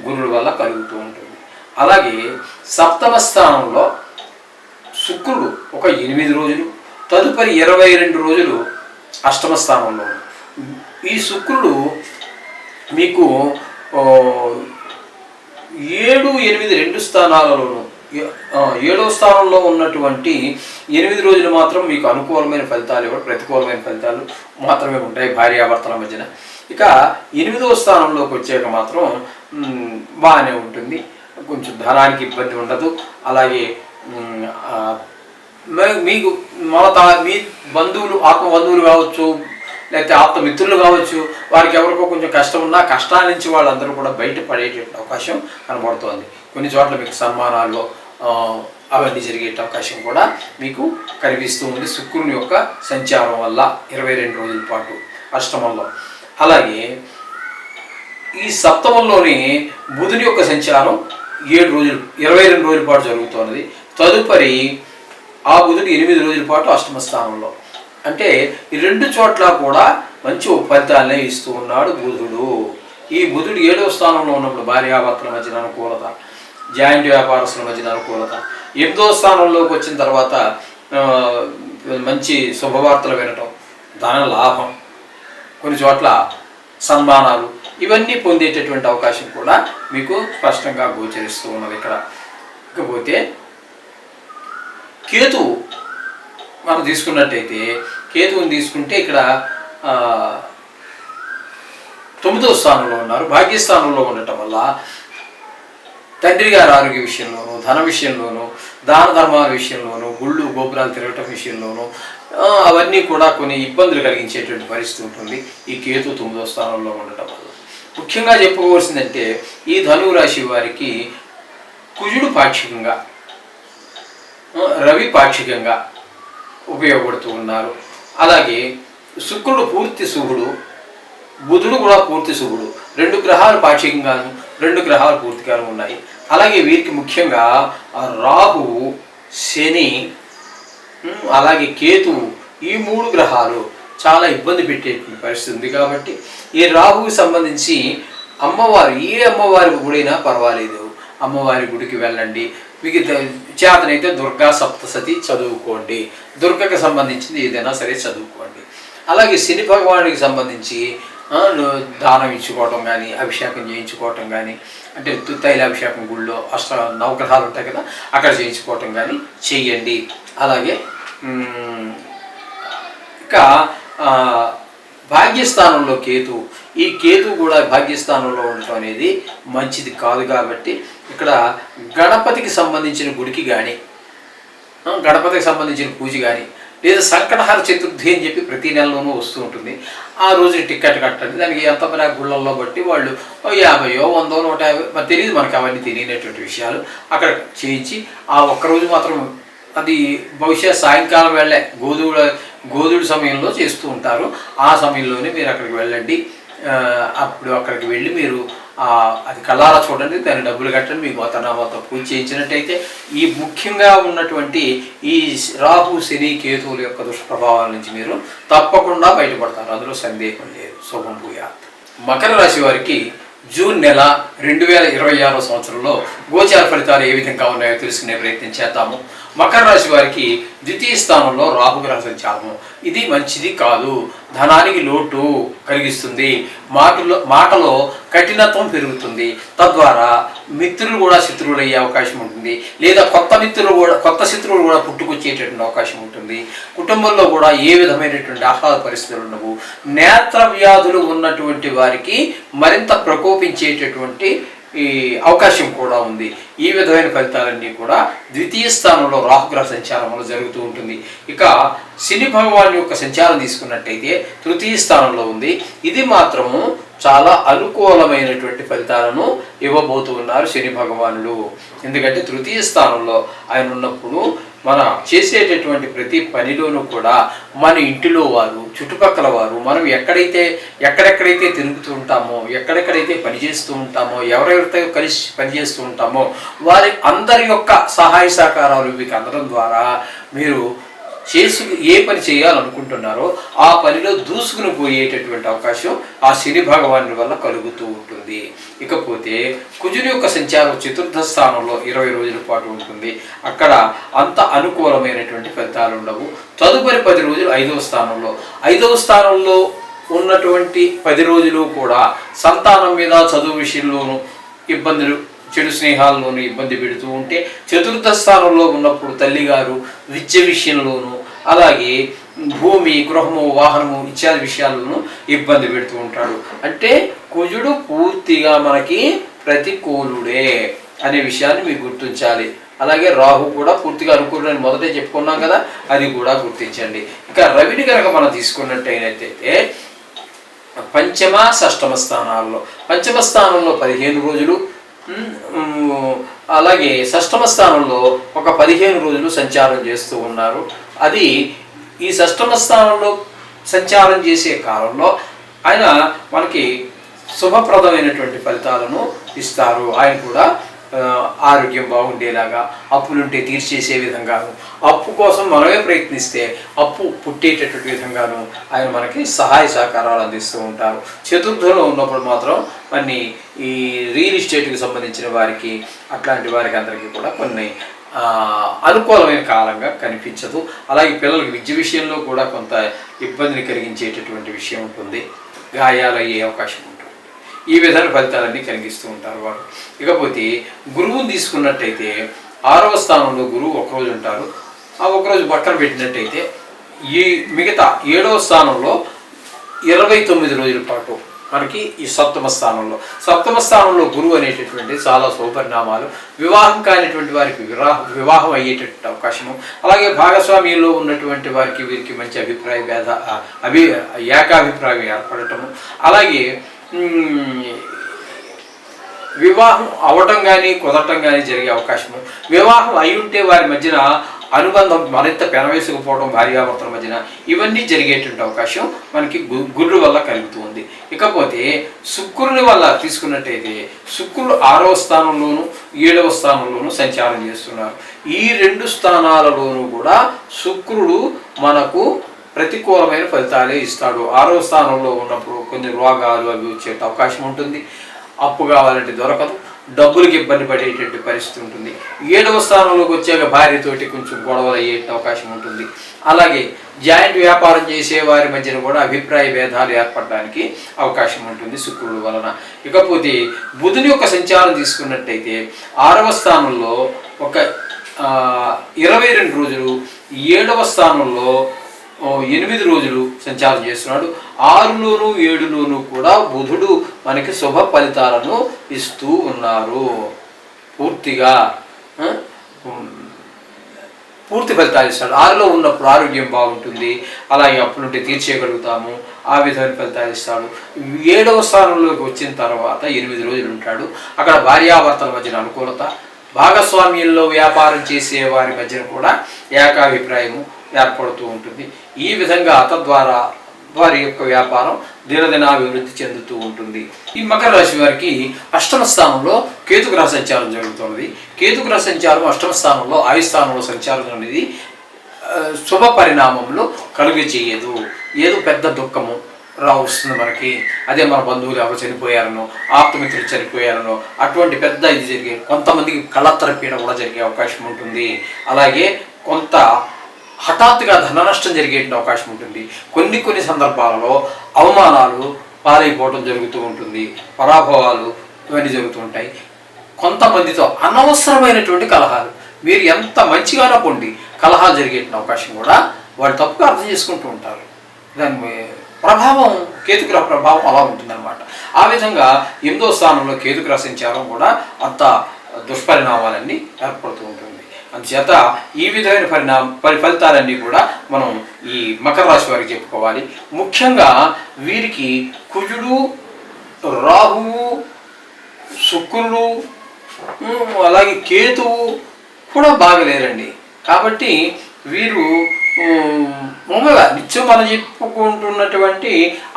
గురువుల వల్ల కలుగుతూ ఉంటుంది. అలాగే 7వ స్థానంలో శుక్రుడు ఒక 8 రోజులు, తదుపరి 22 రోజులు అష్టమ స్థానంలో. ఈ శుక్రుడు మీకు 7, 8, 2 స్థానాలలోనూ 7వ స్థానంలో ఉన్నటువంటి 8 రోజులు మాత్రం మీకు అనుకూలమైన ఫలితాలు ఇవ్వడం, ప్రతికూలమైన ఫలితాలు మాత్రమే ఉంటాయి భార్యాభర్తల మధ్యన. ఇక 8వ స్థానంలోకి వచ్చాక మాత్రం బాగానే ఉంటుంది, కొంచెం ధనానికి ఇబ్బంది ఉండదు. అలాగే మీకు మీ బంధువులు, ఆత్మ బంధువులు కావచ్చు, లేకపోతే ఆప్త మిత్రులు కావచ్చు, వారికి ఎవరికో కొంచెం కష్టం ఉన్నా కష్టాల నుంచి వాళ్ళందరూ కూడా బయటపడేటువంటి అవకాశం కనబడుతోంది. కొన్ని చోట్ల మీకు సన్మానాలు అవన్నీ జరిగే అవకాశం కూడా మీకు కనిపిస్తూ ఉంది శుక్రుని యొక్క సంచారం వల్ల 22 రోజుల పాటు అష్టమంలో. అలాగే ఈ సప్తమంలోని బుధుని యొక్క సంచారం 7 రోజులు, 22 రోజుల పాటు జరుగుతున్నది. తదుపరి ఆ బుధుడు 8 రోజుల పాటు అష్టమ స్థానంలో. అంటే ఈ 2 చోట్ల కూడా మంచి ఫలితాలనే ఇస్తూ ఉన్నాడు బుధుడు. ఈ బుధుడు 7వ స్థానంలో ఉన్నప్పుడు భార్యాభర్తల మధ్యన అనుకూలత, జాయింట్ వ్యాపారస్తుల మధ్యన అనుకూలత, ఎనిమిదవ స్థానంలోకి వచ్చిన తర్వాత మంచి శుభవార్తలు వినటం, ధన లాభం, కొన్ని చోట్ల సన్మానాలు ఇవన్నీ పొందేటటువంటి అవకాశం కూడా మీకు స్పష్టంగా గోచరిస్తూ ఉన్నది ఇక్కడ. ఇకపోతే కేతువు మనం తీసుకున్నట్టయితే, కేతువుని తీసుకుంటే ఇక్కడ 9వ స్థానంలో ఉన్నారు. భాగ్యస్థానంలో ఉండటం వల్ల తండ్రి గారి ఆరోగ్య విషయంలోనూ, ధన విషయంలోనూ, దాన ధర్మాల విషయంలోనూ, గుళ్ళు గోపురాలు తిరగటం విషయంలోనూ అవన్నీ కూడా కొన్ని ఇబ్బందులు కలిగించేటువంటి పరిస్థితి ఉంటుంది ఈ కేతు 9వ స్థానంలో ఉండటం వల్ల. ముఖ్యంగా చెప్పుకోవాల్సిందంటే ఈ ధనువు రాశి వారికి కుజుడు పాక్షికంగా, రవి పాక్షికంగా ఉపయోగపడుతూ ఉన్నారు. అలాగే శుక్రుడు పూర్తి శుభుడు, బుధుడు కూడా పూర్తి శుభుడు. 2 గ్రహాలు పాక్షికంగాను, 2 గ్రహాలు పూర్తిగాను ఉన్నాయి. అలాగే వీరికి ముఖ్యంగా రాహువు, శని, అలాగే కేతువు, ఈ 3 గ్రహాలు చాలా ఇబ్బంది పెట్టే పరిస్థితి ఉంది. కాబట్టి ఈ రాహువుకి సంబంధించి అమ్మవారు, ఏ అమ్మవారి గుడైనా పర్వాలేదు, అమ్మవారి గుడికి వెళ్ళండి. మీకు చేతనైతే దుర్గా సప్తసతి చదువుకోండి, దుర్గకు సంబంధించింది ఏదైనా సరే చదువుకోండి. అలాగే శని భగవానుడికి సంబంధించి దానం ఇచ్చుకోవటం కానీ, అభిషేకం చేయించుకోవటం కానీ, అంటే తైలాభిషేకం గుళ్ళో నవగ్రహాలు ఉంటాయి కదా, అక్కడ చేయించుకోవటం కానీ చెయ్యండి. అలాగే ఇక భాగ్యస్థానంలో కేతు, ఈ కేతు కూడా భాగ్యస్థానంలో ఉండటం అనేది మంచిది కాదు. కాబట్టి ఇక్కడ గణపతికి సంబంధించిన గుడికి కానీ, గణపతికి సంబంధించిన పూజ కానీ, లేదా సంకటహార చతుర్థి అని చెప్పి ప్రతి నెలలోనూ వస్తూ ఉంటుంది. ఆ రోజు టికెట్ కట్టండి. దానికి ఎంత మరి గుళ్ళల్లో బట్టి వాళ్ళు 50, 100, 150 మరి తెలియదు, మనకి అవన్నీ తెలియనటువంటి విషయాలు. అక్కడ చేయించి ఆ ఒక్కరోజు మాత్రం, అది బహుశా సాయంకాలం వేళ గోధుడు సమయంలో చేస్తూ ఉంటారు. ఆ సమయంలోనే మీరు అక్కడికి వెళ్ళండి. అప్పుడు అక్కడికి వెళ్ళి మీరు అది కళ్ళారా చూడండి, దాని డబ్బులు కట్టండి. మీకు మొత్తం పూజ చేయించినట్టయితే ఈ ముఖ్యంగా ఉన్నటువంటి ఈ రాహు, శని, కేతువుల యొక్క దుష్ప్రభావాల నుంచి మీరు తప్పకుండా బయటపడతారు, అందులో సందేహం లేదు. శుభం భూయాత్. మకర రాశి వారికి జూన్ నెల 2026వ సంవత్సరంలో గోచార ఫలితాలు ఏ విధంగా ఉన్నాయో తెలుసుకునే ప్రయత్నం చేద్దాము. మకర రాశి వారికి 2వ స్థానంలో రాహుగ్రహ సంచారము, ఇది మంచిది కాదు. ధనానికి లోటు కలిగిస్తుంది. మాటలో కఠినత్వం పెరుగుతుంది. తద్వారా మిత్రులు కూడా శత్రువులు అయ్యే అవకాశం ఉంటుంది, లేదా కొత్త శత్రువులు కూడా పుట్టుకొచ్చేటటువంటి అవకాశం ఉంటుంది. కుటుంబంలో కూడా ఏ విధమైనటువంటి ఆహ్లాద పరిస్థితులు ఉండవు. నేత్ర వ్యాధులు ఉన్నటువంటి వారికి మరింత ప్రకోపించేటటువంటి ఈ అవకాశం కూడా ఉంది. ఈ విధమైన ఫలితాలన్నీ కూడా 2వ స్థానంలో రాహుగ్రహ సంచారంలో జరుగుతూ ఉంటుంది. ఇక శని భగవాన్ యొక్క సంచారం తీసుకున్నట్టయితే 3వ స్థానంలో ఉంది. ఇది మాత్రము చాలా అనుకూలమైనటువంటి ఫలితాలను ఇవ్వబోతూ ఉన్నారు శని భగవానుడు. ఎందుకంటే 3వ స్థానంలో ఆయన ఉన్నప్పుడు మన చేసేటటువంటి ప్రతి పనిలోనూ కూడా మన ఇంటిలో వారు, చుట్టుపక్కల వారు, మనం ఎక్కడెక్కడైతే తిరుగుతూ ఉంటామో, ఎక్కడెక్కడైతే పనిచేస్తూ ఉంటామో, ఎవరెవరితో కలిసి పనిచేస్తూ ఉంటామో వారి అందరి యొక్క సహాయ సహకారాలు మీకు అందడం ద్వారా మీరు ఏ పని చేయాలనుకుంటున్నారో ఆ పనిలో దూసుకుని పోయేటటువంటి అవకాశం ఆ శని భగవానుడి వల్ల కలుగుతూ ఉంటుంది. ఇకపోతే కుజుని యొక్క సంచారం 4వ స్థానంలో 20 రోజుల పాటు ఉంటుంది. అక్కడ అంత అనుకూలమైనటువంటి ఫలితాలు ఉండవు. తదుపరి 10 రోజులు 5వ స్థానంలో ఉన్నటువంటి 10 రోజులు కూడా సంతానం మీద, చదువు విషయంలోనూ ఇబ్బందులు, చెడు స్నేహాల్లోనూ ఇబ్బంది పెడుతూ ఉంటే, 4వ స్థానంలో ఉన్నప్పుడు తల్లిగారు విద్య విషయంలోనూ, అలాగే భూమి, గృహము, వాహనము ఇత్యాది విషయాల్లోనూ ఇబ్బంది పెడుతూ ఉంటాడు. అంటే కుజుడు పూర్తిగా మనకి ప్రతికూలుడే అనే విషయాన్ని మీరు గుర్తించాలి. అలాగే రాహు కూడా పూర్తిగా అనుకూలని మొదటే చెప్పుకున్నాం కదా, అది కూడా గుర్తించండి. ఇక రవిని కనుక మనం తీసుకున్నట్టయితే పంచమ, షష్టమ స్థానాల్లో, పంచమ స్థానంలో 15 రోజులు, అలాగే షష్టమ స్థానంలో ఒక 15 రోజులు సంచారం చేస్తూ ఉన్నారు. అది ఈ షష్టమ స్థానంలో సంచారం చేసే కాలంలో ఆయన మనకి శుభప్రదమైనటువంటి ఫలితాలను ఇస్తారు. ఆయన కూడా ఆరోగ్యం బాగుండేలాగా, అప్పులుంటే తీర్చేసే విధంగాను, అప్పు కోసం మనమే ప్రయత్నిస్తే అప్పు పుట్టేటటువంటి విధంగాను ఆయన మనకి సహాయ సహకారాలు అందిస్తూ ఉంటారు. 4థలో ఉన్నప్పుడు మాత్రం ఈ రియల్ ఎస్టేట్కి సంబంధించిన వారికి, అట్లాంటి వారికి అందరికీ కూడా కొన్ని అనుకూలమైన కాలంగా కనిపించదు. అలాగే పిల్లలకు విద్య విషయంలో కూడా కొంత ఇబ్బందిని కలిగించేటటువంటి విషయం ఉంటుంది. గాయాలు అయ్యే అవకాశం ఉంటుంది. ఈ విధమైన ఫలితాలన్నీ కలిగిస్తూ ఉంటారు వారు. ఇకపోతే గురువుని తీసుకున్నట్టయితే 6వ స్థానంలో గురువు ఒకరోజు ఉంటారు. ఆ ఒకరోజు పక్కన పెట్టినట్టయితే ఈ మిగతా 7వ స్థానంలో 29 రోజుల పాటు మనకి ఈ సప్తమ స్థానంలో గురువు అనేటటువంటి చాలా శుభపరిణామాలు. వివాహం కానిటువంటి వారికి వివాహం అయ్యేటటువంటి అవకాశము, అలాగే భాగస్వామ్యంలో ఉన్నటువంటి వారికి వీరికి మంచి ఏకాభిప్రాయం ఏర్పడటము, అలాగే వివాహం అవటం కానీ కుదరటం కానీ జరిగే అవకాశము, వివాహం అయి ఉంటే వారి మధ్యన అనుబంధం మరింత పెనవేసుకుపోవడం భార్యాభర్తల మధ్యన, ఇవన్నీ జరిగేటువంటి అవకాశం మనకి గురుడు వల్ల కలుగుతుంది. ఇకపోతే శుక్రుని వల్ల తీసుకున్నట్టయితే శుక్రుడు 6వ స్థానంలోను 7వ స్థానంలోను సంచారం చేస్తున్నారు. ఈ 2 స్థానాలలోనూ కూడా శుక్రుడు మనకు ప్రతికూలమైన ఫలితాలే ఇస్తాడు. 6వ స్థానంలో ఉన్నప్పుడు కొన్ని రోగాలు అవి వచ్చే అవకాశం ఉంటుంది. అప్పు కావాలంటే దొరకదు, డబ్బులకి ఇబ్బంది పడేటువంటి పరిస్థితి ఉంటుంది. 7వ స్థానంలోకి వచ్చాక భార్యతోటి కొంచెం గొడవలు అయ్యే అవకాశం ఉంటుంది. అలాగే జాయింట్ వ్యాపారం చేసే వారి మధ్యన కూడా అభిప్రాయ భేదాలు ఏర్పడడానికి అవకాశం ఉంటుంది శుక్రుడు వలన. ఇకపోతే బుధుని యొక్క సంచారం తీసుకున్నట్టయితే 6వ స్థానంలో ఒక 22 రోజులు, 7వ స్థానంలో 8 రోజులు సంచారం చేస్తున్నాడు. 6లోను 7లోను కూడా బుధుడు మనకి శుభ ఫలితాలను ఇస్తూ ఉన్నారు. పూర్తి ఫలితాలు ఇస్తాడు. 6లో ఉన్నప్పుడు ఆరోగ్యం బాగుంటుంది, అలాగే అప్పులుంటే తీర్చేయగలుగుతాము, ఆ విధమైన ఫలితాలు ఇస్తాడు. 7వ స్థానంలోకి వచ్చిన తర్వాత 8 రోజులు ఉంటాడు. అక్కడ భార్యాభర్తల మధ్యన అనుకూలత, భాగస్వామ్యంలో వ్యాపారం చేసే వారి మధ్యన కూడా ఏకాభిప్రాయము ఏర్పడుతూ ఉంటుంది. ఈ విధంగా తద్వారా వారి యొక్క వ్యాపారం దినదినాభివృద్ధి చెందుతూ ఉంటుంది. ఈ మకర రాశి వారికి 8వ స్థానంలో కేతుగ్రహ సంచారం జరుగుతున్నది. కేతుగ్రహ సంచారం 8వ స్థానంలో ఆయుస్థానంలో సంచారం అనేది శుభ పరిణామంలో కలుగజేయదు. ఏదో పెద్ద దుఃఖము వస్తుంది మనకి. అదే మన బంధువులు ఎవరు చనిపోయారనో, ఆప్తమిత్రులు చనిపోయారనో అటువంటి పెద్ద ఇది జరిగే, కొంతమందికి కళత్తర పీడ కూడా జరిగే అవకాశం ఉంటుంది. అలాగే కొంత హఠాత్తుగా ధన నష్టం జరిగే అవకాశం ఉంటుంది. కొన్ని సందర్భాలలో అవమానాలు పాలైపోవడం జరుగుతూ ఉంటుంది, పరాభవాలు ఇవన్నీ జరుగుతూ ఉంటాయి. కొంతమందితో అనవసరమైనటువంటి కలహాలు, మీరు ఎంత మంచిగానో పొండి కలహాలు జరిగే అవకాశం కూడా వాళ్ళు తప్పుగా అర్థం చేసుకుంటూ ఉంటారు. దాని ప్రభావం, కేతుగ్రహ ప్రభావం అలా ఉంటుందన్నమాట. ఆ విధంగా 8వ స్థానంలో కేతుగ్రహ సంచారం కూడా అంత దుష్పరిణామాలన్నీ ఏర్పడుతూ ఉంటుంది. అందుచేత ఈ విధమైన ఫలితాలన్నీ కూడా మనం ఈ మకర రాశి వారికి చెప్పుకోవాలి. ముఖ్యంగా వీరికి కుజుడు, రాహువు, శుక్రుడు, అలాగే కేతువు కూడా బాగలేరండి. కాబట్టి వీరు నిత్యం మనం చెప్పుకుంటున్నటువంటి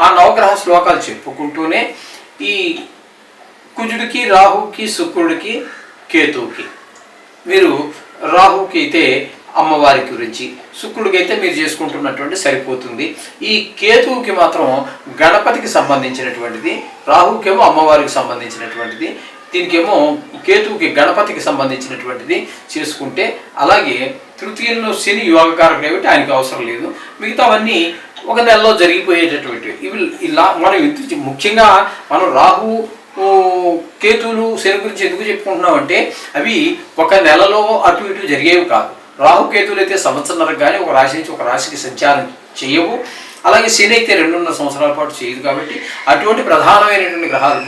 ఆ నవగ్రహ శ్లోకాలు చెప్పుకుంటూనే ఈ కుజుడికి, రాహుకి, శుక్రుడికి, కేతువుకి, వీరు రాహుకి అయితే అమ్మవారి గురించి, శుక్రుడికి అయితే మీరు చేసుకుంటున్నటువంటి సరిపోతుంది. ఈ కేతువుకి మాత్రం గణపతికి సంబంధించినటువంటిది, రాహుకేమో అమ్మవారికి సంబంధించినటువంటిది, దీనికేమో కేతువుకి గణపతికి సంబంధించినటువంటిది చేసుకుంటే, అలాగే తృతీయంలో శని యోగకారకుడు ఏమిటి ఆయనకి అవసరం లేదు. మిగతావన్నీ ఒక నెలలో జరిగిపోయేటటువంటివి. ఇవి ఇలా మనం ముఖ్యంగా మనం రాహు కేతువులు శని గురించి ఎందుకు చెప్పుకుంటున్నామంటే అవి ఒక నెలలో అటు ఇటు జరిగేవి కాదు. రాహుకేతువులు అయితే సంవత్సరాలకు కానీ ఒక రాశి నుంచి ఒక రాశికి సంచారం చేయవు. అలాగే శని అయితే 2.5 సంవత్సరాల పాటు చేయదు. కాబట్టి అటువంటి ప్రధానమైనటువంటి గ్రహాలు,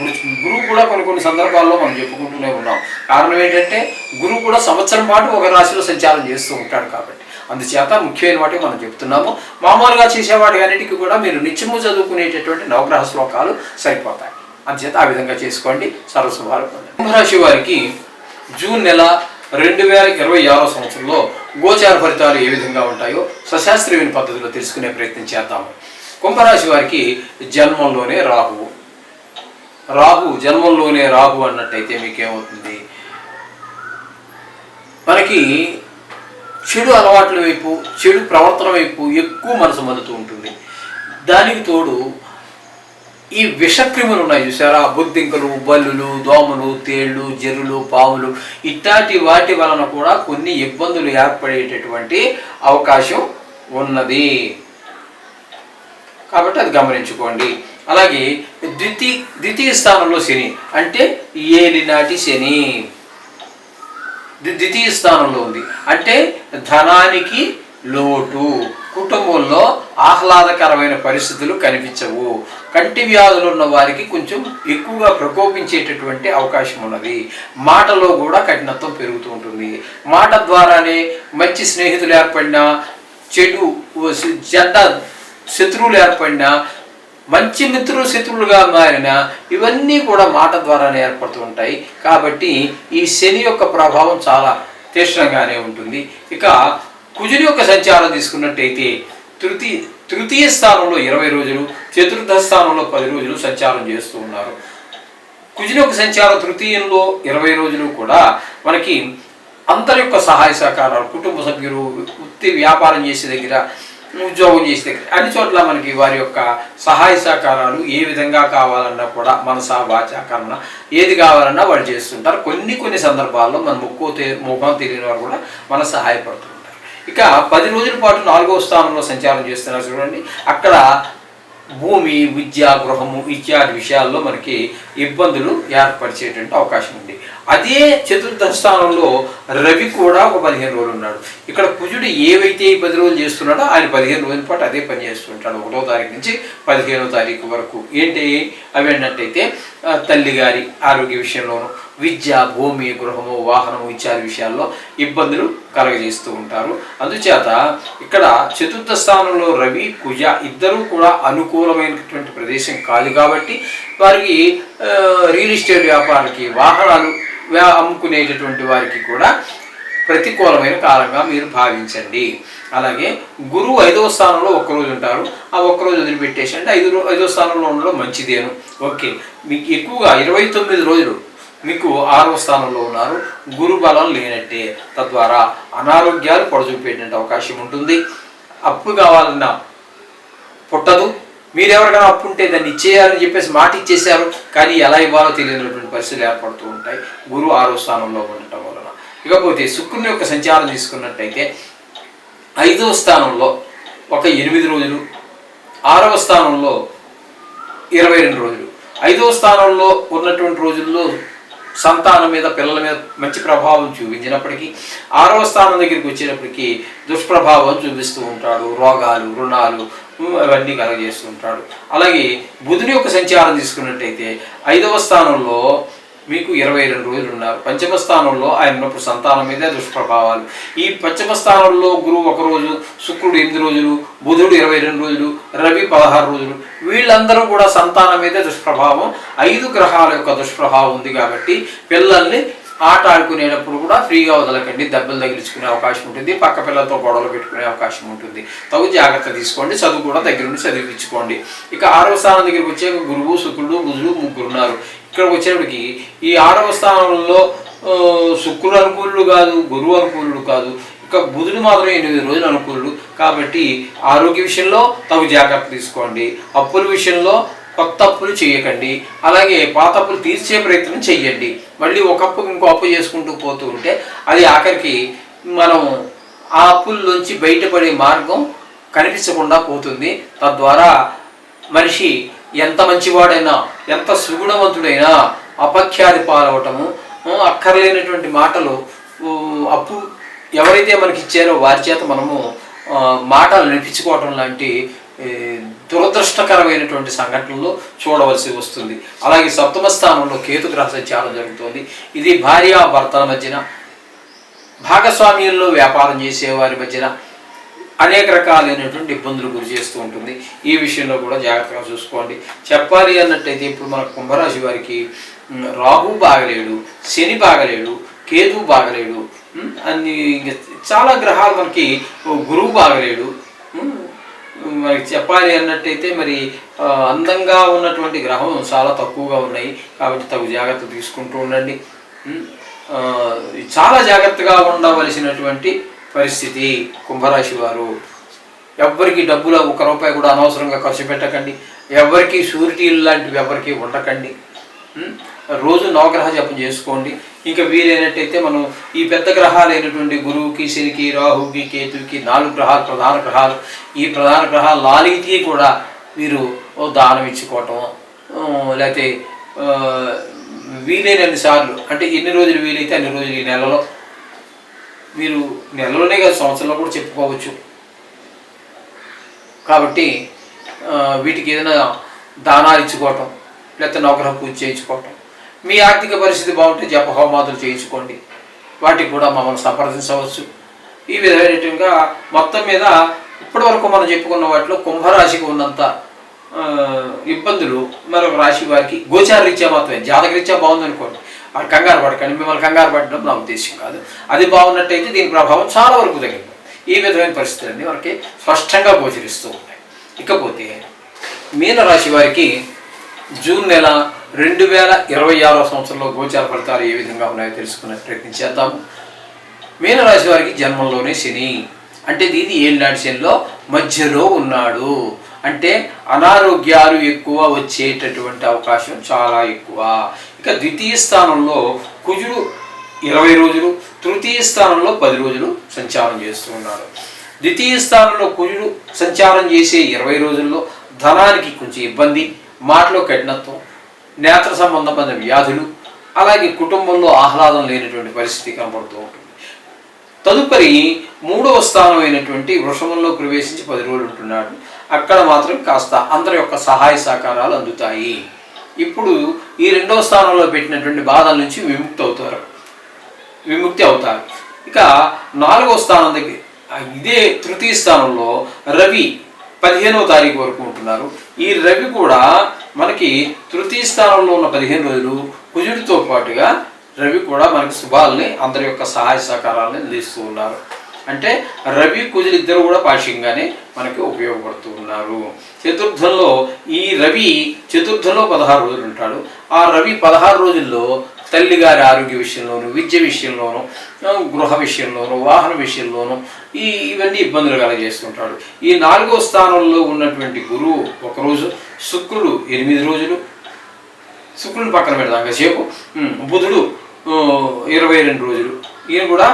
గురువు కూడా కొన్ని సందర్భాల్లో మనం చెప్పుకుంటూనే ఉన్నాం. కారణం ఏంటంటే గురువు కూడా సంవత్సరం పాటు ఒక రాశిలో సంచారం చేస్తూ ఉంటాడు. కాబట్టి అందుచేత ముఖ్యమైన వాటికి మనం చెప్తున్నాము. మామూలుగా చేసేవాటి అన్నిటికీ కూడా మీరు నిత్యము చదువుకునేటటువంటి నవగ్రహ శ్లోకాలు సరిపోతాయి. అందుచేత ఆ విధంగా చేసుకోండి. సర్వశుభాలు పొందండి. కుంభరాశి వారికి జూన్ నెల 2026వ సంవత్సరంలో గోచార ఫలితాలు ఏ విధంగా ఉంటాయో సశాస్త్రీయమైన పద్ధతిలో తెలుసుకునే ప్రయత్నం చేద్దాము. కుంభరాశి వారికి జన్మంలోనే రాహు అన్నట్టయితే మీకేమవుతుంది? మనకి చెడు అలవాట్ల వైపు, చెడు ప్రవర్తన వైపు ఎక్కువ మనసు మదుతూ ఉంటుంది. దానికి తోడు ఈ విషక్రిములు ఉన్నాయి చూసారా, బొద్దింకలు, బల్లులు, దోమలు, తేళ్లు, జర్రులు, పాములు, ఇట్లాంటి వాటి వలన కూడా కొన్ని ఇబ్బందులు ఏర్పడేటటువంటి అవకాశం ఉన్నది. కాబట్టి అది గమనించుకోండి. అలాగే ద్వితీయ స్థానంలో శని అంటే ఏలినాటి శని ద్వితీయ స్థానంలో ఉంది. అంటే ధనానికి లోటు, కుటుంబంలో ఆహ్లాదకరమైన పరిస్థితులు కనిపించవు, కంటి వ్యాధులు ఉన్న వారికి కొంచెం ఎక్కువగా ప్రకోపించేటటువంటి అవకాశం ఉన్నది. మాటలో కూడా కఠినత్వం పెరుగుతూ ఉంటుంది. మాట ద్వారానే మంచి స్నేహితులు ఏర్పడినా, చెడ్డ శత్రువులు ఏర్పడినా, మంచి మిత్రులు శత్రువులుగా మారిన ఇవన్నీ కూడా మాట ద్వారానే ఏర్పడుతూ ఉంటాయి. కాబట్టి ఈ శని యొక్క ప్రభావం చాలా తీవ్రంగానే ఉంటుంది. ఇక కుజుని యొక్క సంచారం తీసుకున్నట్టయితే తృతీయ స్థానంలో 20 రోజులు, చతుర్థ స్థానంలో 10 రోజులు సంచారం చేస్తూ ఉన్నారు. కుజుని యొక్క సంచారం తృతీయంలో 20 రోజులు కూడా మనకి అందరి యొక్క సహాయ సహకారాలు, కుటుంబ సభ్యులు, వృత్తి వ్యాపారం చేసే దగ్గర, ఉద్యోగం చేసే దగ్గర అన్ని చోట్ల మనకి వారి యొక్క సహాయ సహకారాలు ఏ విధంగా కావాలన్నా కూడా మనస వాచ కర్మ ఏది కావాలన్నా వాళ్ళు చేస్తుంటారు. కొన్ని సందర్భాల్లో మన ముఖం తెలియని వారు కూడా మన సహాయపడుతుంటారు. ఇక 10 రోజుల పాటు 4వ స్థానంలో సంచారం చేస్తున్నారు చూడండి. అక్కడ భూమి, విద్య, గృహము ఇత్యాది విషయాల్లో మనకి ఇబ్బందులు ఏర్పరిచేటువంటి అవకాశం ఉంది. అదే చతుర్థ స్థానంలో రవి కూడా ఒక 15 రోజులు ఉన్నాడు. ఇక్కడ కుజుడు ఏవైతే 10 రోజులు చేస్తున్నాడో ఆయన 15 రోజుల పాటు అదే పని చేస్తుంటాడు. 1వ తారీఖు నుంచి 15వ తారీఖు వరకు. ఏంటి అవి అన్నట్టయితే తల్లి గారి ఆరోగ్య విషయంలోనూ, విద్య, భూమి, గృహము, వాహనము ఇత్యాది విషయాల్లో ఇబ్బందులు కలగజేస్తూ ఉంటారు. అందుచేత ఇక్కడ చతుర్థ స్థానంలో రవి, కుజ ఇద్దరూ కూడా అనుకూలమైనటువంటి ప్రదేశం కాదు. కాబట్టి వారికి రియల్ ఎస్టేట్ వ్యాపారానికి, వాహనాలు అమ్ముకునేటటువంటి వారికి కూడా ప్రతికూలమైన కాలంగా మీరు భావించండి. అలాగే గురువు 5వ స్థానంలో ఒక్కరోజు ఉంటారు. ఆ ఒక్కరోజు వదిలిపెట్టేసి అంటే 5వ స్థానంలో ఉండడం మంచిదేను. ఓకే, మీకు ఎక్కువగా 29 రోజులు మీకు 6వ స్థానంలో ఉన్నారు. గురు బలం లేనట్టే. తద్వారా అనారోగ్యాలు పొడచూపేటువంటి అవకాశం ఉంటుంది. అప్పు కావాలన్నా పుట్టదు. మీరెవరికైనా అప్పు ఉంటే దాన్ని ఇచ్చేయాలని చెప్పేసి మాట ఇచ్చేశారు, కానీ ఎలా ఇవ్వాలో తెలియనటువంటి పరిస్థితులు ఏర్పడుతూ ఉంటాయి గురువు 6వ స్థానంలో ఉండటం వలన. ఇకపోతే శుక్రుని యొక్క సంచారం తీసుకున్నట్టయితే 5వ స్థానంలో ఒక 8 రోజులు, 6వ స్థానంలో 22 రోజులు. 5వ స్థానంలో ఉన్నటువంటి రోజుల్లో సంతానం మీద, పిల్లల మీద మంచి ప్రభావం చూపించినప్పటికీ 6వ స్థానం దగ్గరికి వచ్చేటప్పటికి దుష్ప్రభావం చూపిస్తూ ఉంటాడు. రోగాలు, రుణాలు అవన్నీ కలగజేస్తూ ఉంటాడు. అలాగే బుధుని యొక్క సంచారం తీసుకున్నట్టయితే 5వ స్థానంలో మీకు 22 రోజులు ఉన్నారు. పంచమ స్థానంలో ఆయన ఉన్నప్పుడు సంతానం మీదే దుష్ప్రభావాలు. ఈ పంచమ స్థానంలో గురువు 1 రోజు, శుక్రుడు 8 రోజులు, బుధుడు 22 రోజులు, రవి 16 రోజులు. వీళ్ళందరూ కూడా సంతానం మీదే దుష్ప్రభావం. 5 గ్రహాల యొక్క దుష్ప్రభావం ఉంది. కాబట్టి పిల్లల్ని ఆట ఆడుకునేటప్పుడు కూడా ఫ్రీగా వదలకండి. దెబ్బలు తగిలించుకునే అవకాశం ఉంటుంది. పక్క పిల్లలతో గొడవలు పెట్టుకునే అవకాశం ఉంటుంది. తగు జాగ్రత్త తీసుకోండి. చదువు కూడా దగ్గర నుండి చదివించుకోండి. ఇక 6వ స్థానం దగ్గరికి వచ్చే గురువు, శుక్రుడు, బుధుడు ముగ్గురు ఉన్నారు. ఇక్కడికి వచ్చేటప్పటికి ఈ 6వ స్థానంలో శుక్రుడు అనుకూలుడు కాదు, గురువు అనుకూలుడు కాదు. ఇక బుధుడు మాత్రం 8 రోజులు అనుకూలుడు. కాబట్టి ఆరోగ్య విషయంలో తగు జాగ్రత్త తీసుకోండి. అప్పుల విషయంలో కొత్త అప్పులు చేయకండి. అలాగే పాత అప్పులు తీర్చే ప్రయత్నం చెయ్యండి. మళ్ళీ ఒక అప్పుకి ఇంకో అప్పు చేసుకుంటూ పోతూ ఉంటే అది ఆఖరికి మనం ఆ అప్పుల్లోంచి బయటపడే మార్గం కనిపించకుండా పోతుంది. తద్వారా మనిషి ఎంత మంచివాడైనా, ఎంత సుగుణవంతుడైనా అపఖ్యాతి పాలవటము, అక్కర్లేనటువంటి మాటలు, అప్పు ఎవరైతే మనకి ఇచ్చారో వారి చేత మనము మాటలు వినిపించుకోవటం లాంటి దురదృష్టకరమైనటువంటి సంఘటనలు చూడవలసి వస్తుంది. అలాగే 7వ స్థానంలో కేతు గ్రహ సంచారం జరుగుతుంది. ఇది భార్యాభర్తల మధ్యన, భాగస్వామ్యంలో వ్యాపారం చేసేవారి మధ్యన అనేక రకాలైనటువంటి ఇబ్బందులు గురి చేస్తూ ఉంటుంది. ఈ విషయంలో కూడా జాగ్రత్తగా చూసుకోండి. చెప్పాలి అన్నట్టయితే ఇప్పుడు మన కుంభరాశి వారికి రాహు బాగలేడు, శని బాగలేడు, కేతు బాగలేడు, అన్ని చాలా గ్రహాలు, మనకి గురువు బాగలేడు. మనకి చెప్పాలి అన్నట్టయితే మరి అందంగా ఉన్నటువంటి గ్రహం చాలా తక్కువగా ఉన్నాయి. కాబట్టి తగు జాగ్రత్త తీసుకుంటూ ఉండండి. చాలా జాగ్రత్తగా ఉండవలసినటువంటి పరిస్థితి కుంభరాశి వారు. ఎవ్వరికి డబ్బులు 1 రూపాయి కూడా అనవసరంగా ఖర్చు పెట్టకండి. ఎవరికి షూరిటీలు లాంటివి ఎవరికి ఉండకండి. రోజు నవగ్రహ జపం చేసుకోండి. ఇంకా వీలైనట్టయితే మనం ఈ పెద్ద గ్రహాలు అయినటువంటి గురువుకి, శనికి, రాహుకి, కేతువుకి 4 గ్రహాలు ప్రధాన గ్రహాలు. ఈ ప్రధాన గ్రహాలు 4కి కూడా మీరు దానం ఇచ్చుకోవటం, లేకపోతే వీలైనన్ని సార్లు, అంటే ఎన్ని రోజులు వీలైతే అన్ని రోజులు ఈ నెలలో, మీరు నెలలోనే కాదు సంవత్సరంలో కూడా చెప్పుకోవచ్చు. కాబట్టి వీటికి ఏదైనా దానాలు ఇచ్చుకోవటం, లేకపోతే నవగ్రహ పూజ చేయించుకోవటం, మీ ఆర్థిక పరిస్థితి బాగుంటే జప హోమాదులు చేయించుకోండి. వాటికి కూడా మమ్మల్ని సంప్రదించవచ్చు. ఈ విధమైనట్టుగా మొత్తం మీద ఇప్పటి వరకు మనం చెప్పుకున్న వాటిలో కుంభరాశికి ఉన్నంత ఇబ్బందులు మరొక రాశి వారికి గోచార రీత్యా మాత్రమే. జాతక రీత్యా బాగుందనుకోండి, అది కంగారు పడకండి. మిమ్మల్ని కంగారు పడడం నా ఉద్దేశం కాదు. అది బాగున్నట్టయితే దీని ప్రభావం చాలా వరకు తగ్గిపోతుంది. ఈ విధమైన పరిస్థితులన్నీ మనకి స్పష్టంగా గోచరిస్తూ ఉంటాయి. ఇకపోతే మీనరాశి వారికి జూన్ నెల 2026 సంవత్సరంలో గోచార ఫలితాలు ఏ విధంగా ఉన్నాయో తెలుసుకునే ప్రయత్నం చేద్దాము. మీనరాశి వారికి జన్మంలోనే శని, అంటే ఇది ఏళ్ళనాటి శనిలో మధ్యలో ఉన్నాడు. అంటే అనారోగ్యాలు ఎక్కువ వచ్చేటటువంటి అవకాశం చాలా ఎక్కువ. ఇక ద్వితీయ స్థానంలో కుజుడు 20 రోజులు, తృతీయ స్థానంలో 10 రోజులు సంచారం చేస్తూ ఉన్నాడు. ద్వితీయ స్థానంలో కుజుడు సంచారం చేసే 20 రోజుల్లో ధనానికి కొంచెం ఇబ్బంది, మాటలో కఠినత్వం, నేత్ర సంబంధమైన వ్యాధులు, అలాగే కుటుంబంలో ఆహ్లాదం లేనటువంటి పరిస్థితి కనబడుతూ ఉంటుంది. తదుపరి 3వ స్థానం అయినటువంటి వృషభంలో ప్రవేశించి 10 రోజులు ఉంటున్నాడు. అక్కడ మాత్రం కాస్త అందరి యొక్క సహాయ సహకారాలు అందుతాయి. ఇప్పుడు ఈ 2వ స్థానంలో పెట్టినటువంటి బాధల నుంచి విముక్తి అవుతారు. ఇక 4వ స్థానం దగ్గర ఇదే తృతీయ స్థానంలో రవి 15వ తారీఖు వరకు ఉంటున్నారు. ఈ రవి కూడా మనకి తృతీయ స్థానంలో ఉన్న 15 రోజులు కుజుడితో పాటుగా రవి కూడా మనకి శుభాలని, అందరి యొక్క సహాయ సహకారాలని అందిస్తూ ఉన్నారు. అంటే రవి కుజులు ఇద్దరు కూడా పాక్షికంగానే మనకి ఉపయోగపడుతూ ఉన్నారు. చతుర్థంలో ఈ రవి చతుర్థంలో 16 రోజులు ఉంటాడు. ఆ రవి 16 రోజుల్లో తల్లిగారి ఆరోగ్య విషయంలోను, విద్య విషయంలోను, గృహ విషయంలోను, వాహన విషయంలోను ఇవన్నీ ఇబ్బందులు కలగజేస్తుంటాడు. ఈ 4వ స్థానంలో ఉన్నటువంటి గురువు ఒకరోజు, శుక్రుడు 8 రోజులు, శుక్రుని పక్కన పెడదాం కాసేపు, బుధుడు 22 రోజులు. ఈయన కూడా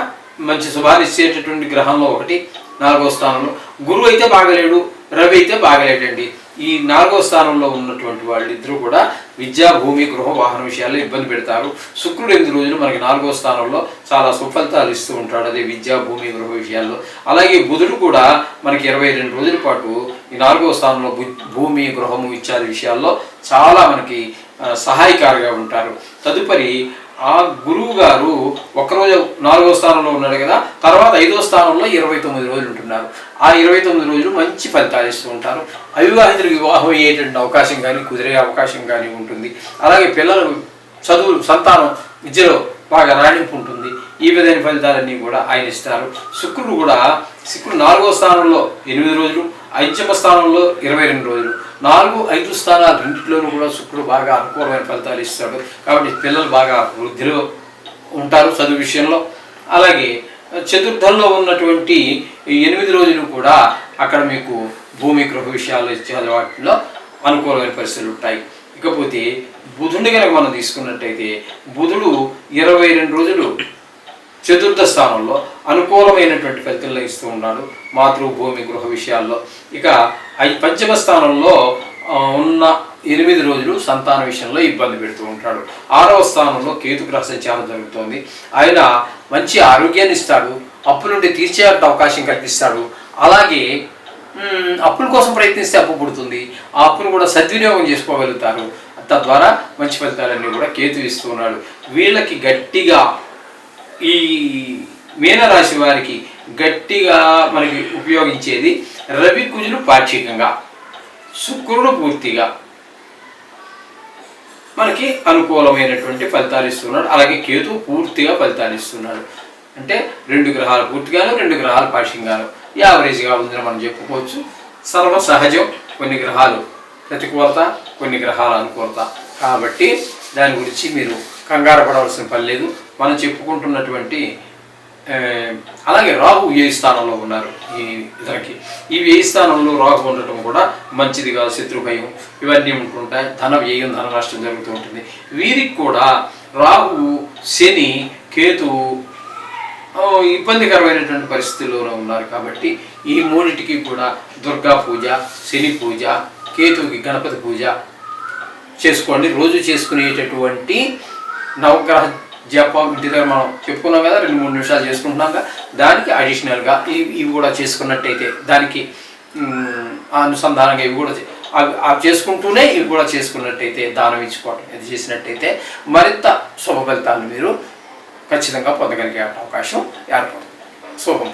మంచి శుభాలు ఇచ్చేటటువంటి గ్రహంలో ఒకటి 4వ స్థానంలో. గురువు అయితే బాగలేడు, రవి అయితే బాగలేడండి. ఈ 4వ స్థానంలో ఉన్నటువంటి వాళ్ళిద్దరూ కూడా విద్యా, భూమి, గృహ, వాహన విషయాల్లో ఇబ్బంది పెడతారు. శుక్రుడు 8 రోజులు మనకి 4వ స్థానంలో చాలా సుఫలితాలు ఇస్తూ ఉంటాడు, అదే విద్యా, భూమి, గృహ విషయాల్లో. అలాగే బుధుడు కూడా మనకి 22 రోజుల పాటు ఈ 4వ స్థానంలో భూమి, గృహము ఇత్యాది విషయాల్లో చాలా మనకి సహాయకారిగా ఉంటారు. తదుపరి ఆ గురువు గారు ఒకరోజు 4వ స్థానంలో ఉన్నాడు కదా, తర్వాత 5వ స్థానంలో 29 రోజులు ఉంటున్నారు. ఆ 29 రోజులు మంచి ఫలితాలు ఇస్తూ ఉంటారు. అవివాహితులకు వివాహం అయ్యేటువంటి అవకాశం కానీ, కుదిరే అవకాశం కానీ ఉంటుంది. అలాగే పిల్లలు చదువులు, సంతానం విద్యలో బాగా రాణింపు ఉంటుంది. ఈ విధమైన ఫలితాలన్నీ కూడా ఆయన ఇస్తారు. శుక్రుడు 4వ స్థానంలో 8 రోజులు, 5వ స్థానంలో 22 రోజులు. 4, 5 స్థానాలు రెండింటిలోనూ కూడా శుక్రుడు బాగా అనుకూలమైన ఫలితాలు ఇస్తాడు. కాబట్టి పిల్లలు బాగా వృద్ధిలో ఉంటారు చదువు విషయంలో. అలాగే చతుర్థంలో ఉన్నటువంటి 8 రోజులు కూడా అక్కడ మీకు భూమి, గృహ విషయాలు ఇత్యాది వాటిలో అనుకూలమైన పరిస్థితులు ఉంటాయి. ఇకపోతే బుధుడిని కనుక మనం తీసుకున్నట్టయితే బుధుడు 22 రోజులు చతుర్థ స్థానంలో అనుకూలమైనటువంటి ఫలితాలు ఇస్తూ ఉన్నాడు మాతృ, భూమి, గృహ విషయాల్లో. ఇక 5వ స్థానంలో ఉన్న 8 రోజులు సంతాన విషయంలో ఇబ్బంది పెడుతూ ఉంటాడు. 6వ స్థానంలో కేతు గ్రహ సంచారం జరుగుతోంది. ఆయన మంచి ఆరోగ్యాన్ని ఇస్తాడు, అప్పుల నుండి తీర్చే అవకాశం కల్పిస్తాడు. అలాగే అప్పుల కోసం ప్రయత్నిస్తే అప్పు పుడుతుంది, ఆ అప్పును కూడా సద్వినియోగం చేసుకోగలుగుతారు. తద్వారా మంచి ఫలితాలన్నీ కూడా కేతు ఇస్తూ ఉన్నాడు. వీళ్ళకి గట్టిగా ఈ మీనరాశి వారికి గట్టిగా మనకి ఉపయోగించేది రవి, కుజులు పాక్షికంగా, శుక్రుడు పూర్తిగా మనకి అనుకూలమైనటువంటి ఫలితాలు ఇస్తున్నాడు. అలాగే కేతు పూర్తిగా ఫలితాలు ఇస్తున్నాడు. అంటే 2 గ్రహాలు పూర్తిగాను, 2 గ్రహాలు పాక్షికంగాను యావరేజ్గా ఉందని మనం చెప్పుకోవచ్చు. సర్వసహజం, కొన్ని గ్రహాలు ప్రతికూలత, కొన్ని గ్రహాల అనుకూలత. కాబట్టి దాని గురించి మీరు కంగారు పడవలసిన పని లేదు. మనం చెప్పుకుంటున్నటువంటి అలాగే రాహు వ్యయ స్థానంలో ఉన్నారు ఈ ఇతనికి. ఈ వ్యయ స్థానంలో రాహు ఉండటం కూడా మంచిది కాదు. శత్రు భయం ఇవన్నీ ఉంటుంటాయి. ధన వ్యయం, ధన నష్టం జరుగుతూ ఉంటుంది. వీరికి కూడా రాహు, శని, కేతు ఇబ్బందికరమైనటువంటి పరిస్థితుల్లోనే ఉన్నారు. కాబట్టి ఈ మూడింటికి కూడా దుర్గా పూజ, శని పూజ, కేతువుకి గణపతి పూజ చేసుకోండి. రోజు చేసుకునేటటువంటి నవగ్రహ జపం ఇంటి దగ్గర మనం చెప్పుకున్నాం కదా, 2-3 నిమిషాలు చేసుకుంటున్నాం కదా, దానికి అడిషనల్గా ఇవి కూడా చేసుకున్నట్టయితే, దానికి అనుసంధానంగా ఇవి కూడా అవి చేసుకుంటూనే ఇవి కూడా చేసుకున్నట్టయితే, దానం ఇచ్చుకోవడం ఇది చేసినట్టయితే మరింత శుభ ఫలితాన్ని మీరు ఖచ్చితంగా పొందగలిగే అవకాశం ఏర్పడుతుంది. శుభం.